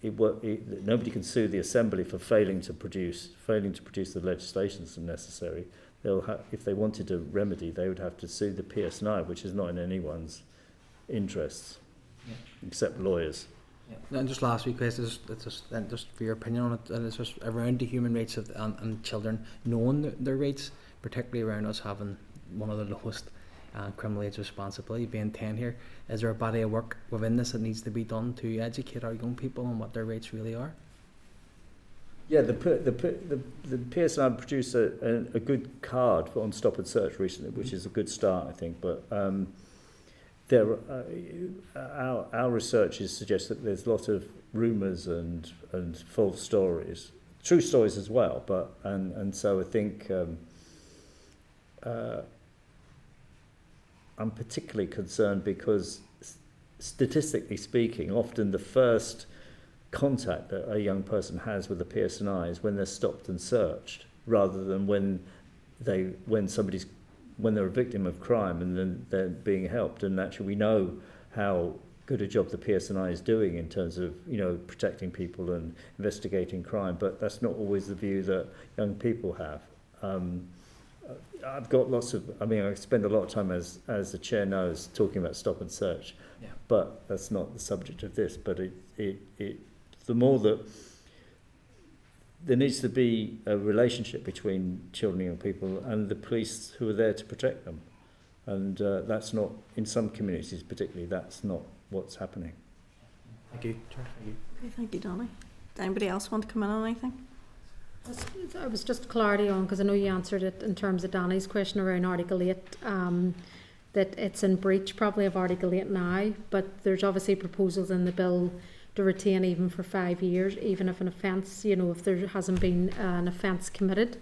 nobody can sue the Assembly for failing to produce the legislation that's necessary. If they wanted a remedy, they would have to sue the PSNI, which is not in anyone's interests, except lawyers. Yeah. And just last week, Chris, just for your opinion on it, and it's just around the human rights and children knowing their rights, particularly around us having one of the lowest and criminal age responsibility being 10 here. Is there a body of work within this that needs to be done to educate our young people on what their rates really are? Yeah, the PSNI produced a good card on stop and search recently, which is a good start, I think. But our researchers suggest that there's a lot of rumours and false stories, true stories as well. But and so I think I'm particularly concerned because statistically speaking, often the first contact that a young person has with the PSNI is when they're stopped and searched, rather than when they're a victim of crime and then they're being helped. And actually, we know how good a job the PSNI is doing in terms of protecting people and investigating crime, but that's not always the view that young people have. I've got lots of. I spend a lot of time, as the chair knows, talking about stop and search, but that's not the subject of this. But the more that there needs to be a relationship between children and young people and the police who are there to protect them, and that's not, in some communities particularly, that's not what's happening. Thank you. Chair. Thank you. Okay, thank you, Donny. Does anybody else want to come in on anything? I was just clarity on, because I know you answered it in terms of Danny's question around Article 8, that it's in breach probably of Article 8 now, but there's obviously proposals in the bill to retain even for 5 years, even if an offence, if there hasn't been an offence committed.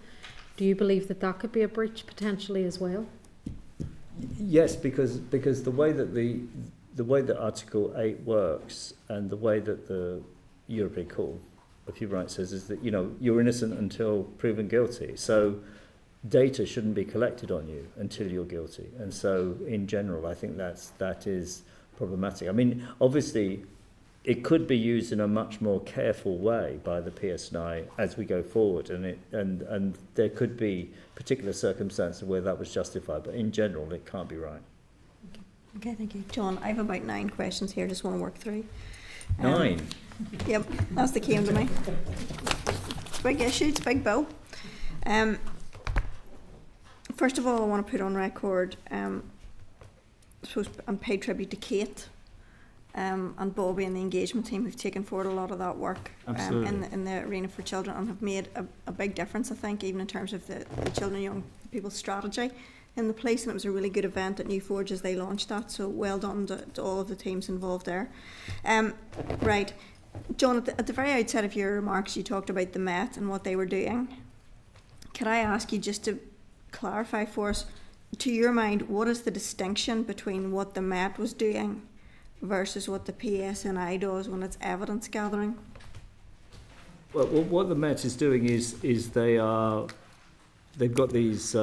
Do you believe that could be a breach potentially as well? Yes, because the way that Article 8 works and the way that the European Court of Human Rights says is that you're innocent until proven guilty. So data shouldn't be collected on you until you're guilty. And so in general, I think that is problematic. Obviously, it could be used in a much more careful way by the PSNI as we go forward, and there could be particular circumstances where that was justified, but in general it can't be right. Okay, thank you. John, I have about 9 questions here, just want to work through. 9? Yep, that's the came to me. It's a big issue, it's a big bill. First of all, I want to put on record, I suppose, and pay tribute to Kate and Bobby and the engagement team who've taken forward a lot of that work in the arena for children and have made a big difference, I think, even in terms of the children and young people's strategy in the place. And it was a really good event at New Forge as they launched that, so well done to all of the teams involved there. Right, John, at the very outset of your remarks, you talked about the Met and what they were doing. Could I ask you just to clarify for us, to your mind, what is the distinction between what the Met was doing versus what the PSNI does when it's evidence gathering? Well, what the Met is doing is they've got these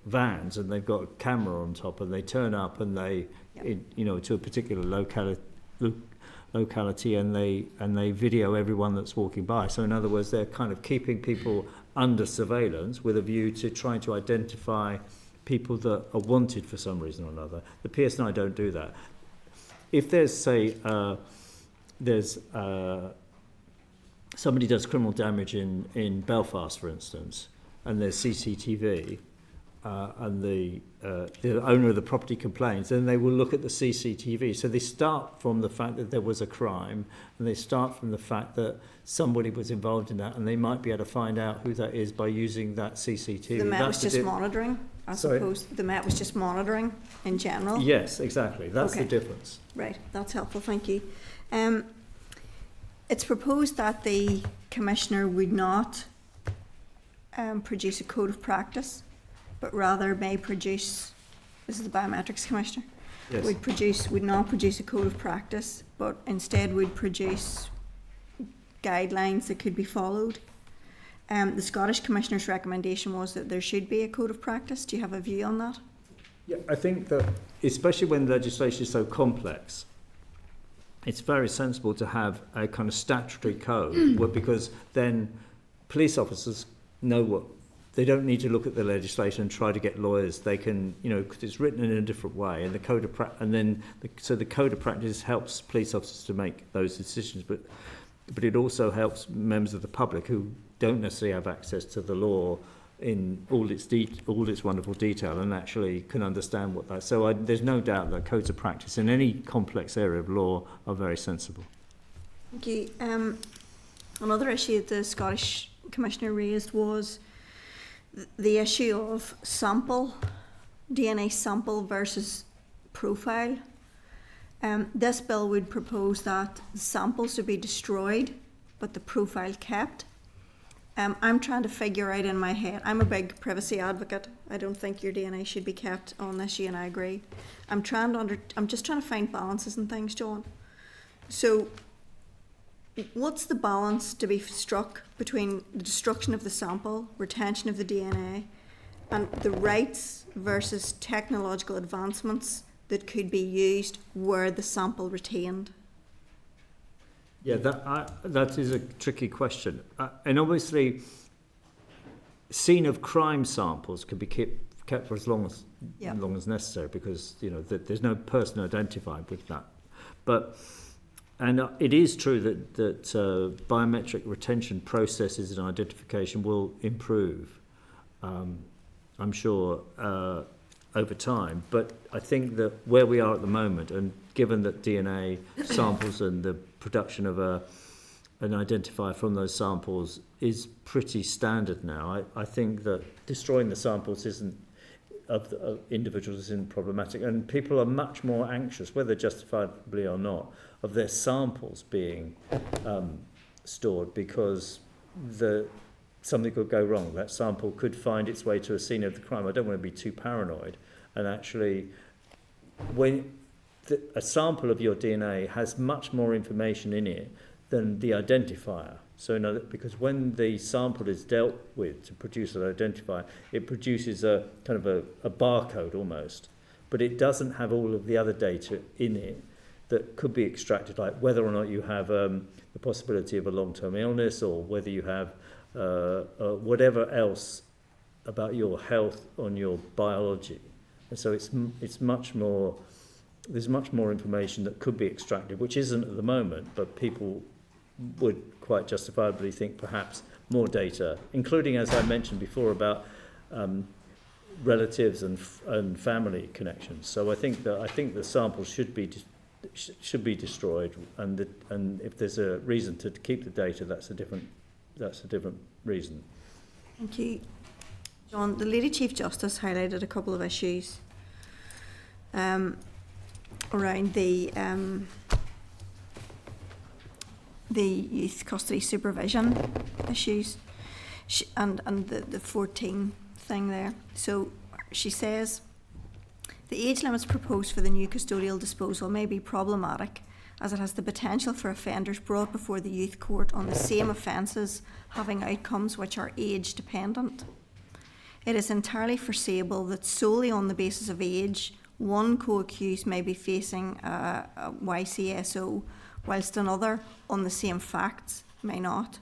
vans and they've got a camera on top, and they turn up and they, to a particular locality, and they video everyone that's walking by. So in other words, they're kind of keeping people under surveillance with a view to trying to identify people that are wanted for some reason or another. The PSNI don't do that. If there's, say, somebody does criminal damage in Belfast, for instance, and there's CCTV, and the owner of the property complains, then they will look at the CCTV. So they start from the fact that there was a crime, and they start from the fact that somebody was involved in that, and they might be able to find out who that is by using that CCTV. The Met was just monitoring, I suppose. The Met was just monitoring in general. Yes, exactly. That's the difference. Right, that's helpful. Thank you. It's proposed that the Commissioner would not produce a code of practice, but rather may produce, this is the Biometrics Commissioner, yes, would not produce a code of practice, but instead would produce guidelines that could be followed. The Scottish Commissioner's recommendation was that there should be a code of practice. Do you have a view on that? Yeah, I think that, especially when legislation is so complex, it's very sensible to have a kind of statutory code, because then police officers know what, they don't need to look at the legislation and try to get lawyers. They can, because it's written in a different way, and the code of the code of practice helps police officers to make those decisions, but it also helps members of the public who don't necessarily have access to the law in all its wonderful detail and actually can understand what that. So there's no doubt that codes of practice in any complex area of law are very sensible. Thank you. Another issue that the Scottish Commissioner raised was the issue of DNA sample versus profile. This bill would propose that the samples would be destroyed, but the profile kept. I'm trying to figure out in my head, I'm a big privacy advocate. I don't think your DNA should be kept on this issue, and I agree. I'm just trying to find balances and things, John. So what's the balance to be struck between the destruction of the sample, retention of the DNA, and the rights versus technological advancements that could be used were the sample retained? Yeah, that is a tricky question. And obviously, scene of crime samples could be kept for as long as necessary, because there's no person identified with that. And it is true that biometric retention processes and identification will improve, I'm sure, over time. But I think that where we are at the moment, and given that DNA samples and the production of an identifier from those samples is pretty standard now, I think that destroying the samples of individuals isn't problematic, and people are much more anxious, whether justifiably or not, of their samples being stored, because something could go wrong. That sample could find its way to a scene of the crime. I don't want to be too paranoid, and actually, when a sample of your DNA has much more information in it than the identifier. So because when the sample is dealt with to produce an identifier, it produces a kind of a barcode almost, but it doesn't have all of the other data in it that could be extracted, like whether or not you have the possibility of a long-term illness, or whether you have whatever else about your health on your biology. And so it's much more. There's much more information that could be extracted, which isn't at the moment, but people would quite justifiably think perhaps more data, including, as I mentioned before, about relatives and family connections. So I think the samples should be destroyed, and if there's a reason to keep the data, that's a different reason. Thank you, John. The Lady Chief Justice highlighted a couple of issues around the youth custody supervision issues and the 14 thing there. So she says the age limits proposed for the new custodial disposal may be problematic, as it has the potential for offenders brought before the youth court on the same offences having outcomes which are age dependent. It is entirely foreseeable that solely on the basis of age, one co-accused may be facing a YCSO, whilst another, on the same facts, may not.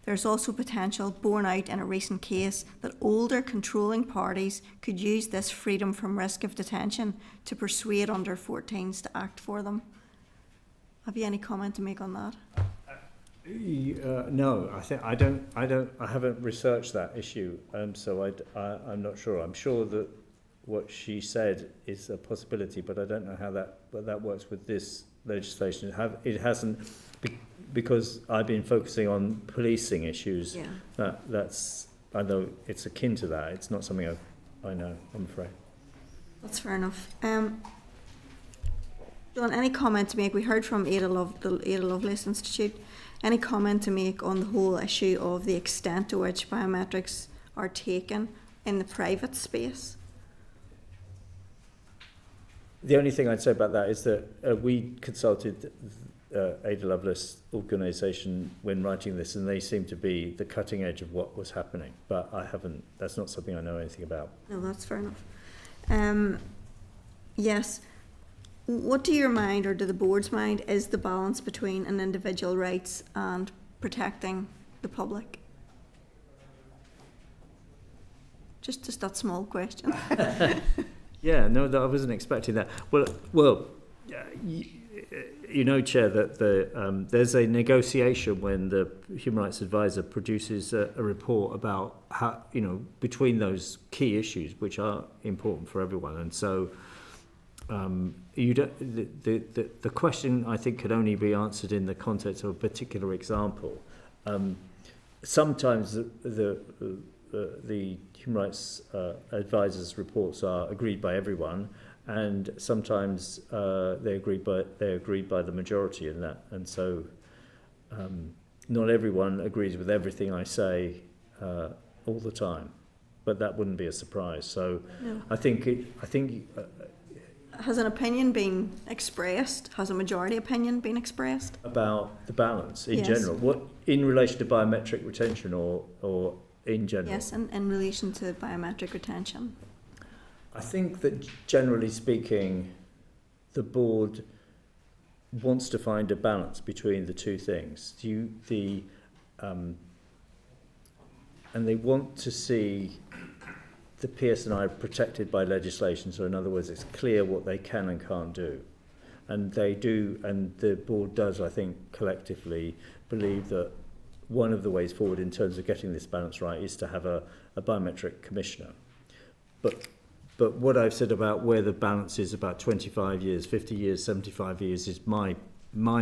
There is also potential, borne out in a recent case, that older controlling parties could use this freedom from risk of detention to persuade under 14s to act for them. Have you any comment to make on that? No, I haven't researched that issue, so I'm not sure. I'm sure that what she said is a possibility, but I don't know how that works with this legislation. It hasn't, because I've been focusing on policing issues. Yeah. I know it's akin to that. It's not something I know, I'm afraid. That's fair enough. John, any comment to make? We heard from the Ada Lovelace Institute. Any comment to make on the whole issue of the extent to which biometrics are taken in the private space? The only thing I'd say about that is that we consulted Ada Lovelace organisation when writing this, and they seem to be the cutting edge of what was happening. But that's not something I know anything about. No, that's fair enough. Yes. What to your mind, or to the board's mind, is the balance between an individual rights and protecting the public? Just that small question. Yeah, no, I wasn't expecting that. Well, you know, Chair, that there's a negotiation when the Human Rights Advisor produces a report about how, you know, between those key issues which are important for everyone. And so you don't, the question, I think, can only be answered in the context of a particular example. Sometimes the Human Rights Advisor's reports are agreed by everyone, and sometimes they're agreed by the majority in that, and so not everyone agrees with everything I say all the time, but that wouldn't be a surprise. So No. I think Has an opinion been expressed? Has a majority opinion been expressed? about the balance in Yes. general, what in relation to biometric retention or in general. Yes, in relation to biometric retention. I think that generally speaking, the board wants to find a balance between the two things. And they want to see the PSNI protected by legislation. So in other words, it's clear what they can and can't do. And they do, and the board does, I think, collectively believe that one of the ways forward in terms of getting this balance right is to have a biometric commissioner. But what I've said about where the balance is about 25 years, 50 years, 75 years is my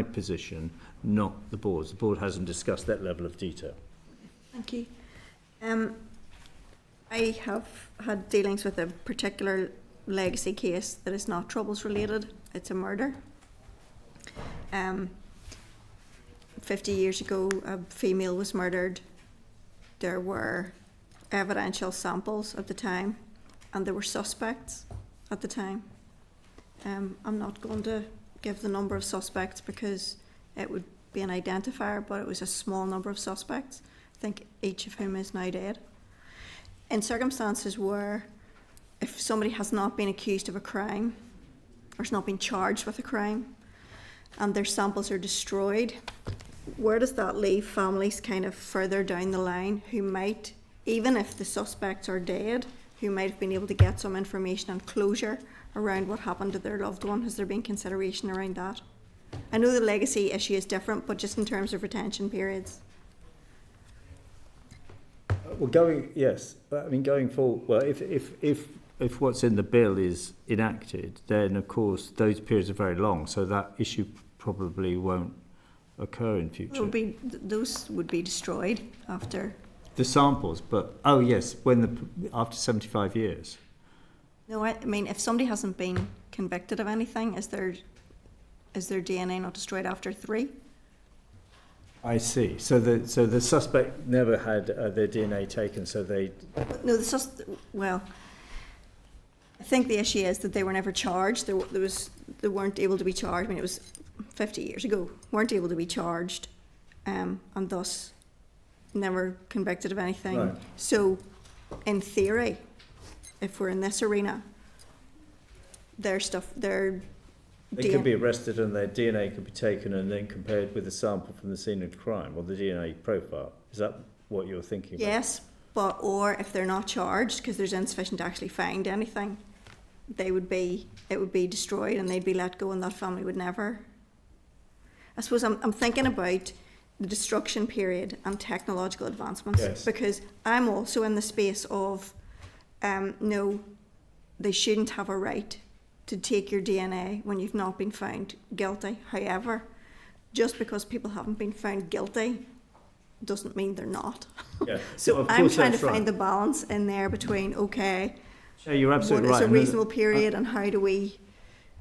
position, not the board's. The board hasn't discussed that level of detail. Thank you. I have had dealings with a particular legacy case that is not troubles related. It's a murder. 50 years ago, a female was murdered. There were evidential samples at the time, and there were suspects at the time. I'm not going to give the number of suspects because it would be an identifier, but it was a small number of suspects, I think each of whom is now dead. In circumstances where if somebody has not been accused of a crime or has not been charged with a crime and their samples are destroyed, where does that leave families kind of further down the line who might, even if the suspects are dead, who might have been able to get some information and closure around what happened to their loved one? Has there been consideration around that? I know the legacy issue is different, but just in terms of retention periods. Well, going forward, well, if what's in the bill is enacted, then of course those periods are very long, so that issue probably won't occur in future. Those would be destroyed after. The samples, but yes, after 75 years. No, I mean, if somebody hasn't been convicted of anything, is their DNA not destroyed after 3? I see. So the suspect never had their DNA taken, so they. No, well, I think the issue is that they were never charged. They weren't able to be charged. I mean, it was 50 years ago. Weren't able to be charged, and thus never convicted of anything. Right. So, in theory, if we're in this arena, They could be arrested and their DNA could be taken and then compared with a sample from the scene of the crime or the DNA profile. Is that what you're thinking about? Yes, or if they're not charged because there's insufficient to actually find anything, it would be destroyed and they'd be let go and that family would never. I suppose I'm thinking about the destruction period and technological advancements. Yes. Because I'm also in the space of no, they shouldn't have a right to take your DNA when you've not been found guilty. However, just because people haven't been found guilty doesn't mean they're not. Yeah. So I'm trying to find the balance in there between, okay, yeah, you're absolutely what is right. a reasonable period and how do we...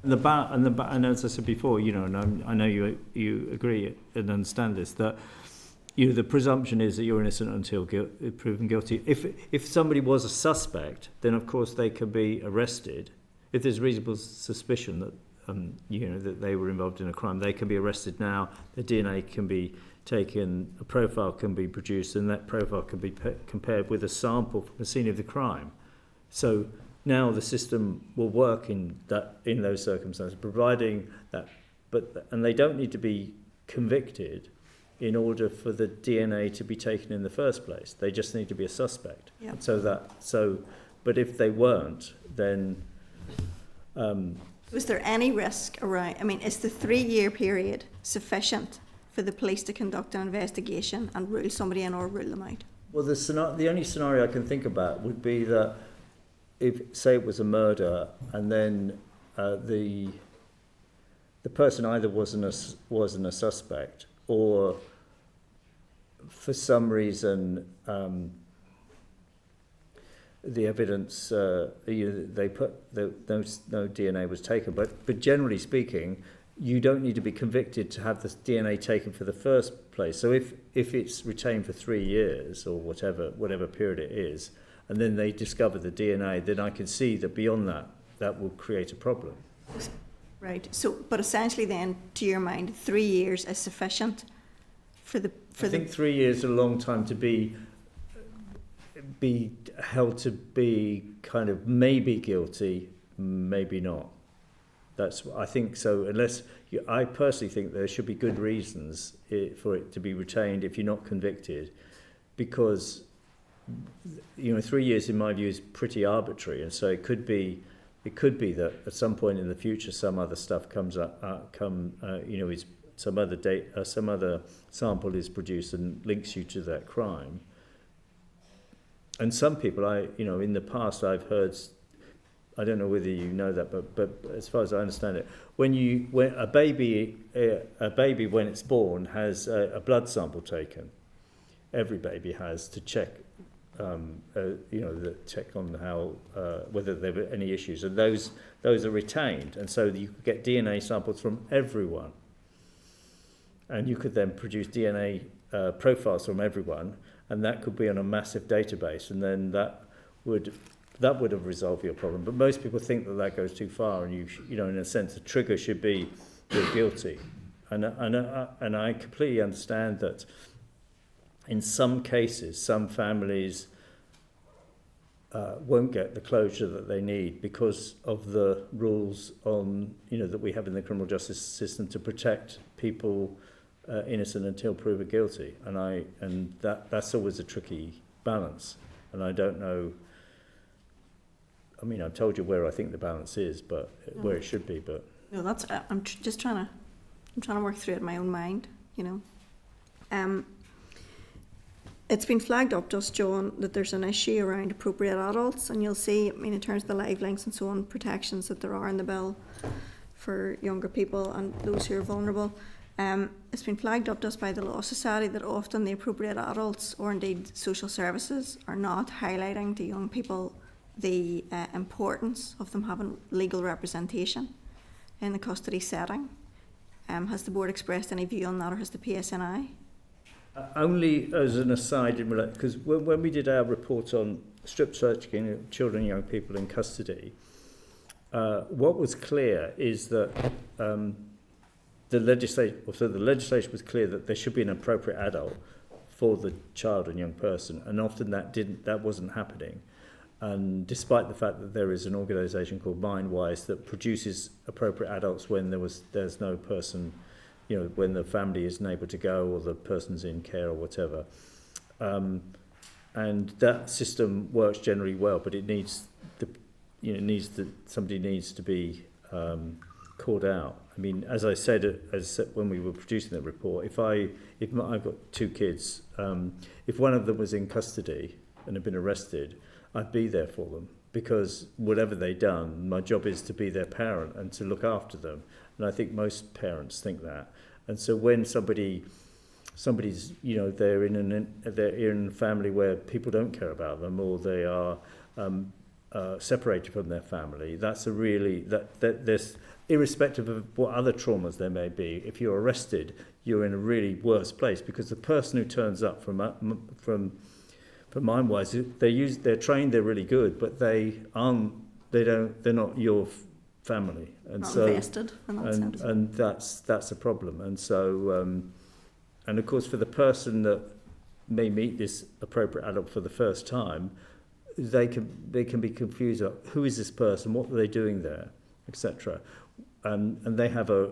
And as I said before, and I know you agree and understand this, that the presumption is that you're innocent until proven guilty. If somebody was a suspect, then of course they can be arrested. If there's reasonable suspicion that that they were involved in a crime, they can be arrested now. Their DNA can be taken, a profile can be produced, and that profile can be compared with a sample from the scene of the crime. So now the system will work in those circumstances, providing that. And they don't need to be convicted in order for the DNA to be taken in the first place. They just need to be a suspect. Yep. But if they weren't, then Was there any risk around, I mean, is the 3-year period sufficient for the police to conduct an investigation and rule somebody in or rule them out? Well, the only scenario I can think about would be that if, say, it was a murder, and then the person either wasn't a suspect, or for some reason the evidence they put no DNA was taken. But generally speaking, you don't need to be convicted to have the DNA taken for the first place. So if it's retained for 3 years or whatever period it is, and then they discover the DNA, then I can see that beyond that will create a problem. Right. So, but essentially, then, to your mind, 3 years is sufficient for the. I think 3 years is a long time to be held to be kind of maybe guilty, maybe not. I think so. I personally think there should be good reasons for it to be retained if you're not convicted, because 3 years in my view is pretty arbitrary, and so it could be that at some point in the future some other stuff comes up, is some other sample is produced and links you to that crime. And some people, in the past I've heard, I don't know whether you know that, but as far as I understand it, when a baby when it's born has a blood sample taken, every baby has, to check, check on how whether there were any issues, and those are retained, and so you could get DNA samples from everyone, and you could then produce DNA profiles from everyone, and that could be on a massive database, and then that would have resolved your problem. But most people think that goes too far, and in a sense, the trigger should be you're guilty, and I completely understand that. In some cases, some families won't get the closure that they need because of the rules that we have in the criminal justice system to protect people innocent until proven guilty, and that's always a tricky balance. And I don't know. I mean, I've told you where I think the balance is, but where it should be. But no, that's I'm just trying to work through it in my own mind. It's been flagged up just, John, that there's an issue around appropriate adults, and you'll see, in terms of the live links and so on, protections that there are in the bill for younger people and those who are vulnerable. It's been flagged up just by the Law Society that often the appropriate adults, or indeed social services, are not highlighting to young people the importance of them having legal representation in the custody setting. Has the board expressed any view on that, or has the PSNI? Only as an aside, because when we did our report on strip searching children and young people in custody, what was clear is that the legislation was clear that there should be an appropriate adult for the child and young person, and often that wasn't happening. And despite the fact that there is an organisation called Mindwise that produces appropriate adults when there's no person, when the family isn't able to go or the person's in care or whatever, and that system works generally well, but it needs somebody needs to be called out. I mean, as I said when we were producing the report, if I've got 2 kids, if one of them was in custody and had been arrested, I'd be there for them, because whatever they've done, my job is to be their parent and to look after them. And I think most parents think that. And so when somebody's they're in a family where people don't care about them, or they are separated from their family, that's a really that there's, irrespective of what other traumas there may be, if you're arrested, you're in a really worse place, because the person who turns up from Mindwise, they're trained, they're really good, but they're not your family, and not so invested in that sense. And that's a problem. And so and of course, for the person that may meet this appropriate adult for the first time, they can be confused about who is this person, what are they doing there, etc. And they have a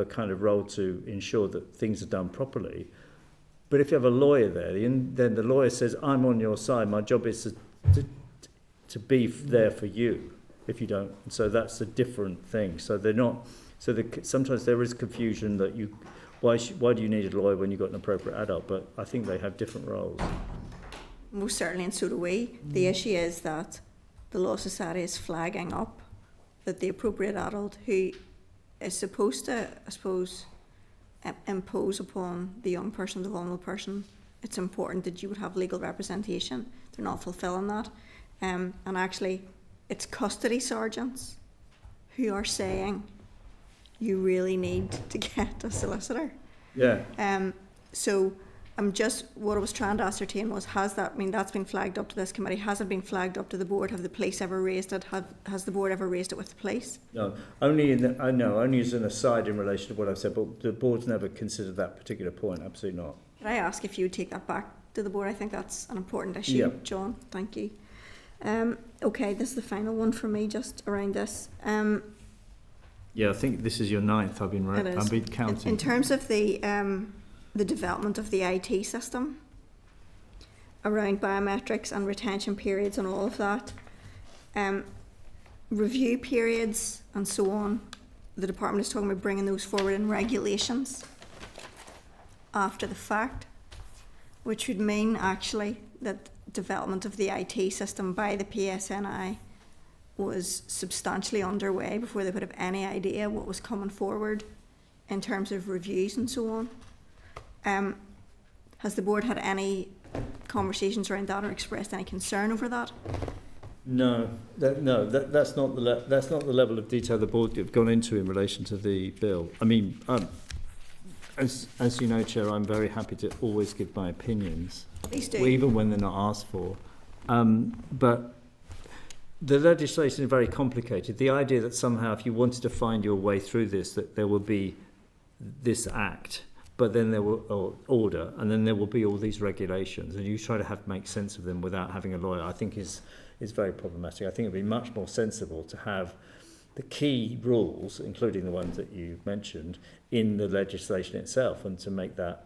kind of role to ensure that things are done properly. But if you have a lawyer there, then the lawyer says, I'm on your side, my job is to be there for you. if you don't. So that's a different thing. So they're not. So sometimes there is confusion that you. Why do you need a lawyer when you've got an appropriate adult? But I think they have different roles. Most certainly, and so do we. The issue is that the Law Society is flagging up that the appropriate adult who is supposed to, I suppose, impose upon the young person, the vulnerable person, it's important that you would have legal representation. They're not fulfilling that. And actually, it's custody sergeants who are saying you really need to get a solicitor. Yeah. So what I was trying to ascertain was, that's been flagged up to this committee, has it been flagged up to the board? Have the police ever raised it? Has the board ever raised it with the police? No, only as an aside in relation to what I've said, but the board's never considered that particular point, absolutely not. Could I ask if you would take that back to the board? I think that's an important issue, Yeah. John, thank you. Okay, this is the final one for me, just around this. Yeah, I think this is your 9th, I've been counting. In terms of the development of the IT system around biometrics and retention periods and all of that, review periods and so on, the department is talking about bringing those forward in regulations after the fact, which would mean actually that development of the IT system by the PSNI was substantially underway before they would have any idea what was coming forward in terms of reviews and so on. Has the board had any conversations around that or expressed any concern over that? No, that's not the level of detail the board have gone into in relation to the bill. I mean, as you know, Chair, I'm very happy to always give my opinions, Please do. even when they're not asked for. But the legislation is very complicated. The idea that somehow, if you wanted to find your way through this, that there will be this act, but then there will order, and then there will be all these regulations, and you try to make sense of them without having a lawyer, I think is very problematic. I think it would be much more sensible to have the key rules, including the ones that you mentioned, in the legislation itself, and to make that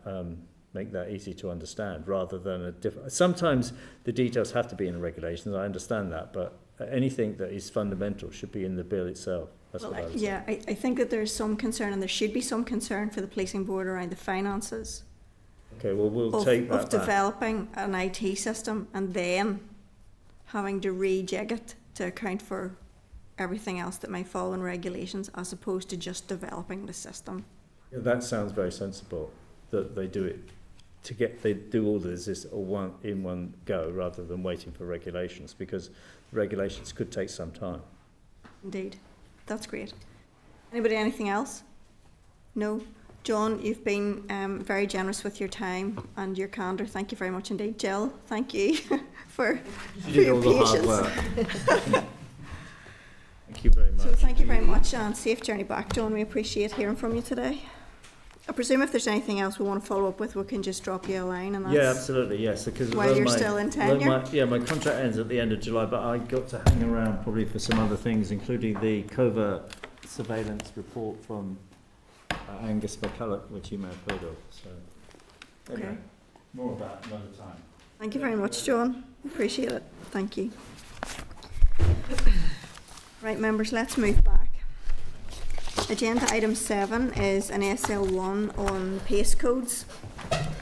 easy to understand, rather than a different. Sometimes the details have to be in the regulations. I understand that, but anything that is fundamental should be in the bill itself. That's what I would say. I think that there's some concern, and there should be some concern for the policing board around the finances. Okay, well, we'll take that of developing an IT system and then having to rejig it to account for everything else that might fall in regulations, as opposed to just developing the system. Yeah, that sounds very sensible, that they do it they do all this in one go, rather than waiting for regulations, because regulations could take some time. Indeed. That's great. Anybody, anything else? No? John, you've been very generous with your time and your candour. Thank you very much indeed. Jill, thank you for your patience. Thank you very much. So thank you very much, and safe journey back, John. We appreciate hearing from you today. I presume if there's anything else we want to follow up with, we can just drop you a line. And that's absolutely, yes. Because while you're still in tenure. My contract ends at the end of July, but I got to hang around probably for some other things, including the covert surveillance report from Angus McCulloch, which you may have heard of. So, anyway, Okay. More of that another time. Thank you very much, John. Appreciate it. Thank you. Right, members, let's move back. Agenda item 7 is an SL1 on PACE codes.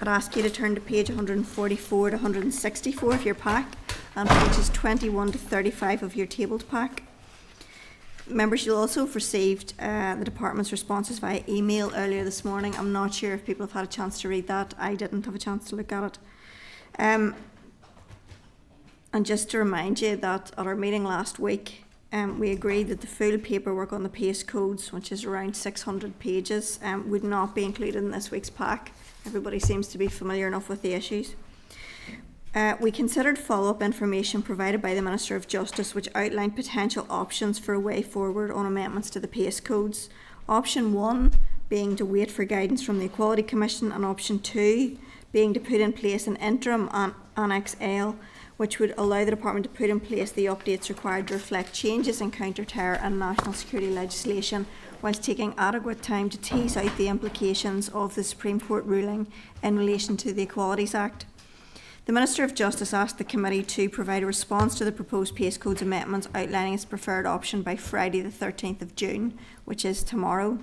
I'd ask you to turn to page 144 to 164 of your pack, and pages 21 to 35 of your tabled pack. Members, you'll also have received the department's responses via email earlier this morning. I'm not sure if people have had a chance to read that. I didn't have a chance to look at it. And just to remind you that at our meeting last week, we agreed that the full paperwork on the PACE codes, which is around 600 pages, would not be included in this week's pack. Everybody seems to be familiar enough with the issues. We considered follow-up information provided by the Minister of Justice, which outlined potential options for a way forward on amendments to the PACE codes. Option 1 being to wait for guidance from the Equality Commission, and option 2 being to put in place an interim Annex L, which would allow the department to put in place the updates required to reflect changes in counter-terror and national security legislation, whilst taking adequate time to tease out the implications of the Supreme Court ruling in relation to the Equalities Act. The Minister of Justice asked the committee to provide a response to the proposed PACE Codes amendments outlining its preferred option by Friday the 13th of June, which is tomorrow.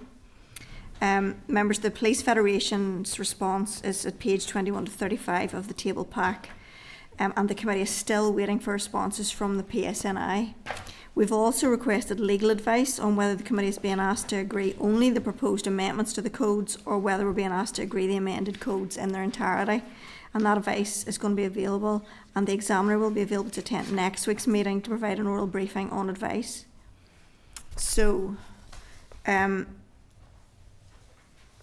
Members of the Police Federation's response is at page 21 to 35 of the table pack, and the committee is still waiting for responses from the PSNI. We've also requested legal advice on whether the committee is being asked to agree only the proposed amendments to the codes or whether we're being asked to agree the amended codes in their entirety. And that advice is going to be available, and the examiner will be available to attend next week's meeting to provide an oral briefing on advice. So, I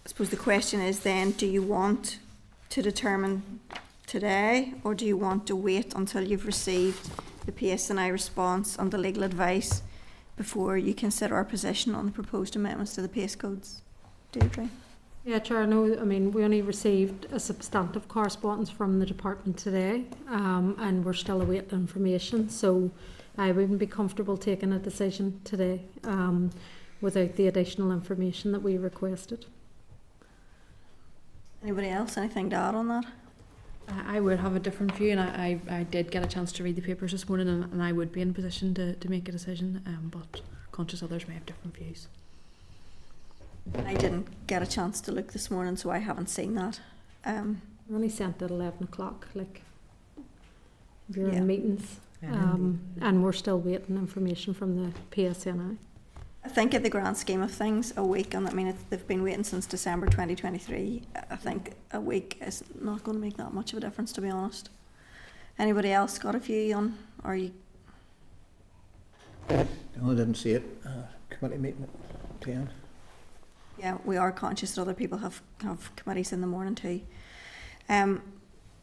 suppose the question is then, do you want to determine today, or do you want to wait until you've received the PSNI response and the legal advice before you consider our position on the proposed amendments to the PACE Codes? Deirdre? Yeah, Chair, no, I mean, we only received a substantive correspondence from the department today, and we're still awaiting information, so I wouldn't be comfortable taking a decision today without the additional information that we requested. Anybody else? Anything to add on that? I would have a different view, and I did get a chance to read the papers this morning, and I would be in a position to make a decision, but conscious others may have different views. I didn't get a chance to look this morning, so I haven't seen that. We only sent at 11 o'clock, like, if you're Yeah. in meetings, and we're still waiting information from the PSNI. I think in the grand scheme of things, a week, and I mean, they've been waiting since December 2023, I think a week is not going to make that much of a difference, to be honest. Anybody else got a view on, or you? No, I didn't see it. Committee meeting at 10. Yeah, we are conscious that other people have committees in the morning too. You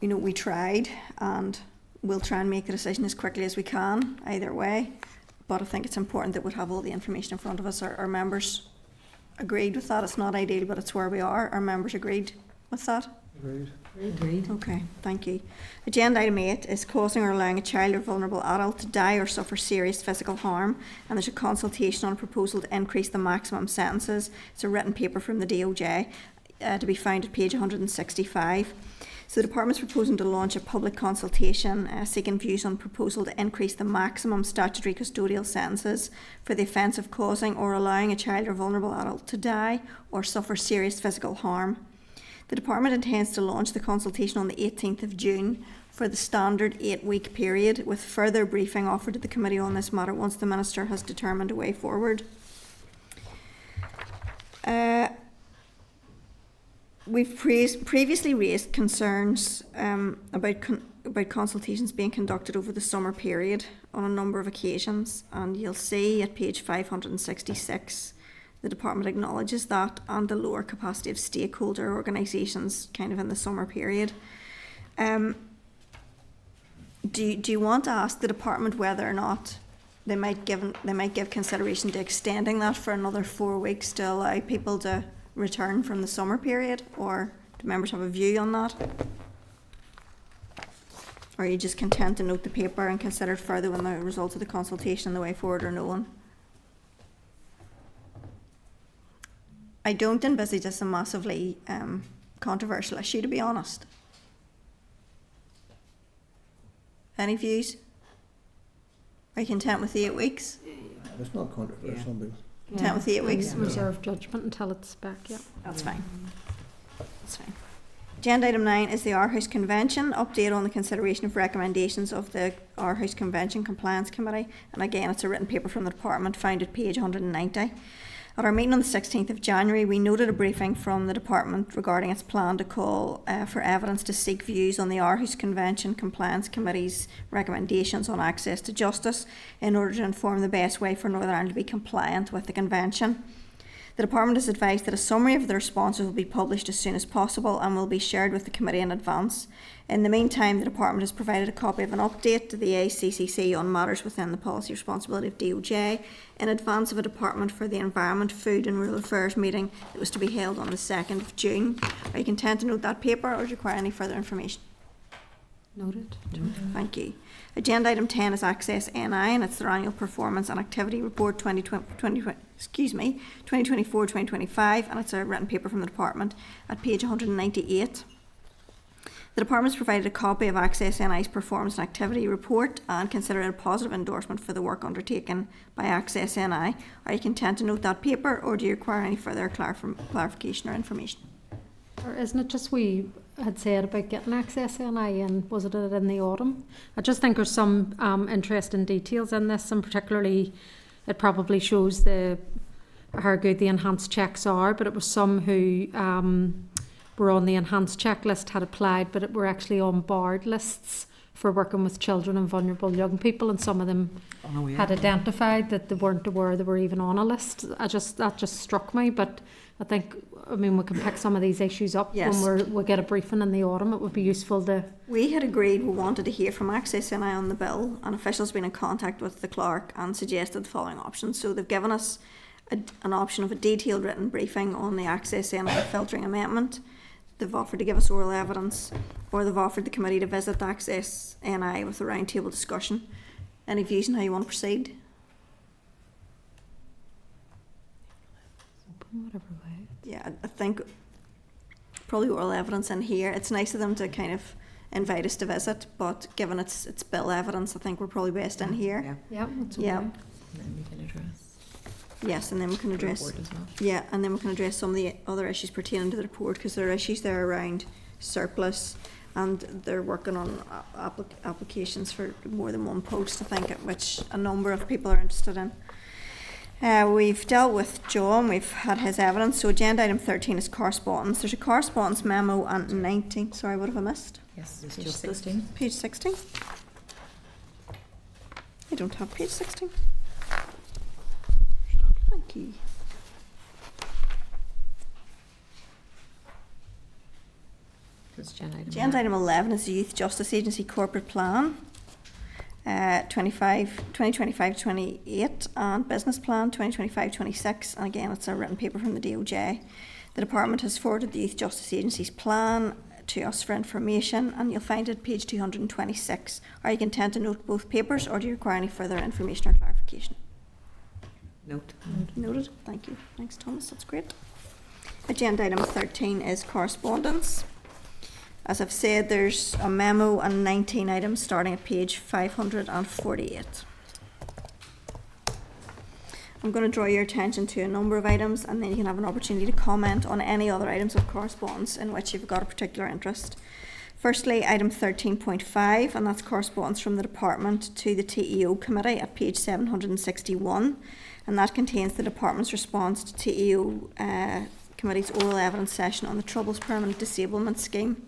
know, we tried, and we'll try and make a decision as quickly as we can, either way. But I think it's important that we have all the information in front of us. Our members agreed with that. It's not ideal, but it's where we are. Our members agreed with that. Agreed. Okay, thank you. Agenda item 8 is causing or allowing a child or vulnerable adult to die or suffer serious physical harm, and there's a consultation on a proposal to increase the maximum sentences. It's a written paper from the DOJ to be found at page 165. So the department's proposing to launch a public consultation seeking views on proposal to increase the maximum statutory custodial sentences for the offence of causing or allowing a child or vulnerable adult to die or suffer serious physical harm. The department intends to launch the consultation on the 18th of June for the standard 8-week period, with further briefing offered to the committee on this matter once the Minister has determined a way forward. We've previously raised concerns about consultations being conducted over the summer period on a number of occasions, and you'll see at page 566 the department acknowledges that and the lower capacity of stakeholder organisations kind of in the summer period. Do you want to ask the department whether or not they might give consideration to extending that for another 4 weeks to allow people to return from the summer period, or do members have a view on that? Or are you just content to note the paper and consider it further when the results of the consultation and the way forward are known? I don't envisage this a massively controversial issue, to be honest. Any views? Are you content with the 8 weeks? It's not controversial, but Content with the 8 weeks? Reserve judgment until it's back, yeah. That's fine. That's fine. Agenda item 9 is the Aarhus Convention, update on the consideration of recommendations of the Aarhus Convention Compliance Committee. And again, it's a written paper from the department found at page 190. At our meeting on the 16th of January, we noted a briefing from the department regarding its plan to call for evidence to seek views on the Aarhus Convention Compliance Committee's recommendations on access to justice in order to inform the best way for Northern Ireland to be compliant with the convention. The department has advised that a summary of the responses will be published as soon as possible and will be shared with the committee in advance. In the meantime, the department has provided a copy of an update to the ACCC on matters within the policy responsibility of DOJ in advance of a Department for the Environment, Food and Rural Affairs meeting that was to be held on the 2nd of June. Are you content to note that paper, or do you require any further information? Noted. Thank you. Agenda item 10 is Access NI, and it's their annual performance and activity report 2024-2025, and it's a written paper from the department at page 198. The department's provided a copy of Access NI's performance and activity report and consider it a positive endorsement for the work undertaken by Access NI. Are you content to note that paper, or do you require any further clarification or information? Or isn't it just we had said about getting Access NI in, was it in the autumn? I just think there's some interesting details in this, and particularly it probably shows how good the enhanced checks are, but it was some who were on the enhanced checklist had applied, but were actually on barred lists for working with children and vulnerable young people, and some of them had identified that they weren't aware they were even on a list. That just struck me, but I think, we can pick some of these issues up when we get a briefing in the autumn. It would be useful to... We had agreed we wanted to hear from Access NI on the bill, and officials have been in contact with the clerk and suggested the following options. So they've given us an option of a detailed written briefing on the Access NI filtering amendment. They've offered to give us oral evidence, or they've offered the committee to visit Access NI with a roundtable discussion. Any views on how you want to proceed? Whatever way. Yeah, I think probably oral evidence in here. It's nice of them to kind of invite us to visit, but given it's bill evidence, I think we're probably best in here. Yeah, that's okay. Yeah. And then we can address Yes, and then we can the address. report as well. Yeah, and then we can address some of the other issues pertaining to the report, because there are issues there around surplus, and they're working on applications for more than one post, I think, which a number of people are interested in. We've dealt with John, we've had his evidence. So agenda item 13 is correspondence. There's a correspondence memo and 19. Sorry, what have I missed? Yes, It's page just 16. Page 16? I don't have page 16. Thank you. It's agenda item. Agenda item 11 is the Youth Justice Agency Corporate Plan, 2025-28, and Business Plan 2025-26, and again it's a written paper from the DOJ. The department has forwarded the Youth Justice Agency's plan to us for information, and you'll find it page 226. Are you content to note both papers, or do you require any further information or clarification? Note. Noted. Thank you. Thanks, Thomas. That's great. Agenda item 13 is correspondence. As I've said, there's a memo and 19 items starting at page 548. I'm going to draw your attention to a number of items, and then you can have an opportunity to comment on any other items of correspondence in which you've got a particular interest. Firstly, item 13.5, and that's correspondence from the department to the TEO committee at page 761, and that contains the department's response to TEO committee's oral evidence session on the Troubles Permanent Disablement Scheme.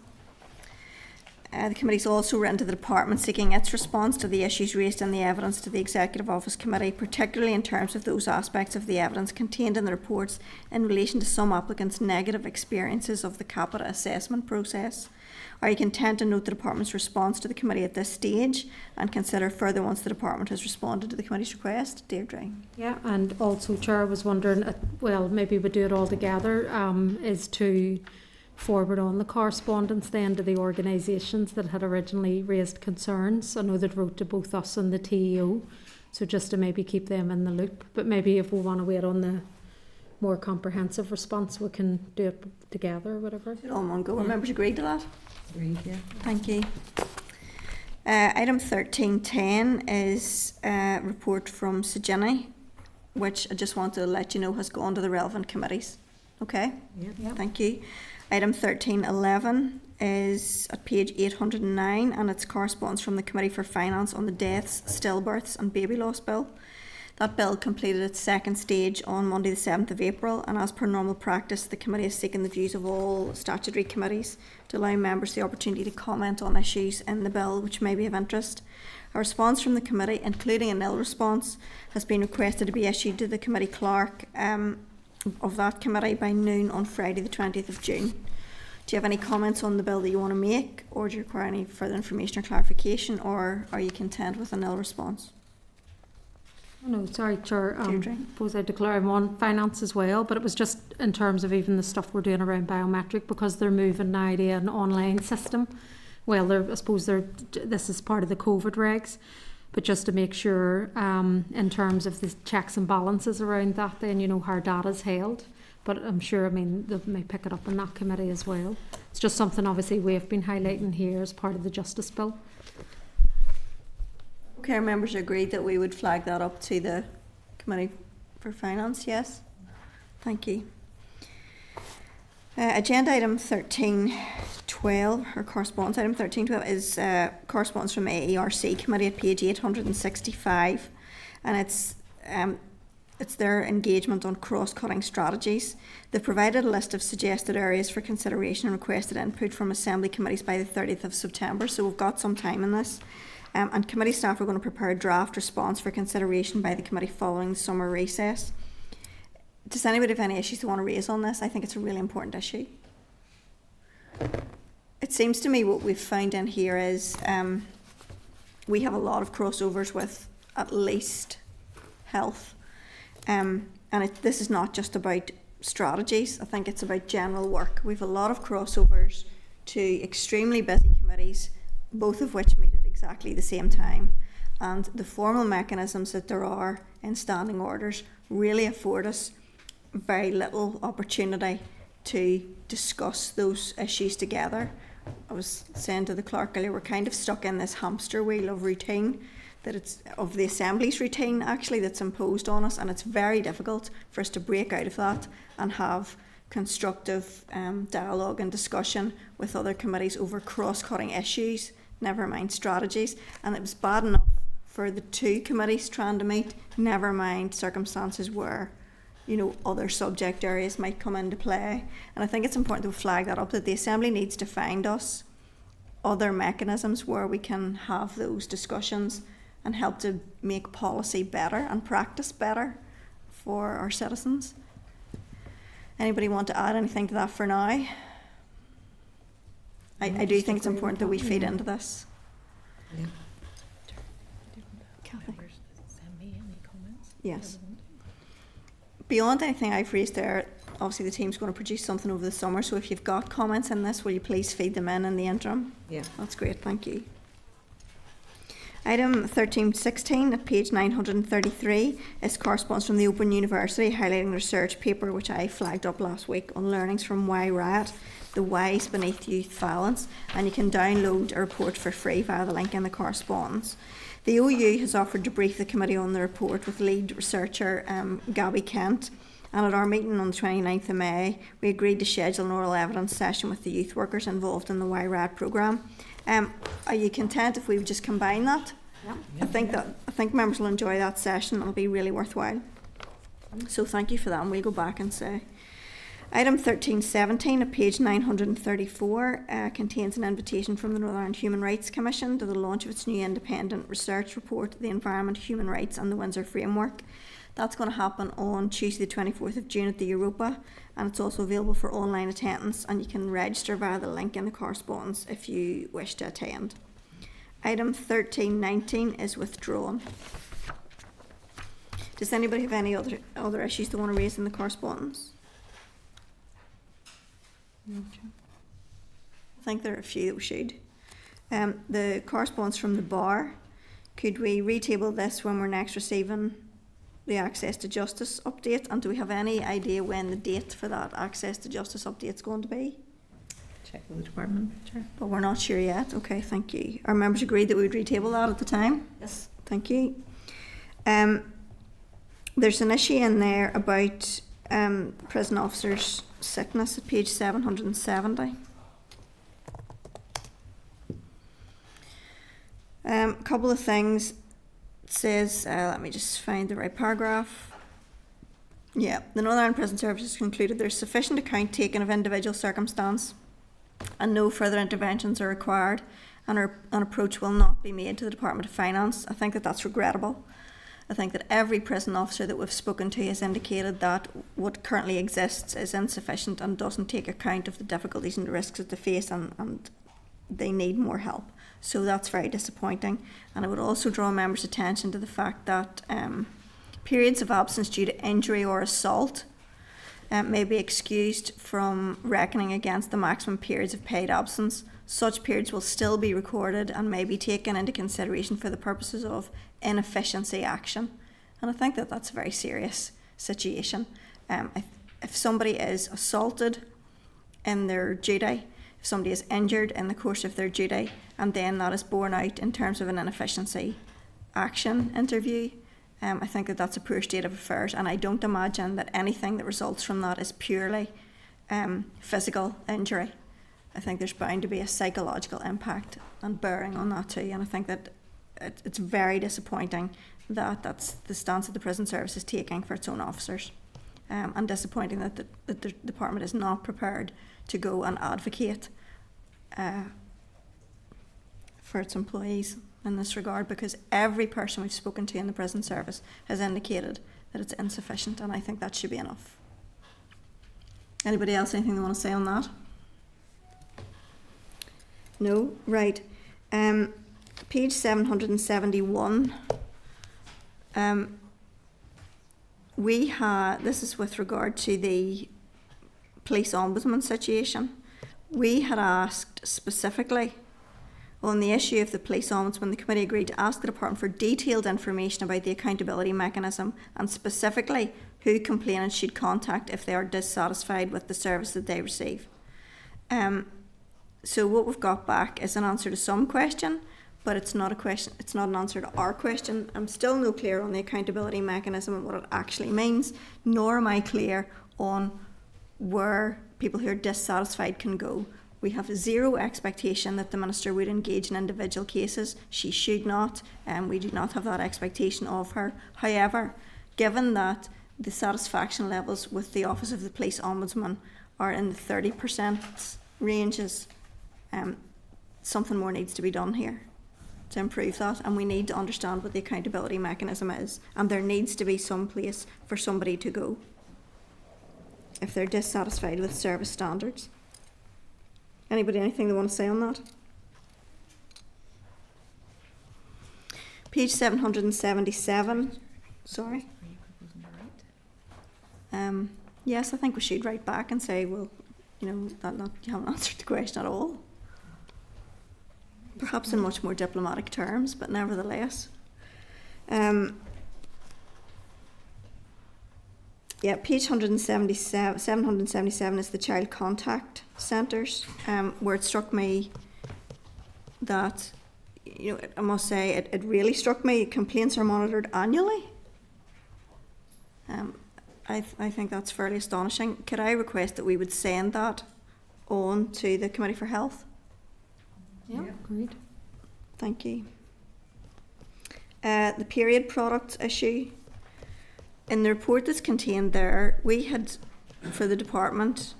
The committee's also written to the department seeking its response to the issues raised in the evidence to the Executive Office Committee, particularly in terms of those aspects of the evidence contained in the reports in relation to some applicants' negative experiences of the CAPITA assessment process. Are you content to note the department's response to the committee at this stage and consider further once the department has responded to the committee's request? Deirdre? Yeah, and also, Chair, was wondering, maybe we do it all together, is to forward on the correspondence then to the organisations that had originally raised concerns. I know they'd wrote to both us and the TEO, so just to maybe keep them in the loop. But maybe if we want to wait on the more comprehensive response, we can do it together or whatever. All in one go. Are members agreed to that? Agreed, yeah. Thank you. Item 13.10 is a report from Sejini, which I just want to let you know has gone to the relevant committees. Okay? Yeah. Thank you. Item 13.11 is at page 809, and it's corresponds from the Committee for Finance on the Deaths, Stillbirths and Baby Loss Bill. That bill completed its second stage on Monday the 7th of April, and as per normal practice, the committee has taken the views of all statutory committees to allow members the opportunity to comment on issues in the bill which may be of interest. A response from the committee, including a nil response, has been requested to be issued to the committee clerk of that committee by noon on Friday the 20th of June. Do you have any comments on the bill that you want to make, or do you require any further information or clarification, or are you content with a nil response? Oh, no, sorry, Chair. Deirdre? Suppose I declare I'm on finance as well, but it was just in terms of even the stuff we're doing around biometric, because they're moving now to an online system. Well, this is part of the COVID regs, but just to make sure in terms of the checks and balances around that, then you know how data is held. but I'm sure, I mean, they may pick it up in that committee as well. It's just something obviously we've been highlighting here as part of the Justice Bill. Okay, our members agreed that we would flag that up to the Committee for Finance, yes? Thank you. Agenda item 1312, or correspondence item 1312, is correspondence from AERC Committee at page 865, and it's their engagement on cross-cutting strategies. They've provided a list of suggested areas for consideration and requested input from Assembly committees by the 30th of September, so we've got some time in this. And committee staff are going to prepare a draft response for consideration by the committee following the summer recess. Does anybody have any issues they want to raise on this? I think it's a really important issue. It seems to me what we've found in here is we have a lot of crossovers with at least health. And this is not just about strategies. I think it's about general work. We have a lot of crossovers to extremely busy committees, both of which meet at exactly the same time. And the formal mechanisms that there are in standing orders really afford us very little opportunity to discuss those issues together. I was saying to the clerk earlier, we're kind of stuck in this hamster wheel of routine, that it's of the Assembly's routine actually that's imposed on us, and it's very difficult for us to break out of that and have constructive dialogue and discussion with other committees over cross-cutting issues, never mind strategies. And it was bad enough for the two committees trying to meet, never mind circumstances where, you know, other subject areas might come into play. And I think it's important to flag that up, that the Assembly needs to find us other mechanisms where we can have those discussions and help to make policy better and practice better for our citizens. Anybody want to add anything to that for now? I do think it's important that we feed into this. Yeah. Kathy? Yes. Beyond anything I've raised there, obviously the team's going to produce something over the summer, so if you've got comments in this, will you please feed them in the interim? Yeah. That's great, thank you. Item 1316 at page 933 is correspondence from the Open University highlighting the research paper which I flagged up last week on learnings from Why Riot, the Whys beneath youth violence, and you can download a report for free via the link in the correspondence. The OU has offered to brief the committee on the report with lead researcher Gabby Kent, and at our meeting on the 29th of May we agreed to schedule an oral evidence session with the youth workers involved in the Why Riot programme. Are you content if we would just combine that? Yeah. I think members will enjoy that session. It'll be really worthwhile. So thank you for that, and we'll go back and say. Item 1317 at page 934 contains an invitation from the Northern Ireland Human Rights Commission to the launch of its new independent research report, The Environment, Human Rights and the Windsor Framework. That's going to happen on Tuesday the 24th of June at the Europa, and it's also available for online attendance, and you can register via the link in the correspondence if you wish to attend. Item 1319 is withdrawn. Does anybody have any other issues they want to raise in the correspondence? No, I think there are a few that we should. The correspondence from the bar, could we retable this when we're next receiving the Access to Justice update, and do we have any idea when the date for that Access to Justice update is going to be? Check with the department, sure. But we're not sure yet. Okay, thank you. Our members agreed that we would retable that at the time? Yes. Thank you. There's an issue in there about prison officers' sickness at page 770. A couple of things. It says, let me just find the right paragraph. Yeah, the Northern Ireland Prison Service has concluded there's sufficient account taken of individual circumstance and no further interventions are required, and an approach will not be made to the Department of Finance. I think that that's regrettable. I think that every prison officer that we've spoken to has indicated that what currently exists is insufficient and doesn't take account of the difficulties and the risks that they face, and they need more help. So that's very disappointing. And I would also draw members' attention to the fact that periods of absence due to injury or assault may be excused from reckoning against the maximum periods of paid absence. Such periods will still be recorded and may be taken into consideration for the purposes of inefficiency action. And I think that that's a very serious situation. if somebody is assaulted in their duty, if somebody is injured in the course of their duty, and then that is borne out in terms of an inefficiency action interview, I think that that's a poor state of affairs, and I don't imagine that anything that results from that is purely physical injury. I think there's bound to be a psychological impact and bearing on that too, and I think that it's very disappointing that that's the stance that the prison service is taking for its own officers, and disappointing that the department is not prepared to go and advocate for its employees in this regard, because every person we've spoken to in the prison service has indicated that it's insufficient, and I think that should be enough. Anybody else, anything they want to say on that? No? Right. Page 771. This is with regard to the police ombudsman situation. We had asked specifically on the issue of the police ombudsman, the committee agreed to ask the department for detailed information about the accountability mechanism, and specifically who complainants should contact if they are dissatisfied with the service that they receive. So what we've got back is an answer to some question, but it's not a question. It's not an answer to our question. I'm still no clear on the accountability mechanism and what it actually means, nor am I clear on where people who are dissatisfied can go. We have zero expectation that the Minister would engage in individual cases. She should not, and we do not have that expectation of her. However, given that the satisfaction levels with the Office of the Police Ombudsman are in the 30% ranges, something more needs to be done here to improve that, and we need to understand what the accountability mechanism is, and there needs to be some place for somebody to go if they're dissatisfied with service standards. Anybody, anything they want to say on that? Page 777. Sorry. Yes, I think we should write back and say, well, you haven't answered the question at all. Perhaps in much more diplomatic terms, but nevertheless. Page 777 is the child contact centres, where it struck me that, I must say, it really struck me, complaints are monitored annually. I think that's fairly astonishing. Could I request that we would send that on to the Committee for Health? Yeah, great. Thank you. The period products issue. In the report that's contained there, we had, for the department,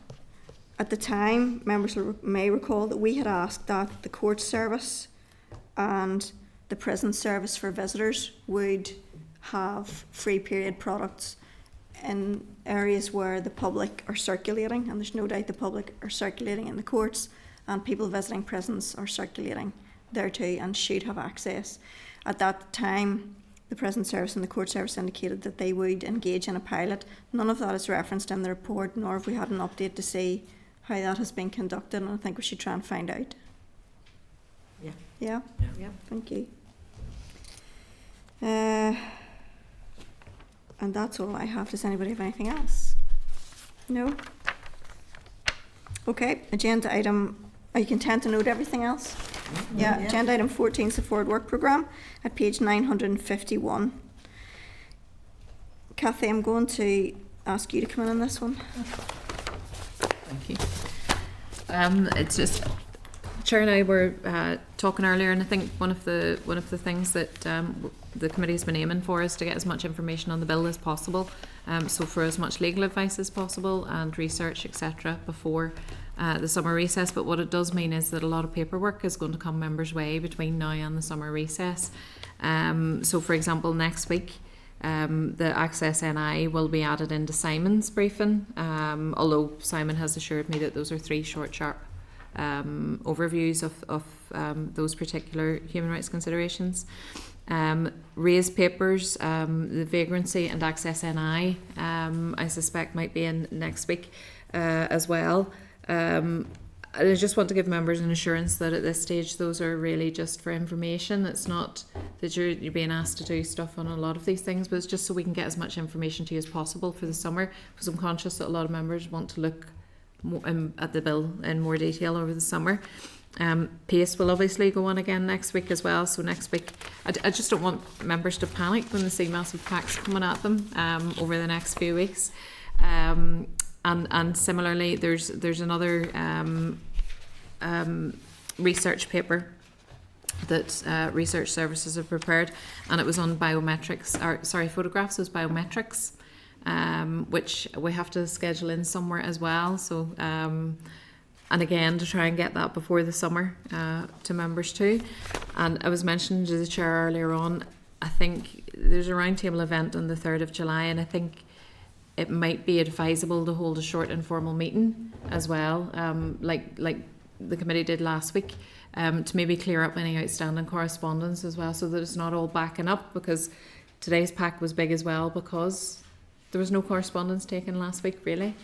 at the time, members may recall that we had asked that the court service and the prison service for visitors would have free period products in areas where the public are circulating, and there's no doubt the public are circulating in the courts, and people visiting prisons are circulating there too and should have access. At that time, the prison service and the court service indicated that they would engage in a pilot. None of that is referenced in the report, nor have we had an update to see how that has been conducted, and I think we should try and find out. Yeah. Yeah? Yeah. Thank you. And that's all I have. Does anybody have anything else? No? Okay, agenda item. Are you content to note everything else? Yeah, agenda item 14 is the forward work programme at page 951. Kathy, I'm going to ask you to come in on this one. Thank you. It's just, Chair and I were talking earlier, and I think one of the things that the committee has been aiming for is to get as much information on the bill as possible, so for as much legal advice as possible and research, etc., before the summer recess. But what it does mean is that a lot of paperwork is going to come members' way between now and the summer recess. So, for example, next week, the Access NI will be added into Simon's briefing, although Simon has assured me that those are 3 short, sharp overviews of those particular human rights considerations. Raised papers, the vagrancy and Access NI, I suspect might be in next week as well. I just want to give members an assurance that at this stage those are really just for information. It's not that you're being asked to do stuff on a lot of these things, but it's just so we can get as much information to you as possible for the summer, because I'm conscious that a lot of members want to look at the bill in more detail over the summer. PACE will obviously go on again next week as well. So next week, I just don't want members to panic when they see massive packs coming at them over the next few weeks. And similarly, there's another research paper that Research Services have prepared, and it was on biometrics, or sorry, photographs as biometrics, which we have to schedule in somewhere as well. So, and again, to try and get that before the summer to members too. And I was mentioning to the chair earlier on, I think there's a roundtable event on the 3rd of July, and I think it might be advisable to hold a short informal meeting as well, like the committee did last week, to maybe clear up any outstanding correspondence as well, so that it's not all backing up, because today's pack was big as well because there was no correspondence taken last week really.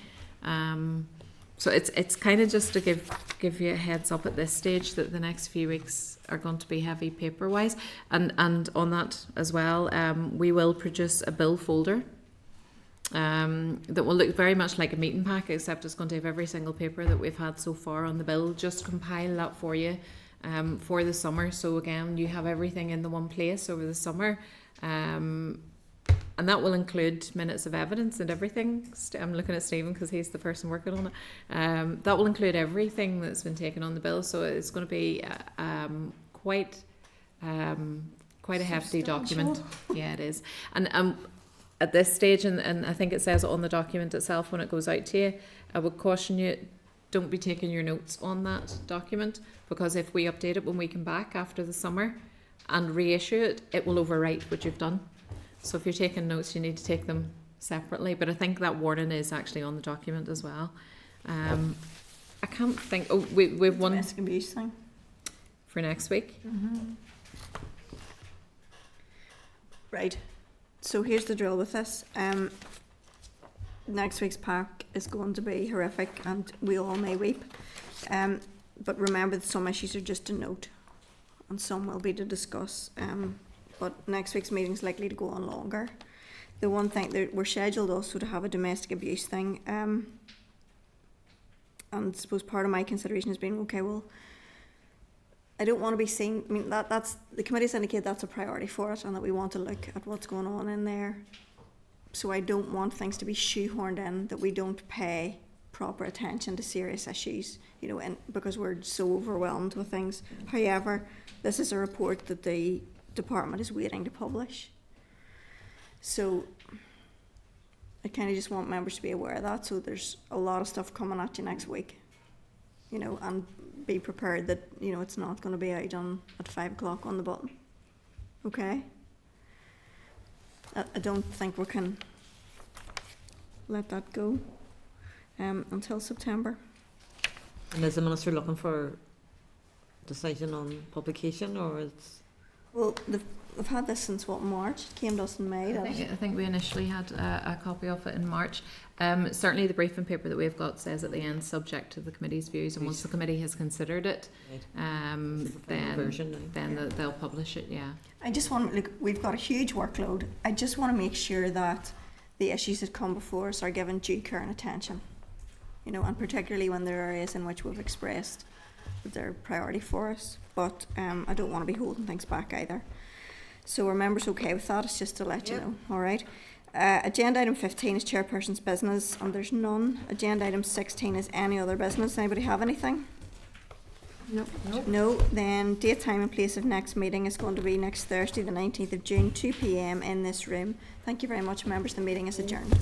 So it's kind of just to give you a heads up at this stage that the next few weeks are going to be heavy paper wise, and on that as well, we will produce a bill folder that will look very much like a meeting pack, except it's going to have every single paper that we've had so far on the bill. Just compile that for you for the summer, so again you have everything in the one place over the summer, and that will include minutes of evidence and everything. I'm looking at Stephen because he's the person working on it. That will include everything that's been taken on the bill, so it's going to be quite a hefty document. Yeah, it is. And at this stage, and I think it says it on the document itself when it goes out to you, I would caution you, don't be taking your notes on that document, because if we update it when we come back after the summer and reissue it, it will overwrite what you've done. So if you're taking notes, you need to take them separately. But I think that warning is actually on the document as well. I can't think. Oh, we've one domestic abuse thing for next week. Mm-hmm. Right. So here's the drill with this. Next week's pack is going to be horrific, and we all may weep. But remember that some issues are just a note, and some will be to discuss. But next week's meeting is likely to go on longer. The one thing that we're scheduled also to have a domestic abuse thing, and I suppose part of my consideration has been, okay, well, I don't want to be seen. I mean, that's the committee's indicated that's a priority for it, and that we want to look at what's going on in there. So I don't want things to be shoehorned in that we don't pay proper attention to serious issues, you know, and because we're so overwhelmed with things. However, this is a report that the department is waiting to publish. So I kind of just want members to be aware of that. So there's a lot of stuff coming at you next week, you know, and be prepared that, you know, it's not going to be out at 5 o'clock on the button. Okay? I don't think we can let that go until September. And is the Minister looking for decision on publication, or it's... Well, they've had this since what, March? It came to us in May. I think we initially had a copy of it in March. Certainly the briefing paper that we've got says at the end, subject to the committee's views, and once the committee has considered it, then they'll publish it, yeah. I just want, look, we've got a huge workload. I just want to make sure that the issues that come before us are given due care and attention, you know, and particularly when there are areas in which we've expressed that they're a priority for us. But I don't want to be holding things back either. So are members okay with that? It's just to let you know, all right? Agenda item 15 is chairperson's business, and there's none. Agenda item 16 is any other business. Anybody have anything? No. Then date, time and place of next meeting is going to be next Thursday the 19th of June, 2 p.m. in this room. Thank you very much, members. The meeting is adjourned.